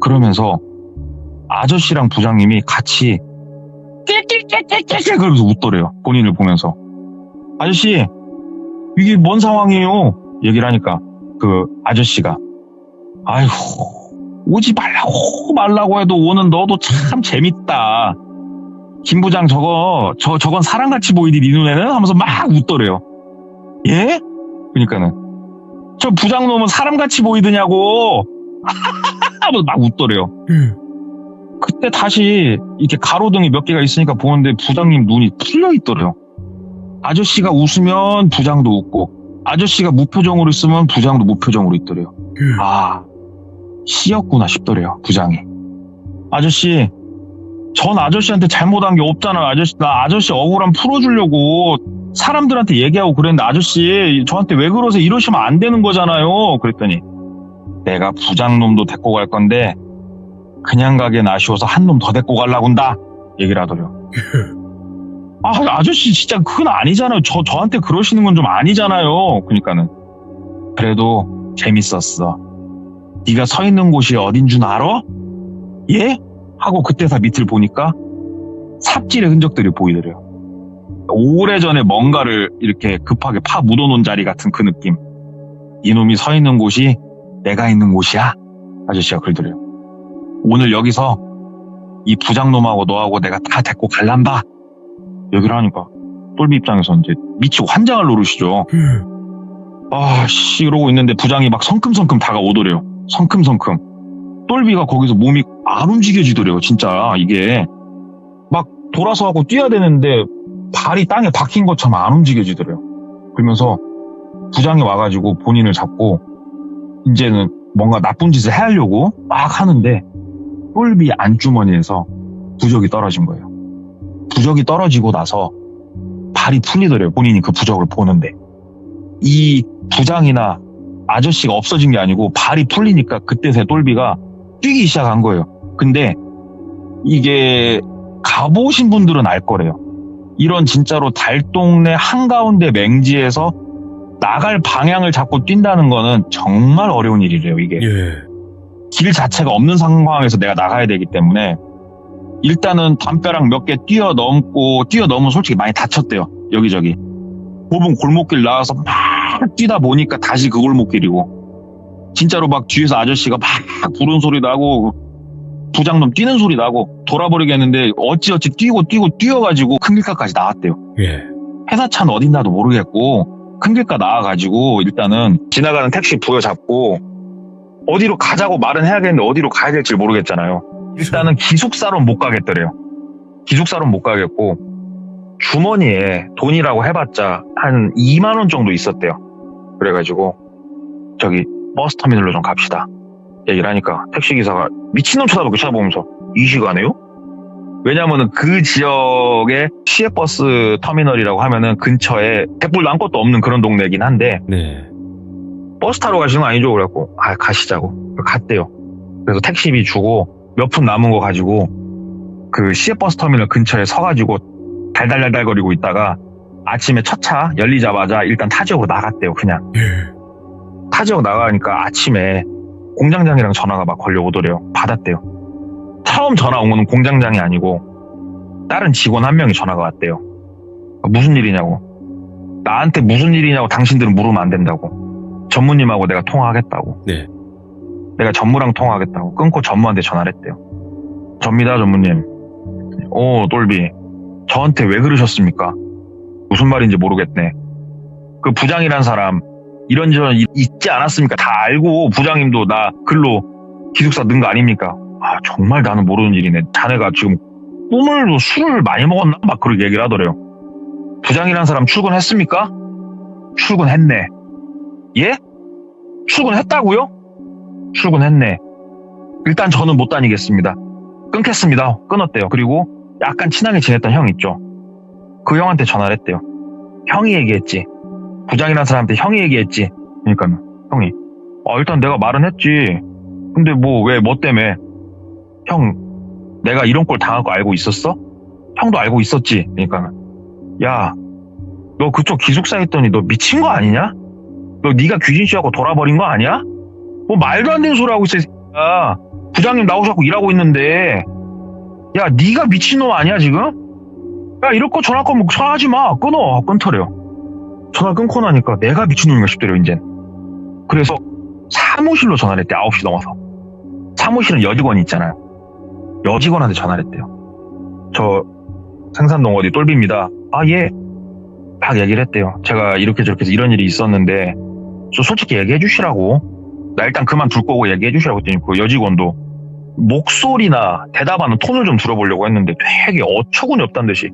그러면서 아저씨랑 부장님이 같이 깨깨깨깨깨 그러면서 웃더래요. 본인을 보면서. 아저씨 이게 뭔 상황이에요? 얘기를 하니까 그 아저씨가 아이고 오지 말라고 해도 오는 너도 참 재밌다. 김 부장 저건 사람같이 보이니 네 눈에는? 하면서 막 웃더래요. 예? 그러니까는 저 부장놈은 사람같이 보이더냐고 하면서 막 웃더래요. 그때 다시 이렇게 가로등이 몇 개가 있으니까 보는데 부장님 눈이 풀려 있더래요. 아저씨가 웃으면 부장도 웃고 아저씨가 무표정으로 있으면 부장도 무표정으로 있더래요. 아 씨였구나 싶더래요. 부장이. 아저씨 전 아저씨한테 잘못한 게 없잖아요. 나 아저씨 억울함 풀어주려고 사람들한테 얘기하고 그랬는데 아저씨 저한테 왜 그러세요? 이러시면 안 되는 거잖아요. 그랬더니 내가 부장놈도 데리고 갈 건데 그냥 가기엔 아쉬워서 한 놈 더 데리고 가려고 한다. 얘기를 하더래요. 아저씨 진짜 그건 아니잖아요. 저한테 그러시는 건 좀 아니잖아요. 그러니까는 그래도 재밌었어. 네가 서 있는 곳이 어딘 줄 알아? 예? 하고 그때서 밑을 보니까 삽질의 흔적들이 보이더래요. 오래전에 뭔가를 이렇게 급하게 파 묻어놓은 자리 같은 그 느낌. 이놈이 서 있는 곳이 내가 있는 곳이야? 아저씨가 그러더래요. 오늘 여기서 이 부장놈하고 너하고 내가 다 데리고 갈란다. 얘기를 하니까 똘비 입장에서 이제 미치고 환장을 노르시죠. 이러고 있는데 부장이 막 성큼성큼 다가오더래요. 성큼성큼. 똘비가 거기서 몸이 안 움직여지더래요. 진짜 이게 막 돌아서 하고 뛰어야 되는데 발이 땅에 박힌 것처럼 안 움직여지더래요. 그러면서 부장이 와가지고 본인을 잡고 이제는 뭔가 나쁜 짓을 해하려고 막 하는데 똘비 안주머니에서 부적이 떨어진 거예요. 부적이 떨어지고 나서 발이 풀리더래요. 본인이 그 부적을 보는데. 이 부장이나 아저씨가 없어진 게 아니고 발이 풀리니까 그때서야 똘비가 뛰기 시작한 거예요. 근데 이게 가보신 분들은 알 거래요. 이런 진짜로 달동네 한가운데 맹지에서 나갈 방향을 잡고 뛴다는 거는 정말 어려운 일이래요, 이게. 예. 길 자체가 없는 상황에서 내가 나가야 되기 때문에 일단은 담벼락 몇 개 뛰어넘으면 솔직히 많이 다쳤대요. 여기저기. 좁은 골목길 나와서 막 뛰다 보니까 다시 그 골목길이고 진짜로 막 뒤에서 아저씨가 막 부른 소리 나고 부장놈 뛰는 소리 나고 돌아버리겠는데 어찌어찌 뛰어가지고 큰 길가까지 나왔대요. 예. 회사차는 어딘가도 모르겠고 큰 길가 나와가지고 일단은 지나가는 택시 부여잡고 어디로 가자고 말은 해야겠는데 어디로 가야 될지 모르겠잖아요. 일단은 기숙사로는 못 가겠더래요. 기숙사로는 못 가겠고 주머니에 돈이라고 해봤자 한 2만 원 정도 있었대요. 그래가지고 저기 버스터미널로 좀 갑시다 얘기를 하니까 택시기사가 미친놈 쳐다보면서 이 시간에요? 왜냐면은 그 지역에 시외버스 터미널이라고 하면은 근처에 백불도 아무것도 없는 그런 동네이긴 한데 네. 버스 타러 가시는 거 아니죠? 그래갖고 가시자고 갔대요. 그래서 택시비 주고 몇 푼 남은 거 가지고 그 시외버스 터미널 근처에 서가지고 달달달달거리고 있다가 아침에 첫 차 열리자마자 일단 타 지역으로 나갔대요. 그냥 타 지역 나가니까 아침에 공장장이랑 전화가 막 걸려오더래요. 받았대요. 처음 전화 온 거는 공장장이 아니고 다른 직원 한 명이 전화가 왔대요. 무슨 일이냐고. 나한테 무슨 일이냐고 당신들은 물으면 안 된다고. 전무님하고 내가 통화하겠다고. 네. 내가 전무랑 통화하겠다고. 끊고 전무한테 전화를 했대요. 접니다, 전무님. 똘비. 저한테 왜 그러셨습니까? 무슨 말인지 모르겠네. 그 부장이란 사람 이런저런 있지 않았습니까? 다 알고 부장님도 나 글로 기숙사 넣은 거 아닙니까? 아, 정말 나는 모르는 일이네. 자네가 지금 꿈을 술을 많이 먹었나? 막 그렇게 얘기를 하더래요. 부장이란 사람 출근했습니까? 출근했네. 예? 출근했다고요? 출근했네. 일단 저는 못 다니겠습니다. 끊겠습니다. 끊었대요. 그리고 약간 친하게 지냈던 형 있죠. 그 형한테 전화를 했대요. 형이 얘기했지. 부장이란 사람한테 형이 얘기했지. 그러니까 형이 일단 내가 말은 했지. 근데 뭐 때문에 형 내가 이런 꼴 당할 거 알고 있었어? 형도 알고 있었지. 그러니까 야 너 그쪽 기숙사 있더니 너 미친 거 아니냐? 너 네가 귀신씨하고 돌아버린 거 아니야? 뭐 말도 안 되는 소리 하고 있어. 야 부장님 나오셔서 일하고 있는데 야 네가 미친놈 아니야 지금? 야 이럴 거 전화 거면 전화하지 마. 끊더래요. 전화 끊고 나니까 내가 미친놈인가 싶더래요 이젠. 그래서 사무실로 전화를 했대. 9시 넘어서. 사무실은 여직원이 있잖아요. 여직원한테 전화를 했대요. 저 생산동 어디 똘비입니다. 아 예. 막 얘기를 했대요. 제가 이렇게 저렇게 해서 이런 일이 있었는데 저 솔직히 얘기해 주시라고. 나 일단 그만둘 거고 얘기해 주시라고 했더니 그 여직원도 목소리나 대답하는 톤을 좀 들어보려고 했는데 되게 어처구니 없다는 듯이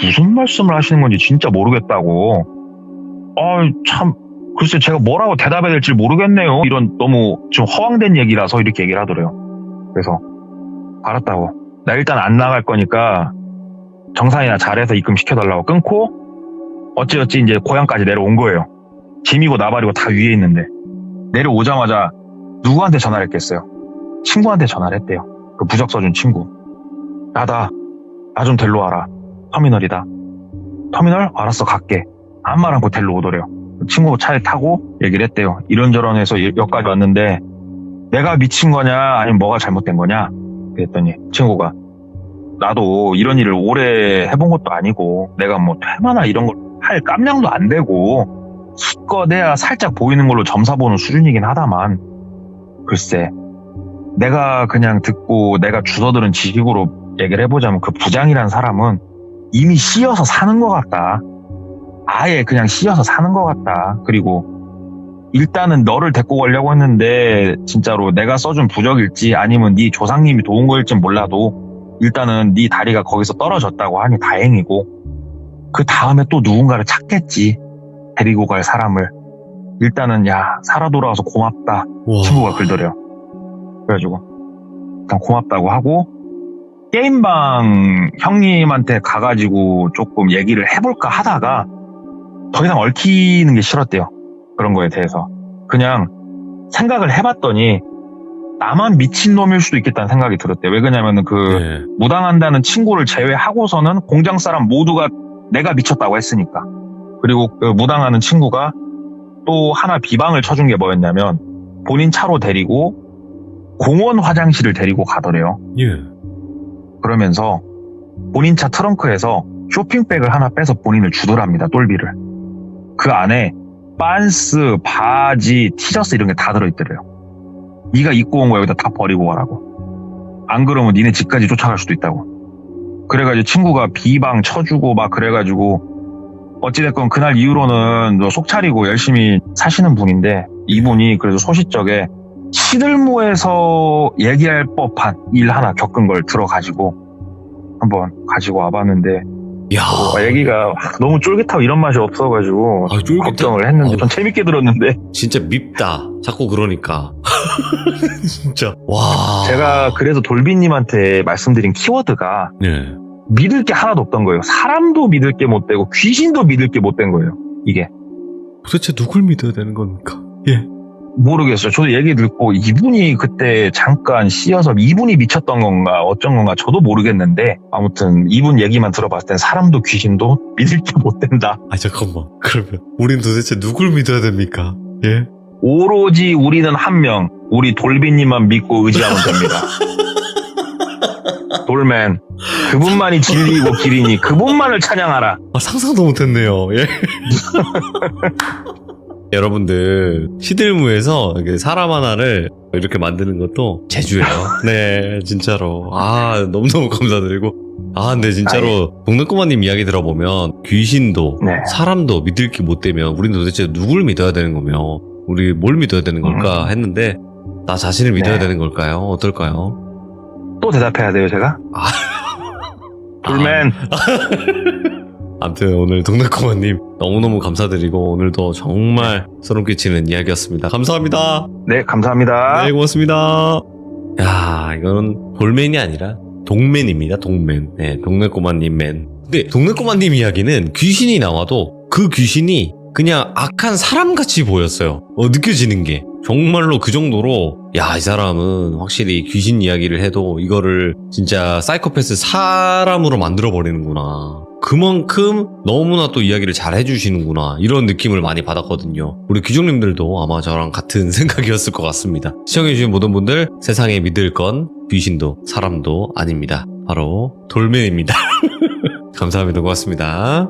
무슨 말씀을 하시는 건지 진짜 모르겠다고. 참 글쎄 제가 뭐라고 대답해야 될지 모르겠네요. 이런 너무 좀 허황된 얘기라서 이렇게 얘기를 하더래요. 그래서 알았다고. 나 일단 안 나갈 거니까 정산이나 잘해서 입금시켜달라고 끊고 어찌어찌 이제 고향까지 내려온 거예요. 짐이고 나발이고 다 위에 있는데 내려오자마자 누구한테 전화를 했겠어요? 친구한테 전화를 했대요. 그 부적 써준 친구. 나 좀 데리러 와라. 터미널이다. 터미널? 알았어 갈게. 아무 말 않고 데리러 오더래요. 친구 차에 타고 얘기를 했대요. 이런저런 해서 여기까지 왔는데 내가 미친 거냐 아니면 뭐가 잘못된 거냐 그랬더니 친구가 나도 이런 일을 오래 해본 것도 아니고 내가 뭐 얼마나 이런 걸 할 깜냥도 안 되고 수껏해야 살짝 보이는 걸로 점사 보는 수준이긴 하다만 글쎄 내가 그냥 듣고 내가 주워들은 지식으로 얘기를 해보자면 그 부장이란 사람은 이미 씌어서 사는 것 같다. 아예 그냥 씌어서 사는 것 같다. 그리고 일단은 너를 데리고 가려고 했는데 진짜로 내가 써준 부적일지 아니면 네 조상님이 도운 거일지 몰라도 일단은 네 다리가 거기서 떨어졌다고 하니 다행이고 그 다음에 또 누군가를 찾겠지. 데리고 갈 사람을. 일단은 야 살아 돌아와서 고맙다. 와. 친구가 글더래요. 그래가지고 일단 고맙다고 하고 게임방 형님한테 가가지고 조금 얘기를 해볼까 하다가 더 이상 얽히는 게 싫었대요. 그런 거에 대해서. 그냥 생각을 해봤더니 나만 미친놈일 수도 있겠다는 생각이 들었대요. 왜 그러냐면은 네. 무당한다는 친구를 제외하고서는 공장 사람 모두가 내가 미쳤다고 했으니까. 그리고 그 무당하는 친구가 또 하나 비방을 쳐준 게 뭐였냐면 본인 차로 데리고 공원 화장실을 데리고 가더래요. 예. 그러면서 본인 차 트렁크에서 쇼핑백을 하나 빼서 본인을 주더랍니다. 똘비를. 그 안에 반스, 바지, 티셔츠 이런 게 다 들어있더래요. 네가 입고 온 거 여기다 다 버리고 가라고. 안 그러면 니네 집까지 쫓아갈 수도 있다고. 그래가지고 친구가 비방 쳐주고 막 그래가지고 어찌됐건 그날 이후로는 속 차리고 열심히 사시는 분인데 이분이 그래도 소시적에 시들무에서 얘기할 법한 일 하나 겪은 걸 들어가지고 한번 가지고 와봤는데 야. 얘기가 너무 쫄깃하고 이런 맛이 없어가지고 아, 쫄깃해? 걱정을 했는데 전 재밌게 들었는데 진짜 밉다. 자꾸 그러니까. 진짜. 와. 제가 그래서 돌비님한테 말씀드린 키워드가 네. 믿을 게 하나도 없던 거예요. 사람도 믿을 게 못 되고 귀신도 믿을 게 못 된 거예요. 이게 도대체 누굴 믿어야 되는 겁니까? 예. 모르겠어요. 저도 얘기 듣고 이분이 그때 잠깐 씌어서 이분이 미쳤던 건가 어쩐 건가 저도 모르겠는데 아무튼 이분 얘기만 들어봤을 땐 사람도 귀신도 믿을 게 못 된다. 아, 잠깐만. 그러면 우린 도대체 누굴 믿어야 됩니까? 예. 오로지 우리는 한 명, 우리 돌비님만 믿고 의지하면 됩니다. 돌맨, 그분만이 진리이고 길이니 그분만을 찬양하라. 아, 상상도 못했네요. 예. 여러분들 시들무에서 이렇게 사람 하나를 이렇게 만드는 것도 재주예요. 네, 진짜로. 아, 너무너무 감사드리고. 아, 근데 진짜로 동네꼬마님 이야기 들어보면 귀신도 네. 사람도 믿을 게 못 되면 우리는 도대체 누굴 믿어야 되는 거며 우리 뭘 믿어야 되는 걸까 했는데 나 자신을 믿어야 네. 되는 걸까요? 어떨까요? 또 대답해야 돼요, 제가? 돌맨. 아무튼 오늘 동네꼬마님 너무너무 감사드리고 오늘도 정말 소름 끼치는 이야기였습니다. 감사합니다. 네, 감사합니다. 네, 고맙습니다. 야, 이거는 돌맨이 아니라 동맨입니다. 동맨. 네, 동네꼬마님 맨. 근데 동네꼬마님 이야기는 귀신이 나와도 그 귀신이 그냥 악한 사람같이 보였어요. 느껴지는 게. 정말로 그 정도로 야, 이 사람은 확실히 귀신 이야기를 해도 이거를 진짜 사이코패스 사람으로 만들어버리는구나. 그만큼 너무나 또 이야기를 잘 해주시는구나. 이런 느낌을 많이 받았거든요. 우리 귀족님들도 아마 저랑 같은 생각이었을 것 같습니다. 시청해주신 모든 분들 세상에 믿을 건 귀신도 사람도 아닙니다. 바로 돌맨입니다. 감사합니다. 고맙습니다.